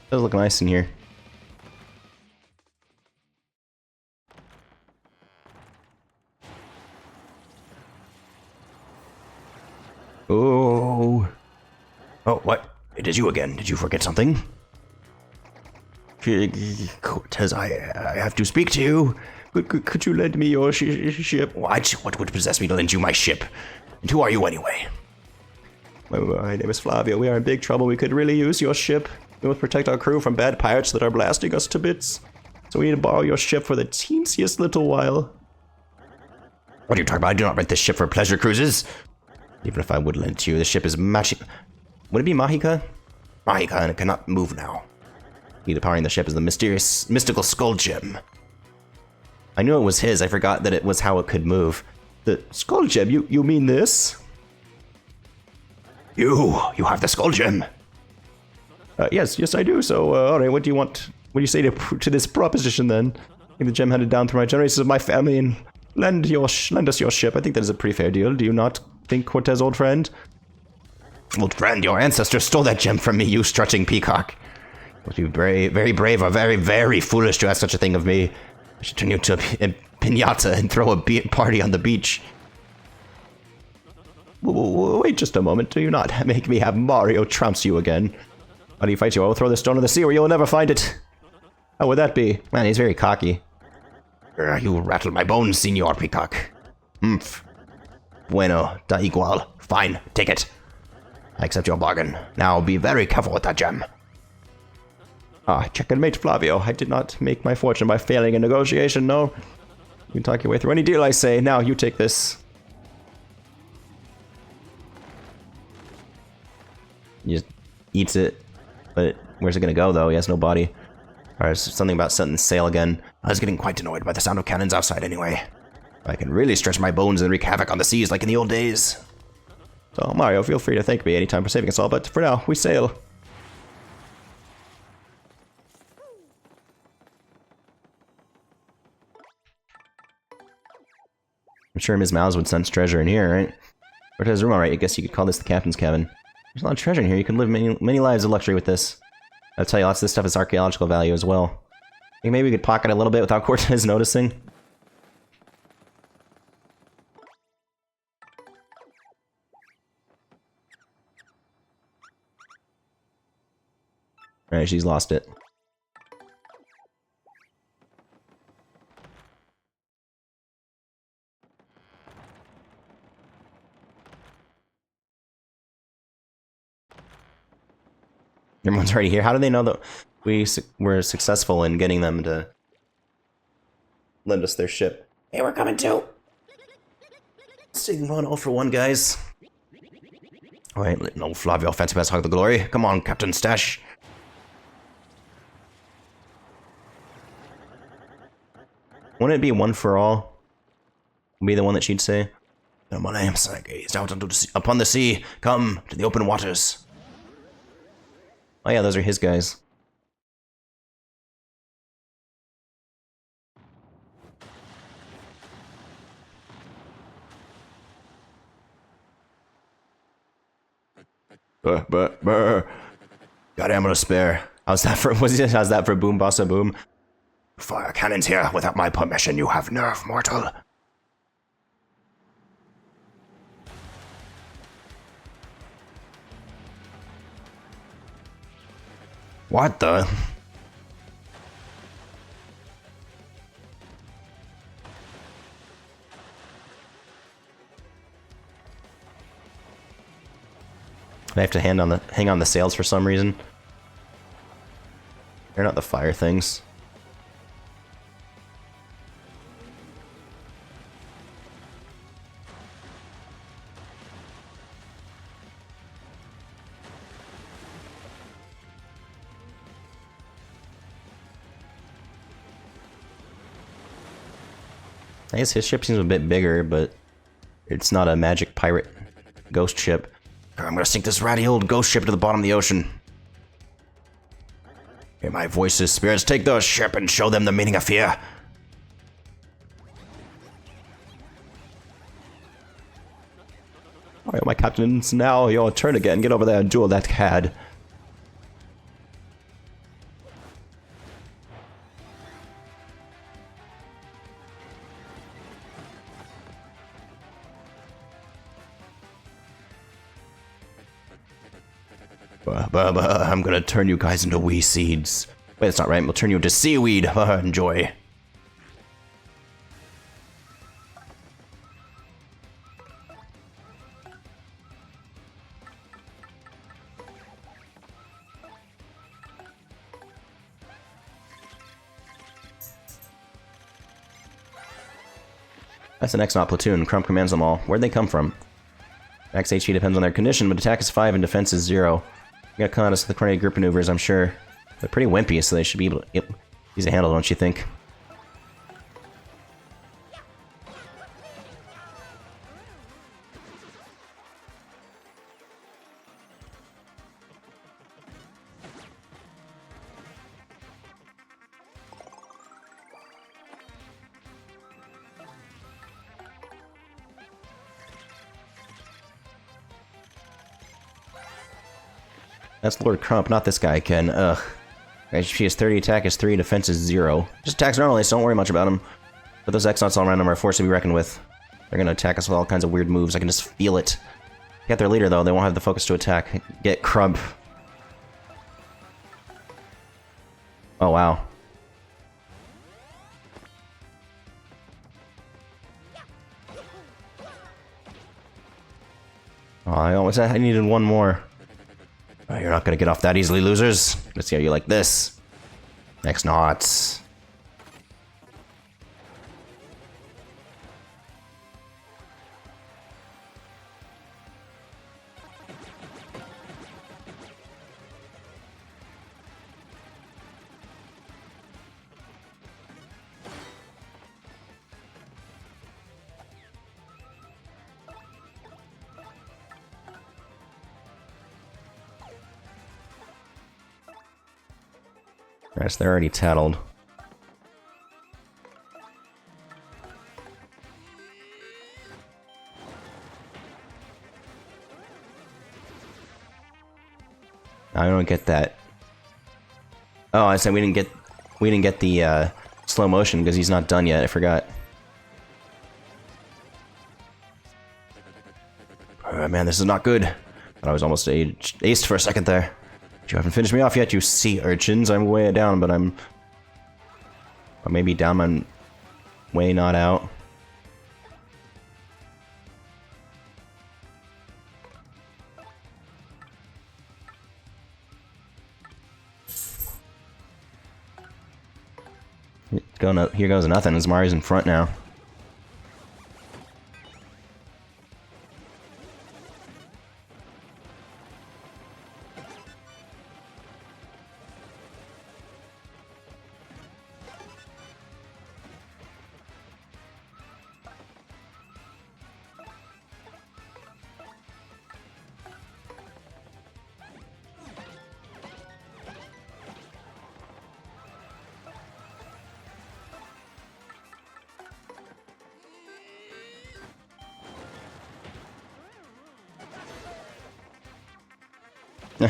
Does look nice in here. Oh. Oh, what? It is you again. Did you forget something? Cortez, I have to speak to you. Could you lend me your ship? What? What would possess me to lend you my ship? And who are you anyway? My name is Flavio. We are in big trouble. We could really use your ship. We must protect our crew from bad pirates that are blasting us to bits. So we need to borrow your ship for the teensiest little while. What are you talking about? I do not rent this ship for pleasure cruises. Even if I would lend to you, the ship is Would it be Mahika? Mahika, and it cannot move now. Powering the ship is the mystical skull gem. I knew it was his. I forgot that it was how it could move. The skull gem? You mean this? You have the skull gem. Yes, I do. So, all right. What do you want? What do you say to this proposition then? Take the gem handed down through my generations of my family and lend us your ship. I think that is a pretty fair deal. Do you not think, Cortez, old friend? Old friend, your ancestors stole that gem from me, you strutting peacock. Would you be very brave or very, very foolish to ask such a thing of me? I should turn you to a piñata and throw a party on the beach. Wait just a moment. Do you not make me have Mario trounce you again? How do you fight you? I will throw the stone in the sea where you will never find it. How would that be? Man, he's very cocky. You rattled my bones, Senor Peacock. Humph. Bueno, da igual. Fine, take it. I accept your bargain. Now be very careful with that gem. Checkmate, Flavio. I did not make my fortune by failing a negotiation, no. You can talk your way through any deal I say. Now, you take this. He just eats it. But where's it gonna go, though? He has no body. Alright, something about setting sail again. I was getting quite annoyed by the sound of cannons outside anyway. I can really stretch my bones and wreak havoc on the seas like in the old days. So, Mario, feel free to thank me anytime for saving us all, but for now, we sail. I'm sure Ms. Mouse would sense treasure in here, right? Cortez room, alright, I guess you could call this the captain's cabin. There's a lot of treasure in here. You can live many lives of luxury with this. I'll tell you, lots of this stuff has archaeological value as well. I think maybe we could pocket a little bit without Cortez noticing. Alright, she's lost it. Everyone's already here. How do they know that we were successful in getting them to lend us their ship? Hey, we're coming too. Sing 1-0 for 1, guys. Alright, no Flavio fancy pass hog the glory. Come on, Captain Stash. Wouldn't it be 1 for all? Be the one that she'd say? My name's gazed out upon the sea. Come to the open waters. Oh yeah, those are his guys. Got ammo to spare. How's that for Boom Bossa Boom? Fire cannons here. Without my permission, you have nerve, mortal. What the? I have to hang on the sails for some reason. They're not the fire things. I guess his ship seems a bit bigger, but it's not a magic pirate ghost ship. I'm gonna sink this ratty old ghost ship to the bottom of the ocean. Hear my voices, spirits. Take the ship and show them the meaning of fear. Alright, my captain, it's now your turn again. Get over there and duel that cad. I'm gonna turn you guys into wee seeds. Wait, that's not right. We'll turn you into seaweed. Enjoy. That's an X-Not platoon. Crump commands them all. Where'd they come from? Max HP depends on their condition, but attack is 5 and defense is 0. You got caught us with the coordinated group maneuvers, I'm sure. They're pretty wimpy, so they should be able to easy handle, don't you think? That's Lord Crump, not this guy, Ken. Ugh. HP is 30, attack is 3, defense is 0. Just attacks normally, so don't worry much about him. But those X-Knots all around him are a force to be reckoned with. They're gonna attack us with all kinds of weird moves, I can just feel it. Get their leader, though, they won't have the focus to attack. Get Crump. Oh, wow. Oh, I needed one more. Oh, you're not gonna get off that easily, losers. Let's see how you like this. X-Knots. Alright, so they're already tattled. I don't get that. Oh, I said we didn't get the slow motion because he's not done yet. I forgot. Man, this is not good. Thought I was almost aced for a second there. You haven't finished me off yet, you sea urchins. I'm way down, but I'm... Or maybe down, I'm way not out. Here goes nothing, as Mario's in front now.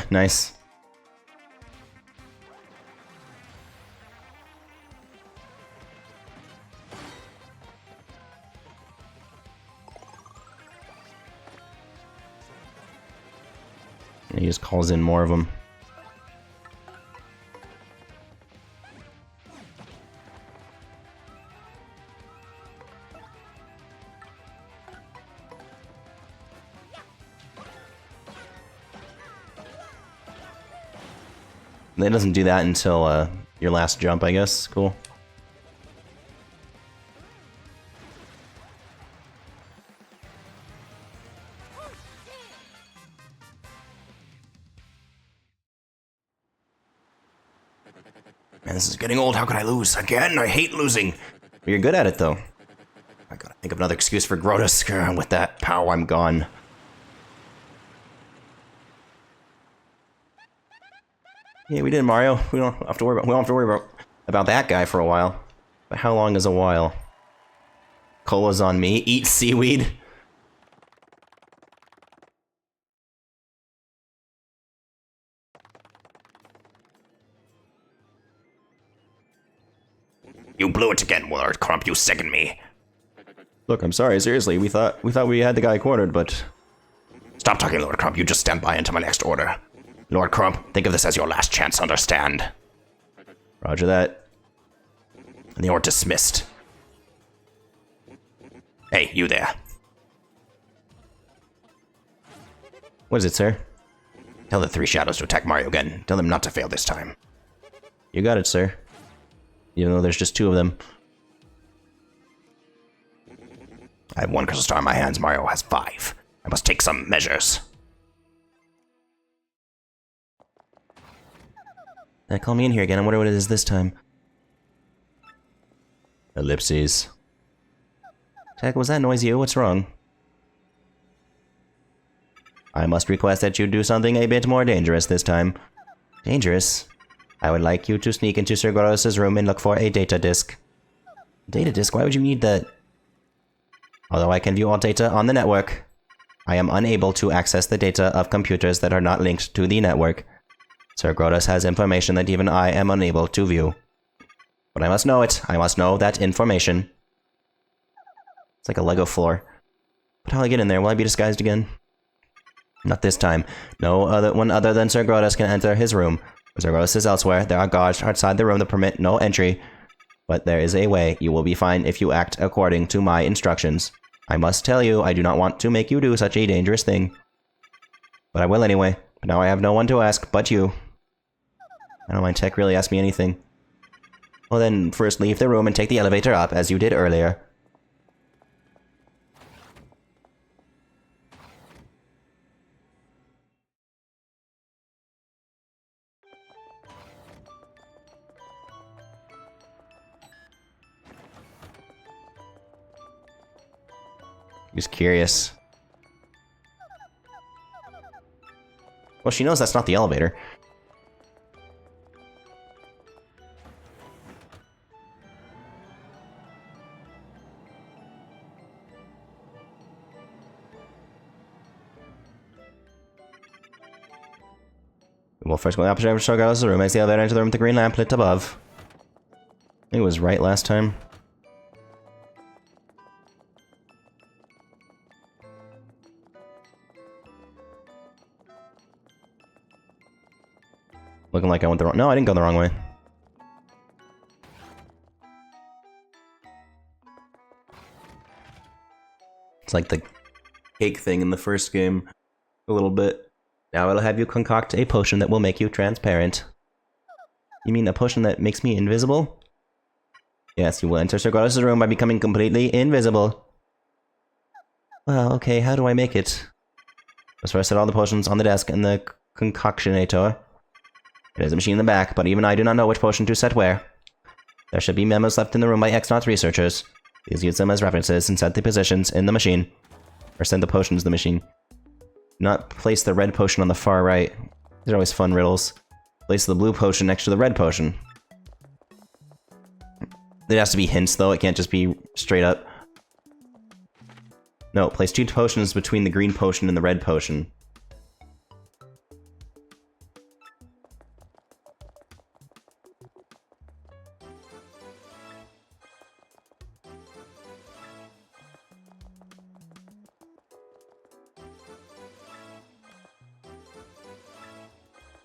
Nice. And he just calls in more of them. It doesn't do that until your last jump, I guess. Cool. Man, this is getting old. How could I lose? Again? I hate losing. You're good at it, though. I gotta think of another excuse for Grotus. With that pow, I'm gone. Yeah, we did, Mario. We don't have to worry about that guy for a while. But how long is a while? Cola's on me. Eat seaweed. You blew it again, Lord Crump. You sickened me. Look, I'm sorry. Seriously, we thought we had the guy cornered, but Stop talking, Lord Crump. You just stand by until my next order. Lord Crump, think of this as your last chance, understand? Roger that. And you're dismissed. Hey, you there. What is it, sir? Tell the three shadows to attack Mario again. Tell them not to fail this time. You got it, sir. Even though there's just 2 of them. I have 1 crystal star in my hands. Mario has 5. I must take some measures. Call me in here again. I wonder what it is this time. Ellipses. Heck, was that noise you? What's wrong? I must request that you do something a bit more dangerous this time. Dangerous? I would like you to sneak into Sir Goros' room and look for a data disk. Data disk? Why would you need that? Although I can view all data on the network, I am unable to access the data of computers that are not linked to the network. Sir Goros has information that even I am unable to view. But I must know it. I must know that information. It's like a Lego floor. But how will I get in there? Will I be disguised again? Not this time. No one other than Sir Goros can enter his room. When Sir Goros is elsewhere, there are guards outside the room that permit no entry. But there is a way. You will be fine if you act according to my instructions. I must tell you, I do not want to make you do such a dangerous thing. But I will anyway. But now I have no one to ask but you. I don't mind tech really ask me anything. Well then, first leave the room and take the elevator up, as you did earlier. Just curious. Well, she knows that's not the elevator. Well, first go to the opposite of the room. As the elevator enter the room with the green lamp lit above. I think it was right last time. Looking like I went the wrong... No, I didn't go the wrong way. It's like the cake thing in the first game. A little bit. Now it'll have you concoct a potion that will make you transparent. You mean a potion that makes me invisible? Yes, you will enter Sir Goros' room by becoming completely invisible. Well, okay, how do I make it? Let's first set all the potions on the desk in the concoctionator. There's a machine in the back, but even I do not know which potion to set where. There should be memos left in the room by X-Naught researchers. Please use them as references and set the positions in the machine. Or send the potions to the machine. Not place the red potion on the far right. These are always fun riddles. Place the blue potion next to the red potion. There has to be hints, though. It can't just be straight up. No, place 2 potions between the green potion and the red potion.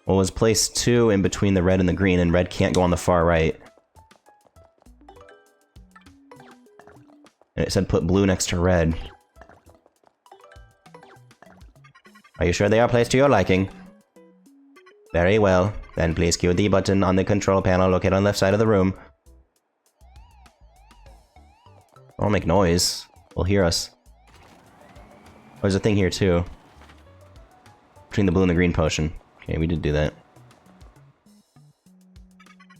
Well, it was place 2 in between the red and the green, and red can't go on the far right. And it said put blue next to red. Are you sure they are placed to your liking? Very well. Then please cue the button on the control panel located on the left side of the room. Don't make noise. They'll hear us. Oh, there's a thing here too. Between the blue and the green potion. Okay, we did do that.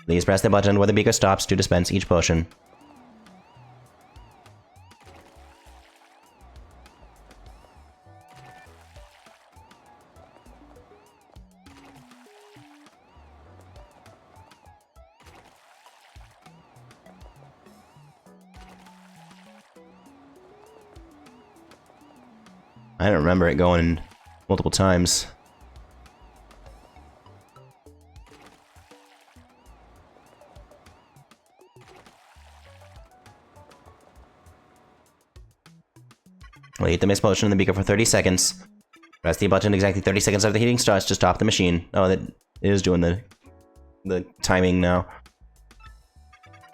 Please press the button where the beaker stops to dispense each potion. I don't remember it going multiple times. We'll eat the mixed potion in the beaker for 30 seconds. Press the button exactly 30 seconds after the heating starts to stop the machine. Oh, that is doing the timing now.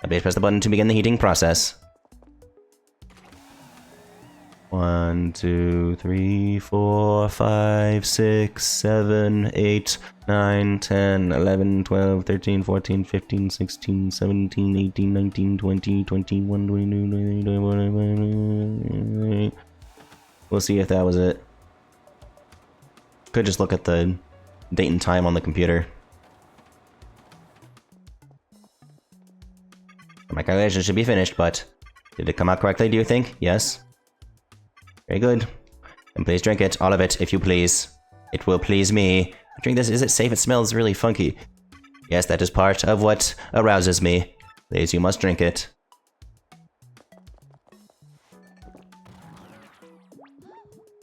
Please press the button to begin the heating process. 1, 2, 3, 4, 5, 6, 7, 8, 9, 10, 11, 12, 13, 14, 15, 16, 17, 18, 19, 20, 21, 22, 23, 24, 25. We'll see if that was it. Could just look at the date and time on the computer. My calculation should be finished, but did it come out correctly, do you think? Yes. Very good. And please drink it, all of it, if you please. It will please me. Drink this, is it safe? It smells really funky. Yes, that is part of what arouses me. Please, you must drink it.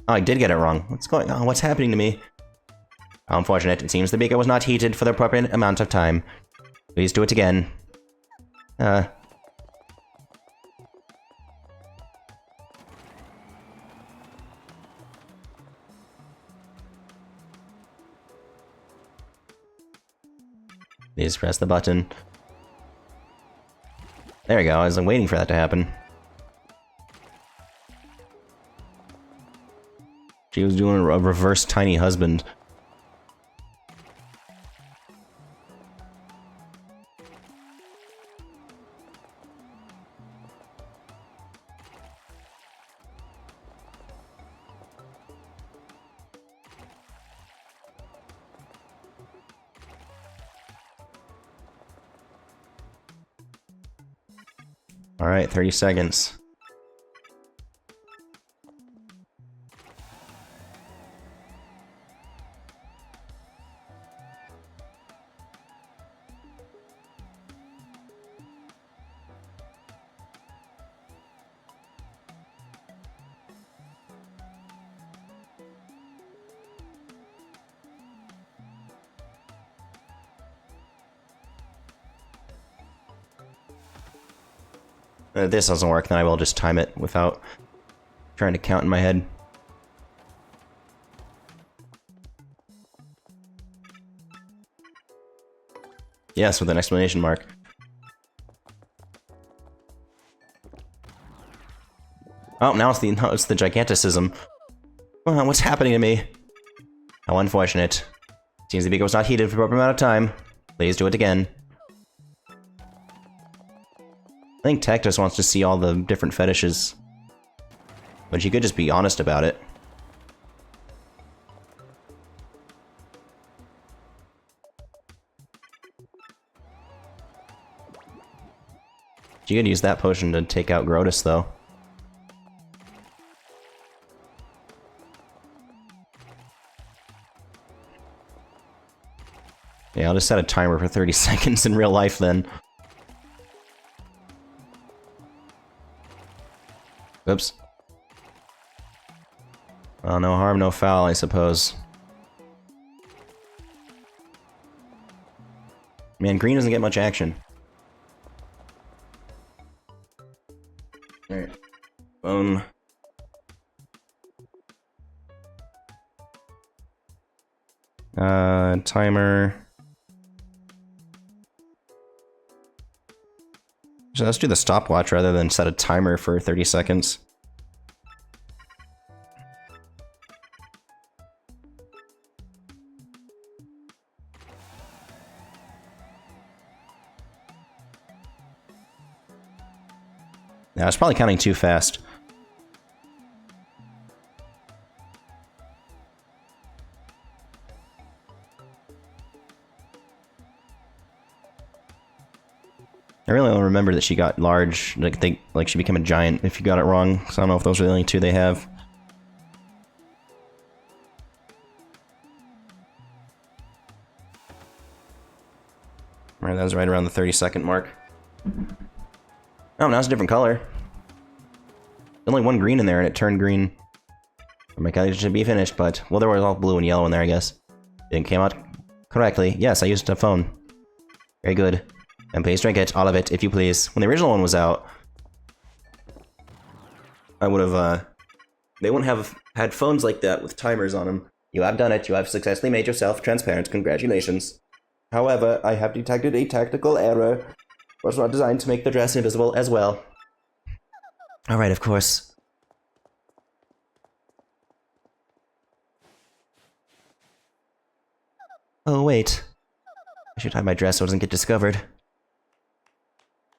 Oh, I did get it wrong. What's going on? What's happening to me? How unfortunate. It seems the beaker was not heated for the appropriate amount of time. Please do it again. Please press the button. There we go, I was waiting for that to happen. She was doing a reverse tiny husband. Alright, 30 seconds. If this doesn't work, then I will just time it without trying to count in my head. Yes, with an exclamation mark. Oh, now it's the giganticism. Oh, what's happening to me? How unfortunate. Seems the beaker was not heated for the proper amount of time. Please do it again. I think Tech just wants to see all the different fetishes. But she could just be honest about it. She could use that potion to take out Grotus, though. Yeah, I'll just set a timer for 30 seconds in real life, then. Oops. Well, no harm, no foul, I suppose. Man, green doesn't get much action. Alright. Phone. Timer. So let's do the stopwatch rather than set a timer for 30 seconds. Yeah, I was probably counting too fast. I really only remember that she got large, like she became a giant if you got it wrong, so I don't know if those are the only two they have. Alright, that was right around the 30-second mark. Oh, now it's a different color. There's only one green in there and it turned green. My calculation should be finished, but... well, there was all blue and yellow in there, I guess. It came out correctly. Yes, I used a phone. Very good. And please drink it, all of it, if you please. When the original one was out, I would have, they wouldn't have had phones like that with timers on them. You have done it. You have successfully made yourself transparent. Congratulations. However, I have detected a tactical error. It was not designed to make the dress invisible as well. Alright, of course. Oh, wait. I should hide my dress so it doesn't get discovered. Does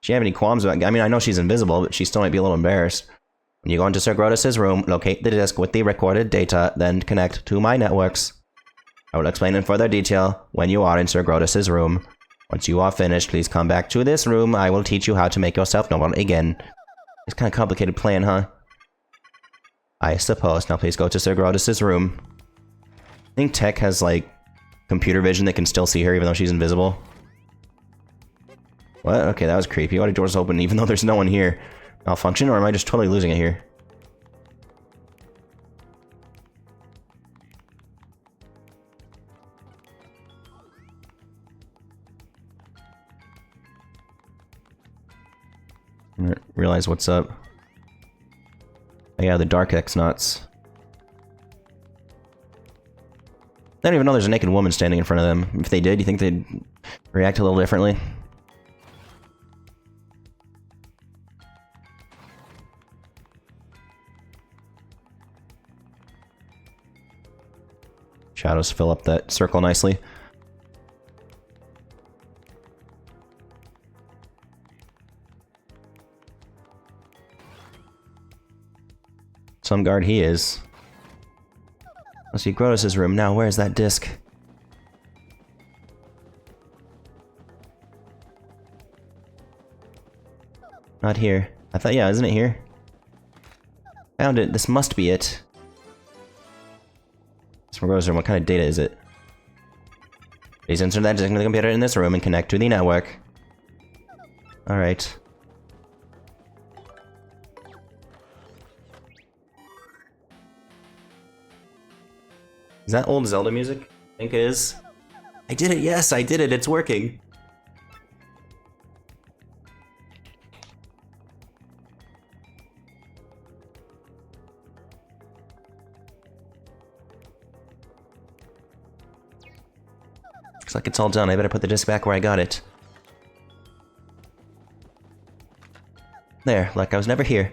she have any qualms about... I mean, I know she's invisible, but she still might be a little embarrassed. When you go into Sir Grotus's room, locate the disk with the recorded data, then connect to my networks. I will explain in further detail when you are in Sir Grotus's room. Once you are finished, please come back to this room. I will teach you how to make yourself normal again. It's kind of complicated plan, huh? I suppose. Now please go to Sir Grotus's room. I think Tech has, like, computer vision that can still see her even though she's invisible. What? Okay, that was creepy. Why are doors open even though there's no one here? Malfunction, or am I just totally losing it here? I didn't realize what's up. Oh yeah, the Dark X-Nuts. I don't even know there's a naked woman standing in front of them. If they did, you think they'd react a little differently? Shadows fill up that circle nicely. Some guard he is. Let's see, Grotus's room. Now, where's that disc? Not here. I thought, yeah, isn't it here? Found it. This must be it. Grotus's room. What kind of data is it? Please insert that disc into the computer in this room and connect to the network. Alright. Is that old Zelda music? I think it is. I did it, yes, I did it, it's working. Looks like it's all done, I better put the disc back where I got it. There, like I was never here.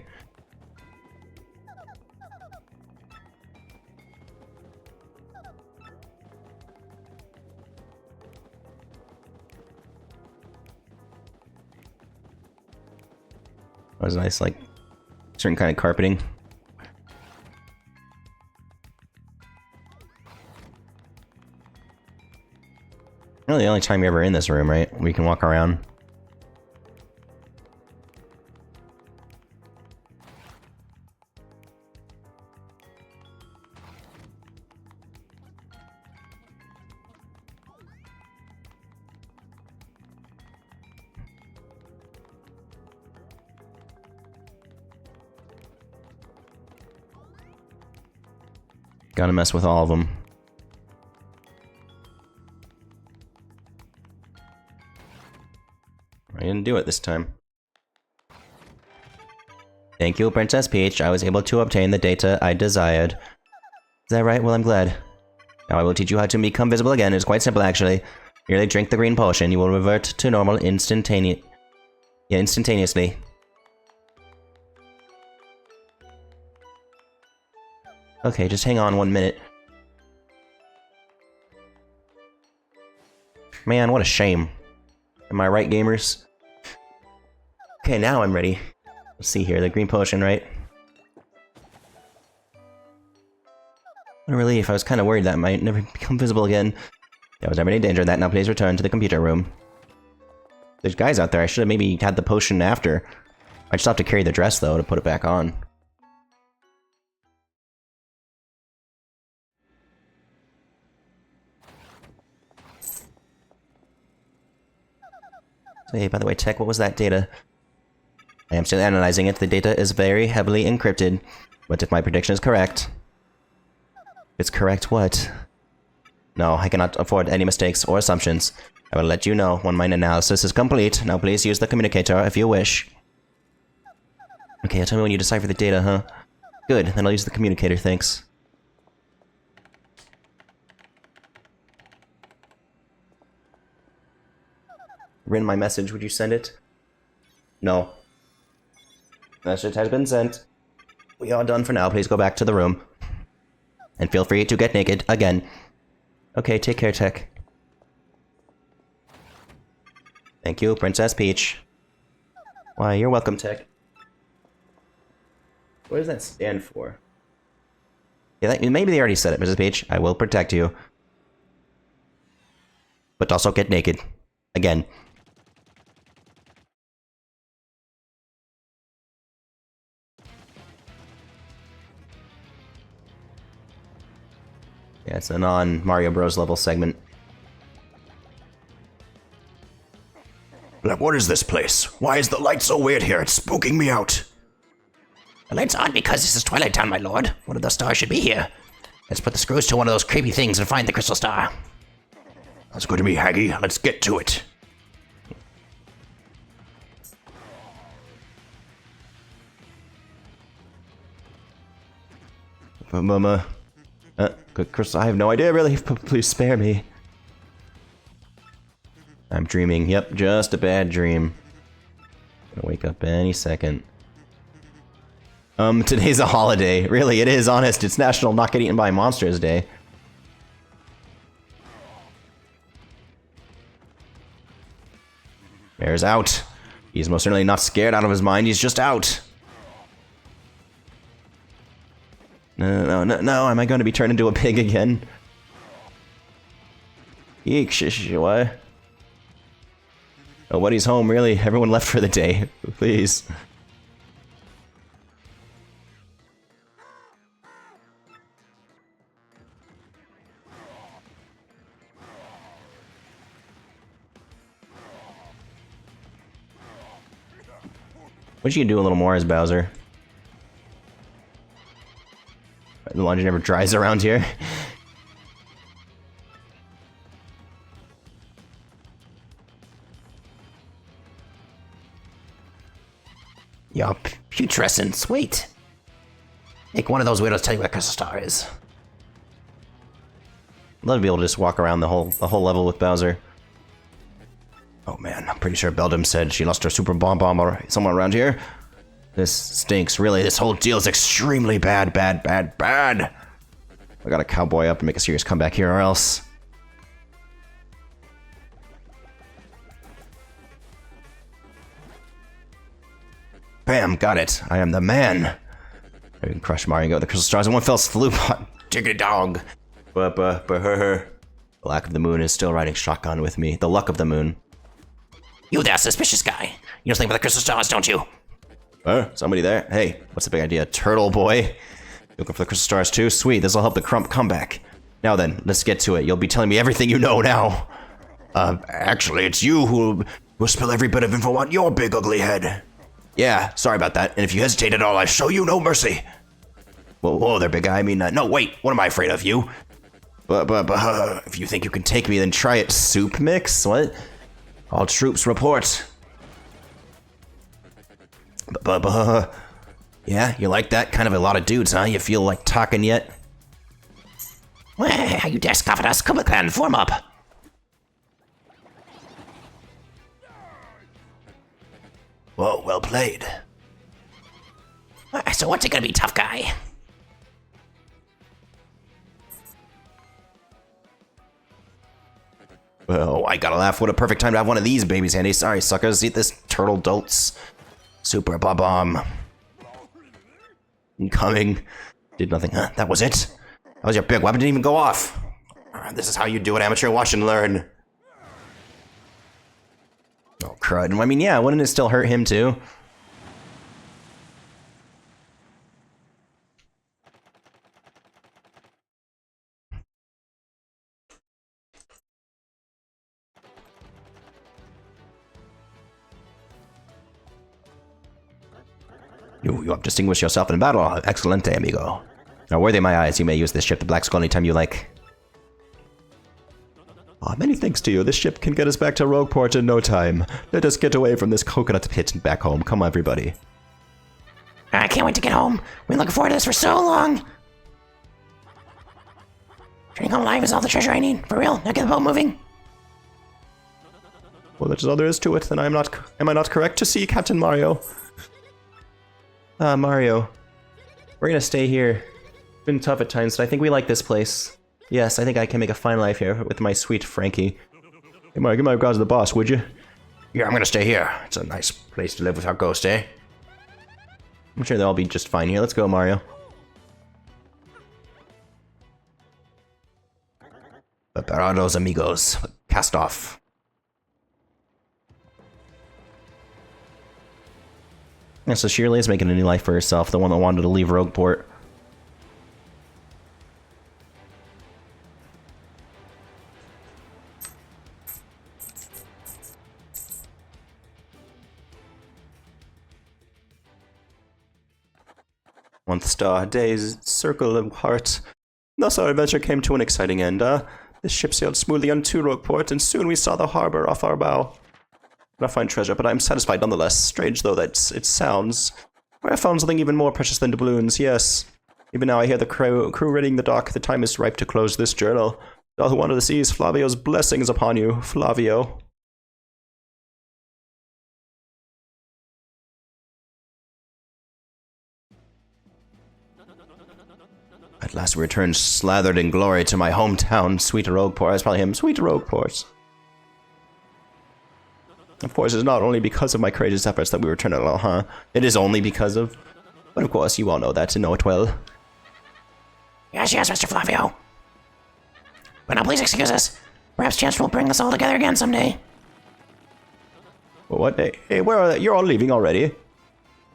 That was nice, like, certain kind of carpeting. Really the only time you're ever in this room, right? We can walk around. Gotta mess with all of them. I didn't do it this time. Thank you, Princess Peach. I was able to obtain the data I desired. Is that right? Well, I'm glad. Now I will teach you how to become visible again. It's quite simple, actually. Merely drink the green potion. You will revert to normal instantaneously. Okay, just hang on 1 minute. Man, what a shame. Am I right, gamers? Okay, now I'm ready. Let's see here, the green potion, right? What a relief, I was kind of worried that might never become visible again. There was never any danger of that, now please return to the computer room. There's guys out there, I should have maybe had the potion after. I just have to carry the dress, though, to put it back on. Hey, by the way, Tech, what was that data? I am still analyzing it. The data is very heavily encrypted. But if my prediction is correct... It's correct what? No, I cannot afford any mistakes or assumptions. I will let you know when my analysis is complete. Now please use the communicator if you wish. Okay, tell me when you decipher the data, huh? Good, then I'll use the communicator, thanks. Rin, my message, would you send it? No. Message has been sent. We are done for now. Please go back to the room. And feel free to get naked again. Okay, take care, Tech. Thank you, Princess Peach. Why, you're welcome, Tech. What does that stand for? Yeah, maybe they already said it, Mrs. Peach. I will protect you. But also get naked. Again. Yeah, it's a non-Mario Bros. Level segment. Like, what is this place? Why is the light so weird here? It's spooking me out. The light's on because this is Twilight Town, my lord. One of the stars should be here. Let's put the screws to one of those creepy things and find the crystal star. That's good to me, Haggy. Let's get to it. Mama. Crystal, I have no idea, really. Please spare me. I'm dreaming. Yep, just a bad dream. Gonna wake up any second. Today's a holiday. Really, it is, honest. It's National Not Get Eaten by Monsters Day. Bear's out. He's most certainly not scared out of his mind. He's just out. No. Am I going to be turned into a pig again? Eek, what? Nobody's home, really. Everyone left for the day. Please. Wish you could do a little more as Bowser. The laundry never dries around here. Yup, putrescence. Wait. Make one of those weirdos tell you where crystal star is. I'd love to be able to just walk around the whole level with Bowser. Oh man, I'm pretty sure Beldam said she lost her super bomb or somewhere around here. This stinks, really. This whole deal is extremely bad. I gotta cowboy up and make a serious comeback here or else. Bam, got it. I am the man. I can crush Mario and go with the crystal stars in one fell swoop. Dig a dog. But her. The lack of the moon is still riding shotgun with me. The luck of the moon. You there, suspicious guy. You know something about the crystal stars, don't you? Somebody there? Hey, what's the big idea? Turtle boy? You looking for the crystal stars too? Sweet, this'll help the Crump come back. Now then, let's get to it. You'll be telling me everything you know now. Actually, it's you who will spill every bit of info on your big ugly head. Yeah, sorry about that. And if you hesitate at all, I show you no mercy. Whoa there, big guy. I mean, No, wait, what am I afraid of, you? But, if you think you can take me, then try it. Soup mix? What? All troops report. Yeah, you like that? Kind of a lot of dudes, huh? You feel like talking yet? Well, you dare scoff at us? Kubla Clan, form up. Whoa, well played. So what's it gonna be, tough guy? Oh, I gotta laugh. What a perfect time to have one of these babies handy. Sorry, suckers. Eat this, turtle dolts. Super bomb. Incoming. Did nothing. Huh? That was it? That was your big weapon. Didn't even go off. This is how you do it, amateur. Watch and learn. Oh, crud. I mean, yeah, wouldn't it still hurt him, too? You have distinguished yourself in battle. Excelente, amigo. Now, worthy of my eyes, you may use this ship to Black Skull anytime you like. Many thanks to you. This ship can get us back to Rogueport in no time. Let us get away from this coconut pit and back home. Come on, everybody. I can't wait to get home. We've been looking forward to this for so long. Turning home alive is all the treasure I need. For real. Now get the boat moving. Well, that is all there is to it. Then am I not correct to see Captain Mario? Mario. We're gonna stay here. It's been tough at times, but I think we like this place. Yes, I think I can make a fine life here with my sweet Frankie. Hey, Mario, give my regards to the boss, would you? Yeah, I'm gonna stay here. It's a nice place to live without Ghost, eh? I'm sure they'll all be just fine here. Let's go, Mario. Preparados, amigos. Cast off. Yeah, so Shirley is making a new life for herself, the one that wanted to leave Rogueport. Month star, days, circle of heart. Thus our adventure came to an exciting end. The ship sailed smoothly onto Rogueport, and soon we saw the harbor off our bow. Not find treasure, but I'm satisfied nonetheless. Strange though that it sounds. I found something even more precious than doubloons, yes. Even now I hear the crew ridding the dock. The time is ripe to close this journal. All who wander the seas, Flavio's blessings upon you, Flavio. At last we return slathered in glory to my hometown, Sweet Rogueport. That's probably him, Sweet Rogueport. Of course, it's not only because of my courageous efforts that we return alone, huh? It is only because of... But of course, you all know that and know it well. Yes, Mr. Flavio. But now please excuse us. Perhaps chance will bring us all together again someday. Well, what? Hey, where are they? You're all leaving already?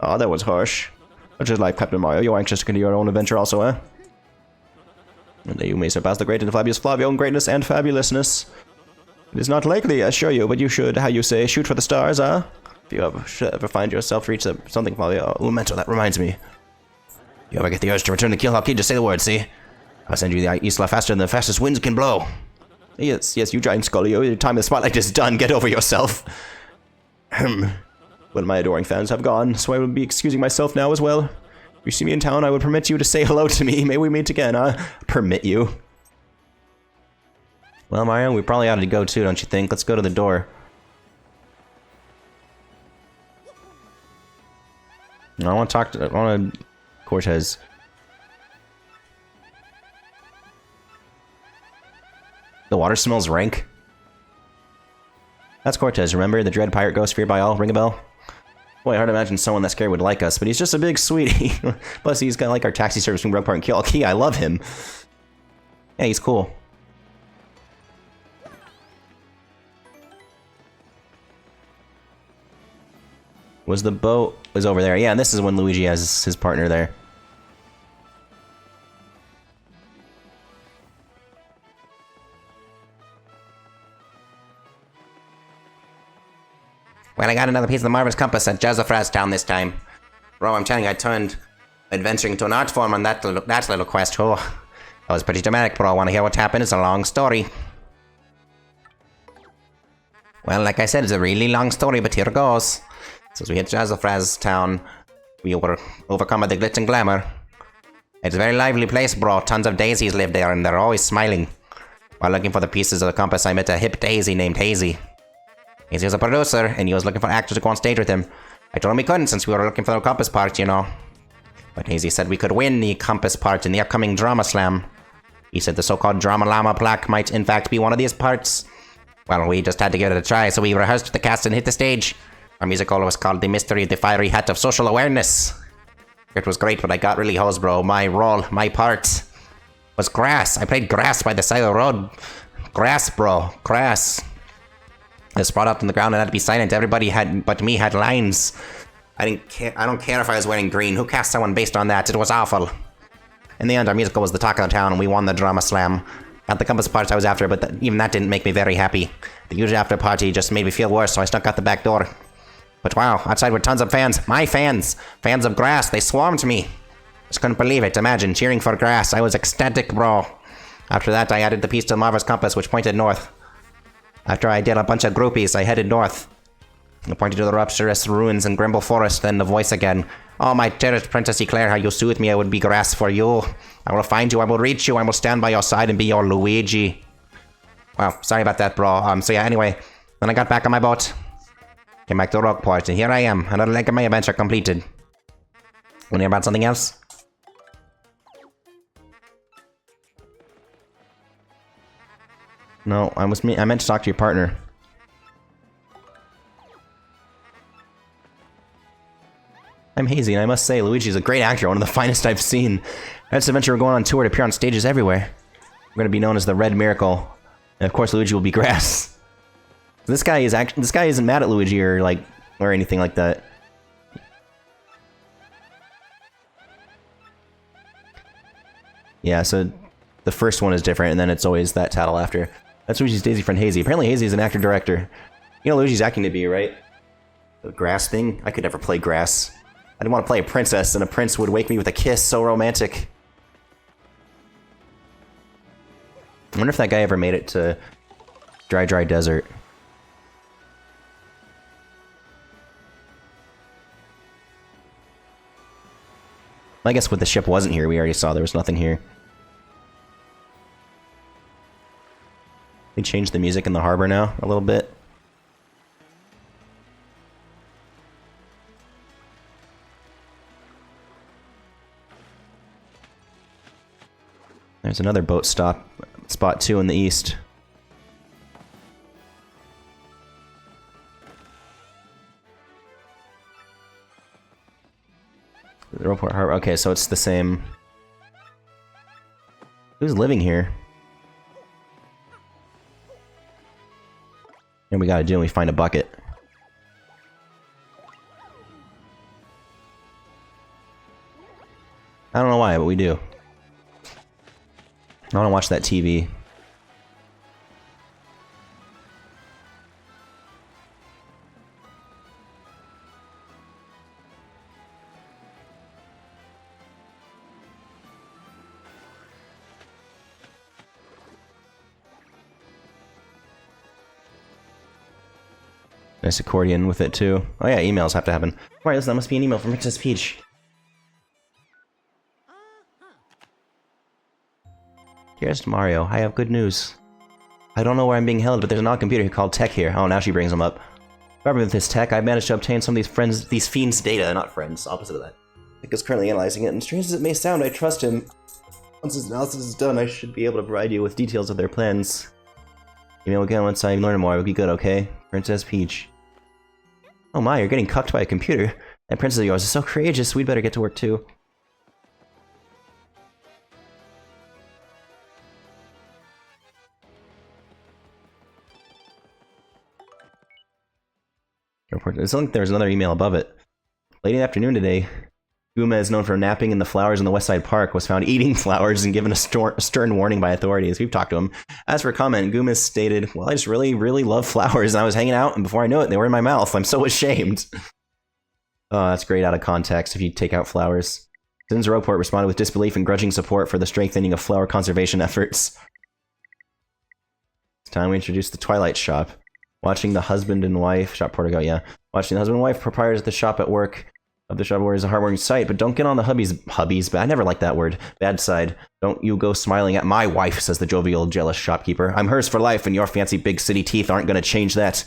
Oh, that was harsh. Much as life, Captain Mario, you're anxious to continue your own adventure also, eh? And you may surpass the great and Flavius Flavio in greatness and fabulousness. It is not likely, I assure you, but you should, how you say, shoot for the stars, huh? If you ever find yourself reach something, Flavio, Memento, that reminds me. If you ever get the urge to return to Keelhawk Key, just say the word, see? I'll send you the Isla faster than the fastest winds can blow. Yes, you giant Scullio, your time in the spotlight is done, get over yourself. Well, my adoring fans have gone, so I will be excusing myself now as well. If you see me in town, I would permit you to say hello to me. May we meet again, huh? Permit you. Well, Mario, we probably ought to go too, don't you think? Let's go to the door. I want to Cortez. The water smells rank. That's Cortez, remember? The dread pirate ghost feared by all. Ring a bell? Boy, hard to imagine someone that scary would like us, but he's just a big sweetie. Plus, he's got like our taxi service from Rogueport and Keelhawk Key. I love him. Yeah, he's cool. Was the boat was over there? Yeah, and this is when Luigi has his partner there. Well, I got another piece of the marvelous compass at Jazafraz Town this time. Bro, I'm telling you, I turned adventuring to an art form on that little quest. Oh, that was pretty dramatic, bro. Want to hear what happened? It's a long story. Well, like I said, it's a really long story, but here goes. So as we hit Jazafraz Town, we were overcome by the glitz and glamour. It's a very lively place, bro. Tons of daisies live there, and they're always smiling. While looking for the pieces of the compass, I met a hip daisy named Hazy. Hazy was a producer, and he was looking for actors to go on stage with him. I told him we couldn't, since we were looking for the compass part, you know. But Hazy said we could win the compass part in the upcoming Drama Slam. He said the so-called Drama Llama plaque might in fact be one of these parts. Well, we just had to give it a try, so we rehearsed with the cast and hit the stage. Our musical was called The Mystery of the Fiery Hat of Social Awareness. It was great, but I got really hosed, bro. My role, my part, was grass. I played grass by the side of the road. Grass, bro. Grass. I was brought up on the ground and had to be silent. Everybody but me had lines. I don't care if I was wearing green. Who cast someone based on that? It was awful. In the end, our musical was the talk of the town, and we won the Drama Slam. Not the compass parts I was after, but even that didn't make me very happy. The huge after party just made me feel worse, so I snuck out the back door. But wow, outside were tons of fans. My fans. Fans of grass. They swarmed me. Just couldn't believe it. Imagine, cheering for grass. I was ecstatic, bro. After that, I added the piece to the marvelous compass, which pointed north. After I did a bunch of groupies, I headed north. I pointed to the rapturous ruins in Grimble Forest, then the voice again. Oh, my dearest Princess Eclair, how you soothe me. I would be grass for you. I will find you. I will reach you. I will stand by your side and be your Luigi. Well, sorry about that, bro. So yeah, anyway, Then I got back on my boat. Came back to Rockport, and here I am. Another leg of my adventure completed. Want to hear about something else? No, I meant to talk to your partner. I'm Hazy, and I must say, Luigi's a great actor, one of the finest I've seen. At this adventure, we're going on tour to appear on stages everywhere. We're going to be known as the Red Miracle, and of course, Luigi will be Grass. This guy isn't mad at Luigi or anything like that. Yeah, so the first one is different, and then it's always that tattle after. That's Luigi's Daisy friend Hazy. Apparently, Hazy is an actor-director. You know, Luigi's acting to be, right? The Grass thing? I could never play Grass. I didn't want to play a princess, and a prince would wake me with a kiss. So romantic. I wonder if that guy ever made it to Dry Desert. I guess when the ship wasn't here, we already saw there was nothing here. They changed the music in the harbor now a little bit. There's another boat spot 2 in the east. The Roleport Harbor. Okay, so it's the same. Who's living here? And we gotta do, we find a bucket. I don't know why, but we do. I wanna watch that TV. Nice accordion with it too. Oh yeah, emails have to happen. Alright, listen, that must be an email from Princess Peach. Dearest Mario, I have good news. I don't know where I'm being held, but there's an odd computer called Tech here. Oh, now she brings him up. However, with this tech, I've managed to obtain some of these fiends' data, not friends, opposite of that. Tech is currently analyzing it, and strange as it may sound, I trust him. Once his analysis is done, I should be able to provide you with details of their plans. Email again once I learn more, it'll be good, okay? Princess Peach. Oh my, you're getting cucked by a computer. That princess of yours is so courageous, we'd better get to work too. It's like there's another email above it. Late in the afternoon today, Guma is known for napping in the flowers in the Westside Park, was found eating flowers and given a stern warning by authorities. We've talked to him. As for a comment, Guma stated, well, I just really, really love flowers, and I was hanging out, and before I know it, they were in my mouth. I'm so ashamed. Oh, that's great out of context if you take out flowers. Sin's Roleport responded with disbelief and grudging support for the strengthening of flower conservation efforts. It's time we introduce the Twilight Shop. Watching the husband and wife, shop Portico, yeah. Watching the husband and wife proprietors at the shop at work. Of the shop where is a heartwarming sight, but don't get on the hubby's, but I never like that word, bad side. Don't you go smiling at my wife, says the jovial, jealous shopkeeper. I'm hers for life, and your fancy big city teeth aren't going to change that.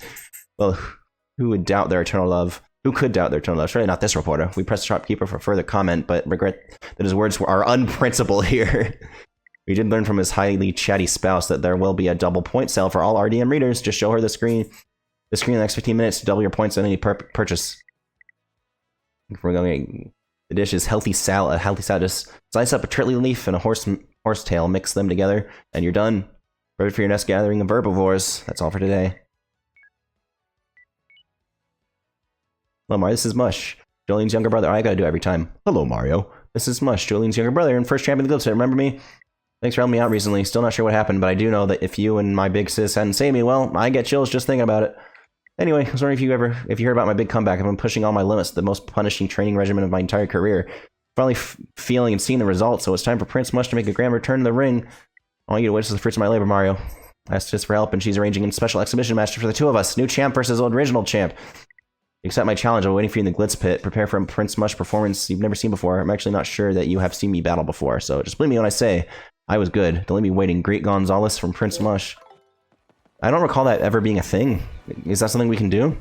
Well, who would doubt their eternal love? Who could doubt their eternal love? Surely not this reporter. We press the shopkeeper for further comment, but regret that his words are unprincipled here. We did learn from his highly chatty spouse that there will be a double point sale for all RDM readers. Just show her the screen in the next 15 minutes to double your points on any purchase. We're going. The dish is healthy salad. Just slice up a turtley leaf and a horsetail, mix them together, and you're done. Perfect for your nest gathering of herbivores. That's all for today. Hello, Mario. This is Mush, Jolene's younger brother. I gotta do it every time. Hello, Mario. This is Mush, Jolene's younger brother, and first champion of the Globe Set. Remember me? Thanks for helping me out recently. Still not sure what happened, but I do know that if you and my big sis hadn't saved me, well, I get chills just thinking about it. Anyway, I was wondering if you heard about my big comeback. I've been pushing all my limits, the most punishing training regimen of my entire career. Finally feeling and seeing the results, so it's time for Prince Mush to make a grand return to the ring. I want you to witness the fruits of my labor, Mario. I asked Sis for help, and she's arranging a special exhibition match for the two of us. New champ versus original champ. Accept my challenge. I'm waiting for you in the Glitz Pit. Prepare for a Prince Mush performance you've never seen before. I'm actually not sure that you have seen me battle before, so just believe me when I say I was good. Don't leave me waiting. Great Gonzalez from Prince Mush. I don't recall that ever being a thing. Is that something we can do?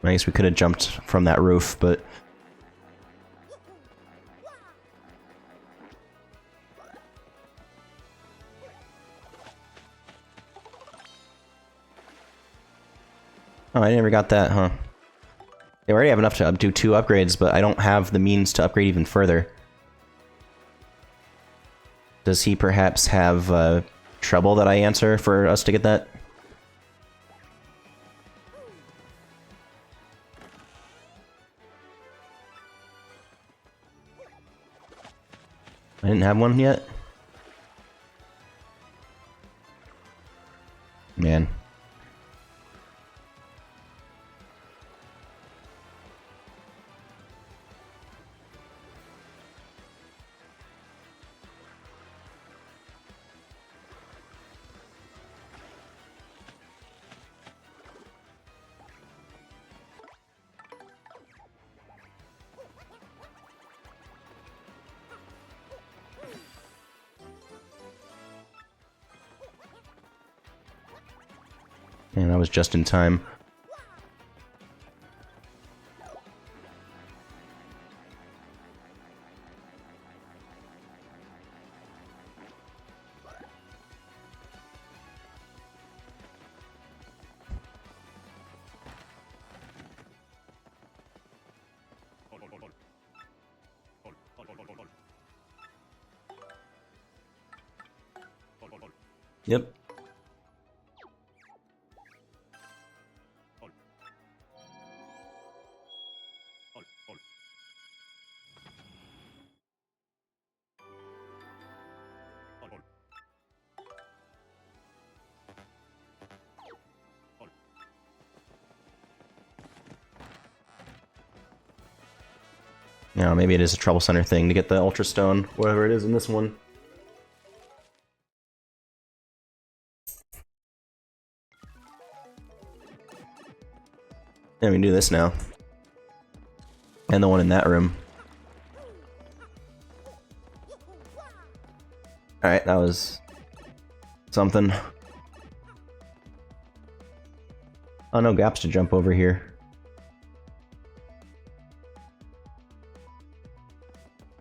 I guess we could have jumped from that roof, but... Oh, I never got that, huh? They already have enough to do 2 upgrades, but I don't have the means to upgrade even further. Does he perhaps have trouble that I answer for us to get that? I didn't have one yet? Man. And that was just in time. Yep. Yeah, maybe it is a Trouble Center thing to get the Ultra Stone, whatever it is in this one. Yeah, we can do this now. And the one in that room. Alright, that was... something. Oh, no gaps to jump over here.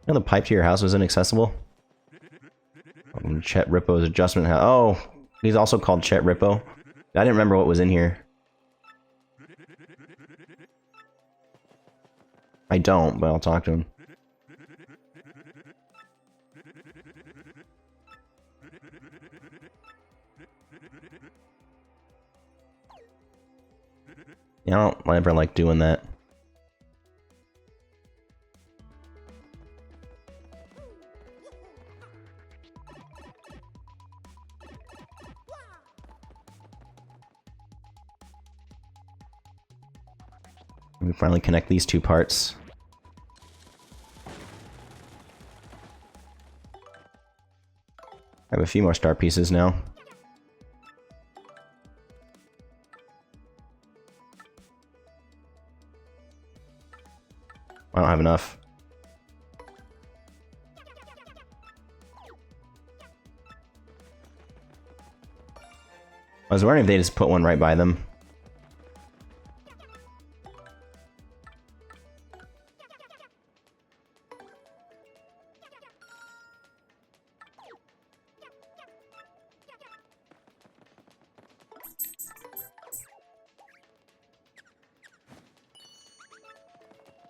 You know the pipe to your house was inaccessible? Chet Rippo's adjustment house. Oh, he's also called Chet Rippo. I didn't remember what was in here. I don't, but I'll talk to him. Yeah, I don't ever like doing that. We finally connect these 2 parts. I have a few more star pieces now. I don't have enough. I was wondering if they just put one right by them.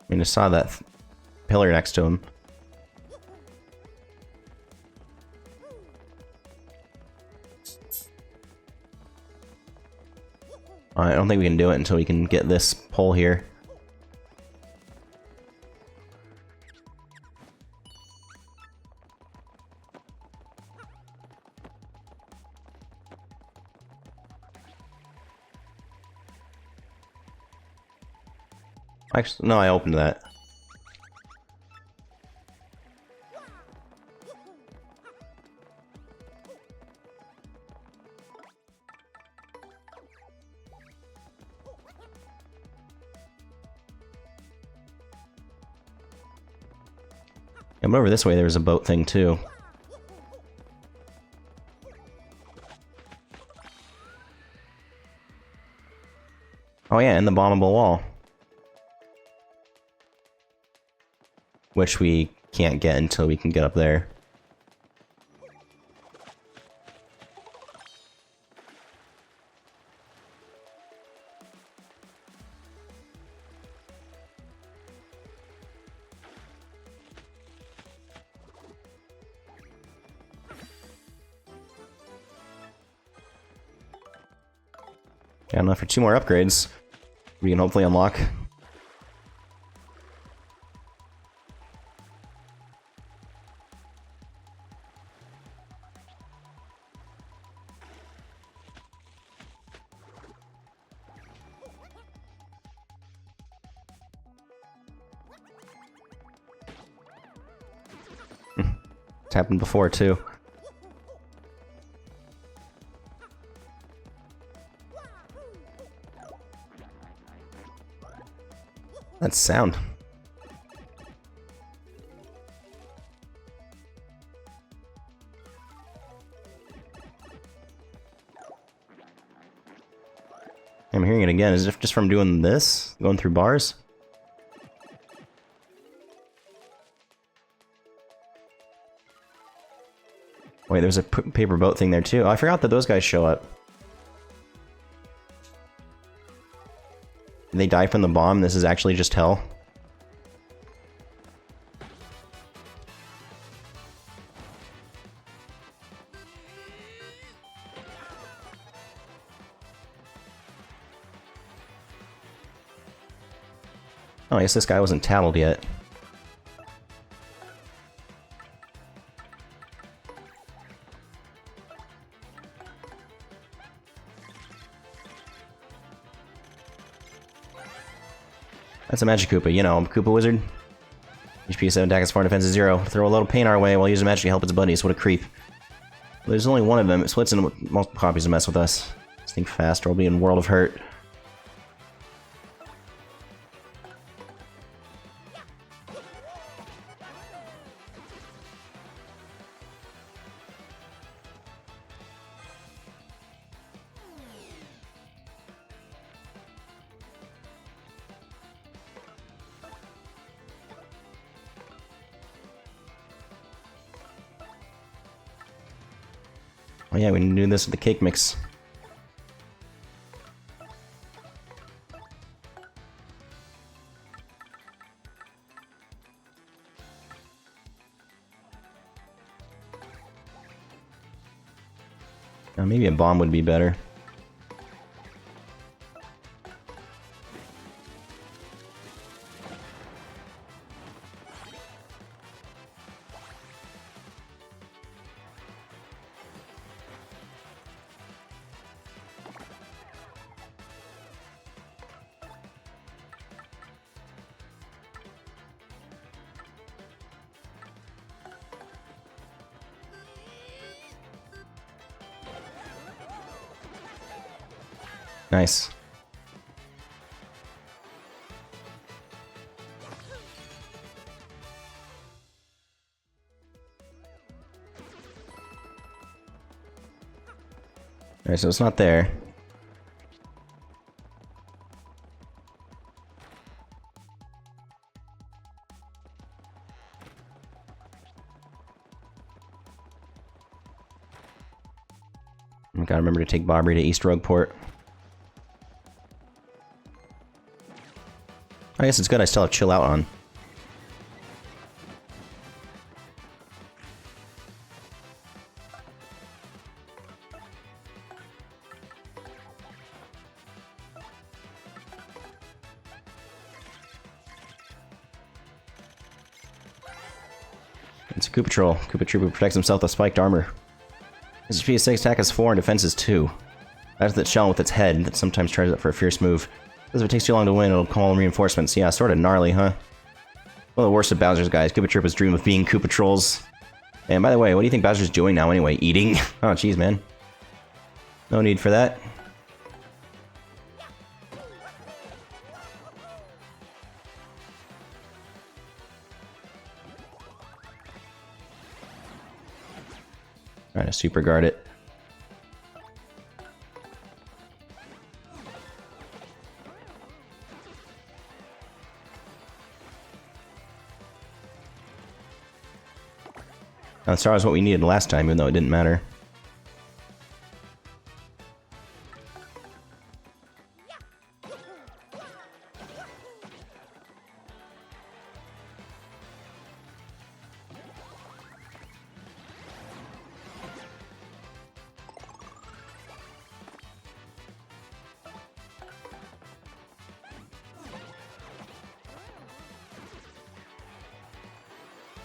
I mean, I saw that pillar next to him. I don't think we can do it until we can get this pole here. Actually, no, I opened that. Yeah, but over this way there was a boat thing too. Oh yeah, and the bombable wall. Which we can't get until we can get up there. Yeah, enough for 2 more upgrades. We can hopefully unlock. It's happened before too. That's sound. I'm hearing it again. Is it just from doing this? Going through bars? Wait, there's a paper boat thing there too. Oh, I forgot that those guys show up. Did they die from the bomb? This is actually just hell. Oh, I guess this guy wasn't tattled yet. That's a Magic Koopa, you know, Koopa Wizard. HP 7, attack is 4, defense is 0. Throw a little pain our way while using magic to help its buddies. What a creep. Well, there's only one of them. It splits into multiple copies to mess with us. Let's think fast or we'll be in World of Hurt. Oh yeah, we can do this with the cake mix. Maybe a bomb would be better. Nice. Alright, so it's not there. I gotta remember to take Bobbery to East Rugport. I guess it's good I still have Chill Out on. It's a Koopa Troll. Koopa Trooper protects himself with spiked armor. His HP is 6, attack is 4, and defense is 2. That's that shell with its head that sometimes tries up for a fierce move. Because if it takes too long to win, it'll call reinforcements. Yeah, sort of gnarly, huh? One of the worst of Bowser's guys. Koopa Troopa's dream of being Koopa Trolls. And by the way, what do you think Bowser's doing now anyway? Eating? Oh, jeez, man. No need for that. Trying to super guard it. Now, the star is what we needed last time, even though it didn't matter.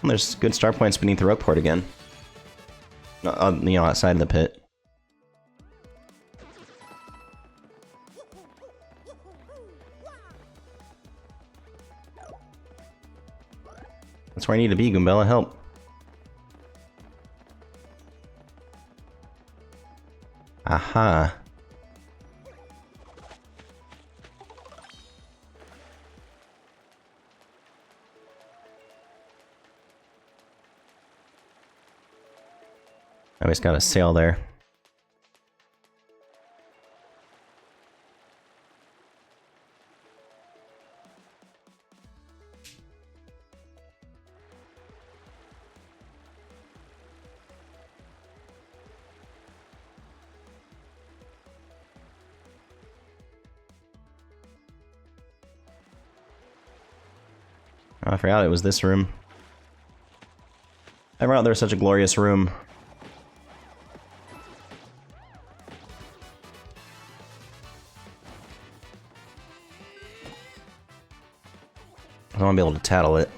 And there's good star points beneath the rope port again. You know, outside of the pit. That's where I need to be, Goombella. Help. Aha. I just got a sail there. Oh, I forgot it was this room. I forgot there was such a glorious room. I want to be able to tattle it.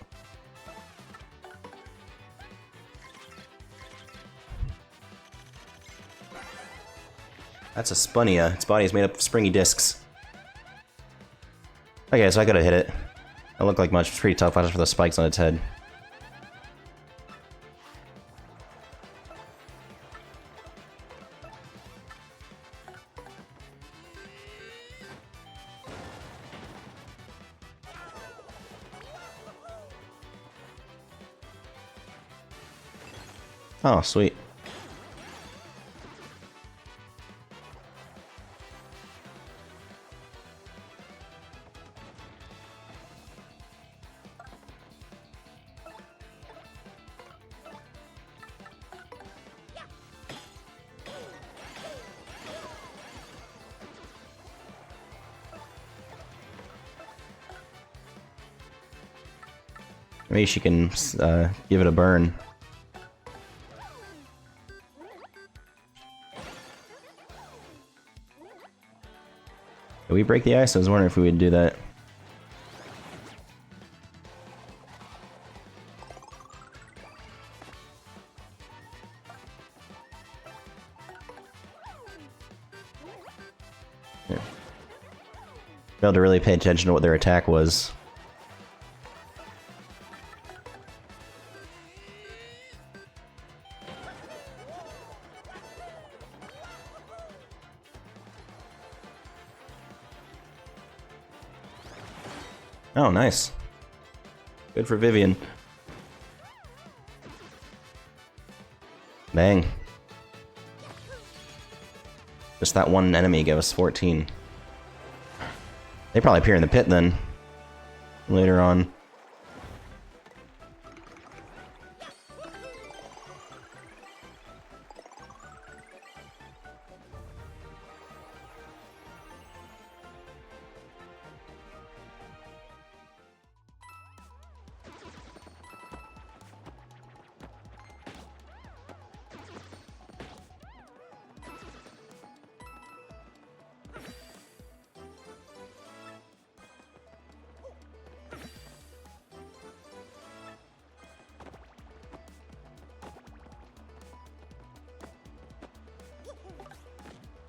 That's a Spunnia. Its body is made up of springy discs. Okay, so I gotta hit it. It looked like much. It's pretty tough. Watch for the spikes on its head. Oh, sweet. Maybe she can give it a burn. Did we break the ice? I was wondering if we would do that. Yeah. Failed to really pay attention to what their attack was. Oh, nice. Good for Vivian. Bang. Just that one enemy gave us 14. They probably appear in the pit then. Later on.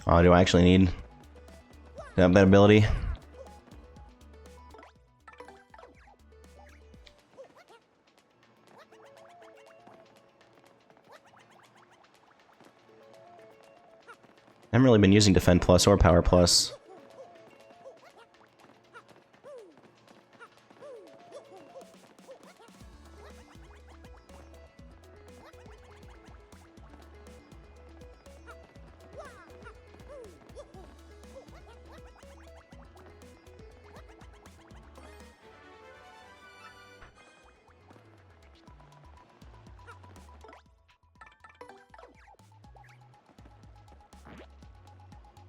Oh, do I actually need that ability? haven't really been using Defend Plus or Power Plus.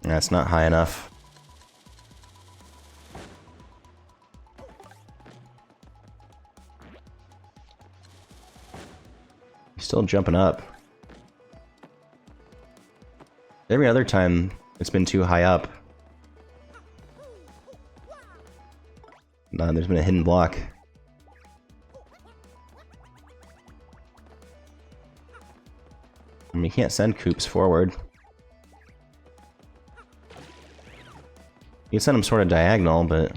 That's not high enough. He's still jumping up. Every other time, it's been too high up. Nah, there's been a hidden block. I mean, you can't send Koops forward. You can send them sort of diagonal, but...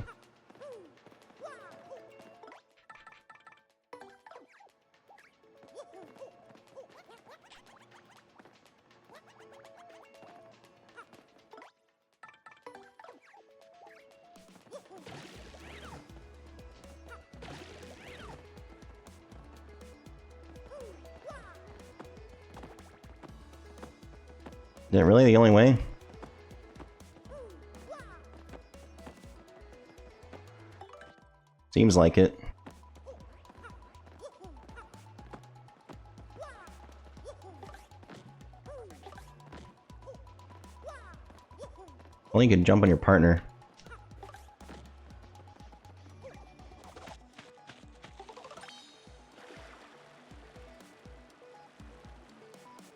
Is that really the only way? Seems like it. Well, you can jump on your partner.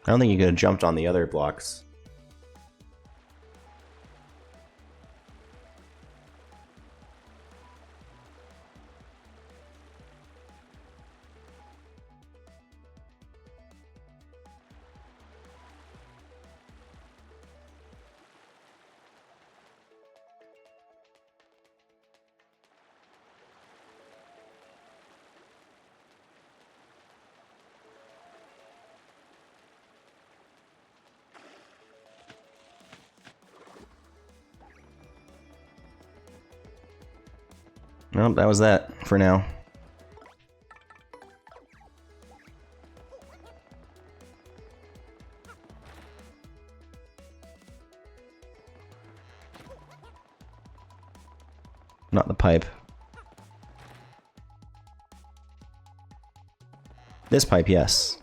I don't think you could have jumped on the other blocks. Well, that was that for now. Not the pipe. This pipe, yes.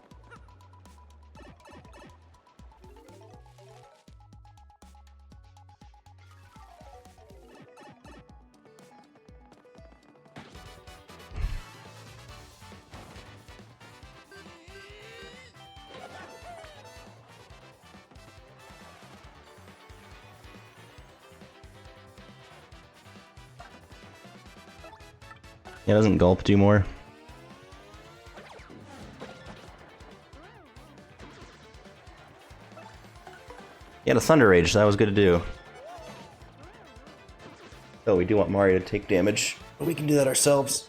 Yeah, doesn't Gulp do more? Yeah, the Thunder Rage, that was good to do. Oh, we do want Mario to take damage, but we can do that ourselves.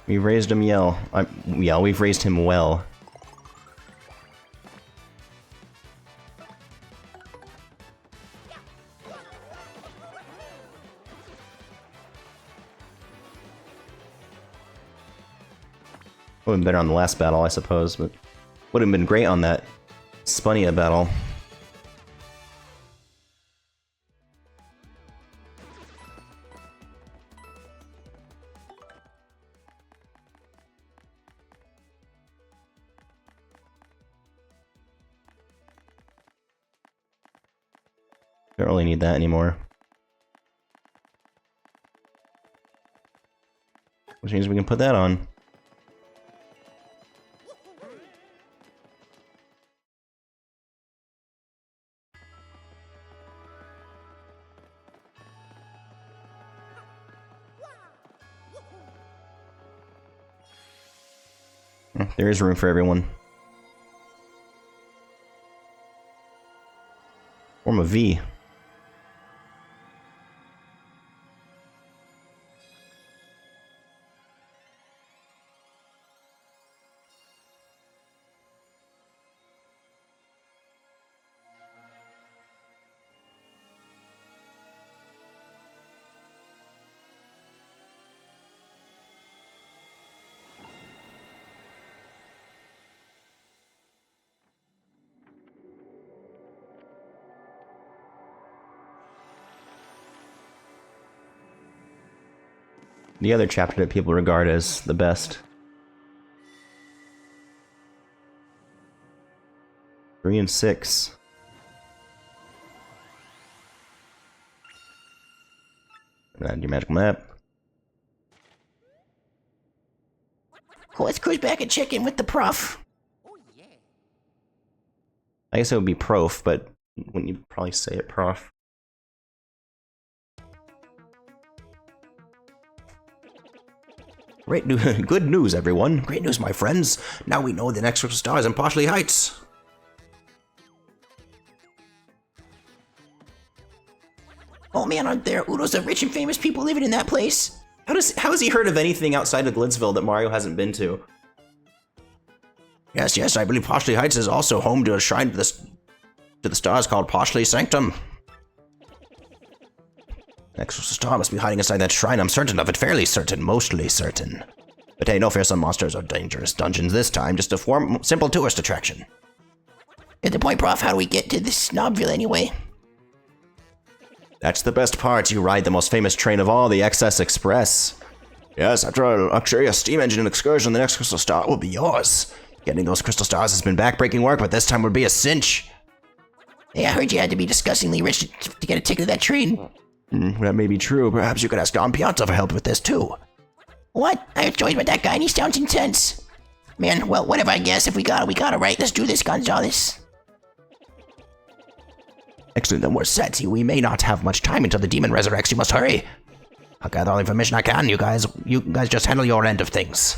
We've raised him yell. Yeah, we've raised him well. Would have been better on the last battle, I suppose, but would have been great on that Spunnia battle. Don't really need that anymore. Which means we can put that on. There is room for everyone. Form a V. The other chapter that people regard as the best. 3 and 6. Add your magical map. Well, let's cruise back and check in with the prof. I guess it would be prof, but wouldn't you probably say it prof? Good news, everyone. Great news, my friends. Now we know the next crystal star is in Poshley Heights. Oh man, aren't there oodles of rich and famous people living in that place? How has he heard of anything outside of Glitzville that Mario hasn't been to? Yes, I believe Poshley Heights is also home to a shrine to the stars called Poshley Sanctum. Next crystal star must be hiding inside that shrine. I'm certain of it. Fairly certain. Mostly certain. But hey, no fearsome monsters or dangerous dungeons this time. Just a simple tourist attraction. At the point, Prof, how do we get to this Snobville anyway? That's the best part. You ride the most famous train of all, the XS Express. Yes, after a luxurious steam engine excursion, the next crystal star will be yours. Getting those crystal stars has been backbreaking work, but this time would be a cinch. Hey, I heard you had to be disgustingly rich to get a ticket to that train. That may be true. Perhaps you could ask Don Piazza for help with this, too. What? I heard stories about that guy and he sounds intense. Man, well, whatever, I guess. If we got it, we got it, right? Let's do this, Gonzalez. Excellent, then we're set. We may not have much time until the demon resurrects. You must hurry. I'll gather all the information I can. You guys just handle your end of things.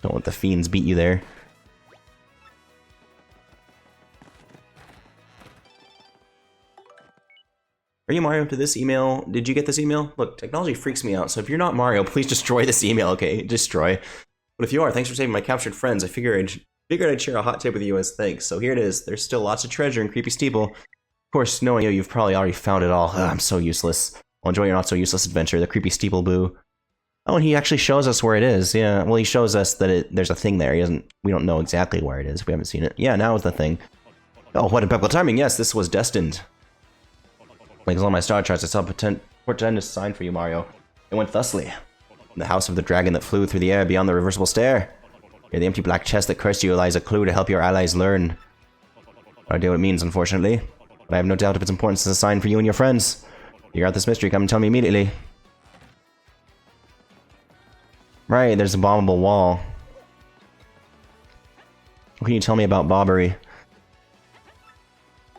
Don't let the fiends beat you there. Are you Mario to this email? Did you get this email? Look, technology freaks me out, so if you're not Mario, please destroy this email, okay? Destroy. But if you are, thanks for saving my captured friends. I figured I'd share a hot tip with you as thanks. So here it is. There's still lots of treasure in Creepy Steeple. Of course, knowing you've probably already found it all. Ugh, I'm so useless. Well, enjoy your not-so-useless adventure, the Creepy Steeple Boo. Oh, and he actually shows us where it is. Yeah, well, he shows us that there's a thing there. We don't know exactly where it is. We haven't seen it. Yeah, now is the thing. Oh, what impeccable timing. Yes, this was destined. Like all my star charts, I saw a portentous sign for you, Mario. It went thusly. In the house of the dragon that flew through the air beyond the reversible stair. Near the empty black chest that cursed you lies a clue to help your allies learn. No idea what it means, unfortunately. But I have no doubt of its importance as a sign for you and your friends. Figure out this mystery, come and tell me immediately. Right, there's a bombable wall. What can you tell me about Bobbery?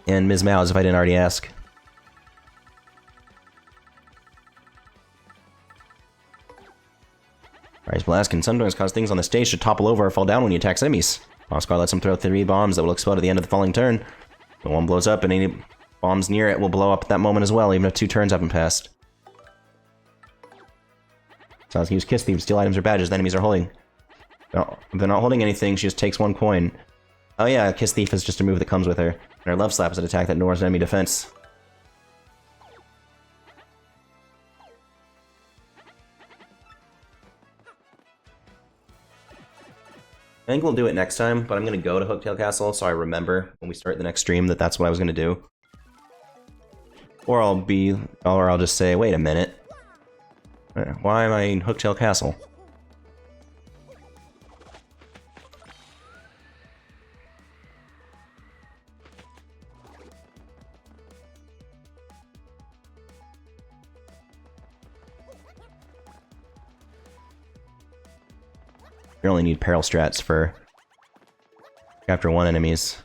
And Ms. Mouse, if I didn't already ask. Rise blast can sometimes cause things on the stage to topple over or fall down when you attack enemies. Oscar lets him throw 3 bombs that will explode at the end of the falling turn. When one blows up and any bombs near it will blow up at that moment as well, even if 2 turns haven't passed. So let's use Kiss Thief to steal items or badges the enemies are holding. No, if they're not holding anything, she just takes 1 coin. Oh yeah, Kiss Thief is just a move that comes with her. And her Love Slap is an attack that ignores enemy defense. I think we'll do it next time, but I'm going to go to Hooktail Castle so I remember when we start the next stream that that's what I was going to do. Or I'll just say, wait a minute. Why am I in Hooktail Castle? You only need peril strats for after 1 enemies.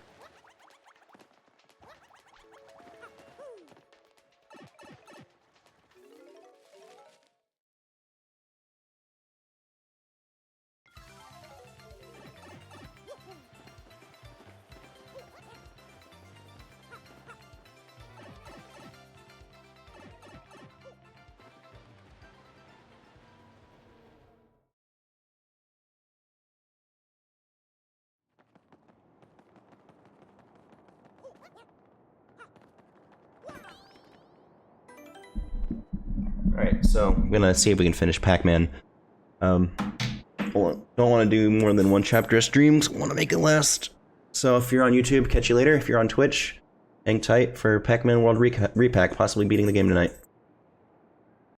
Alright, so I'm gonna see if we can finish Pac-Man. Don't want to do more than 1 chapter of streams, want to make it last. So if you're on YouTube, catch you later. If you're on Twitch, hang tight for Pac-Man World Repack, possibly beating the game tonight.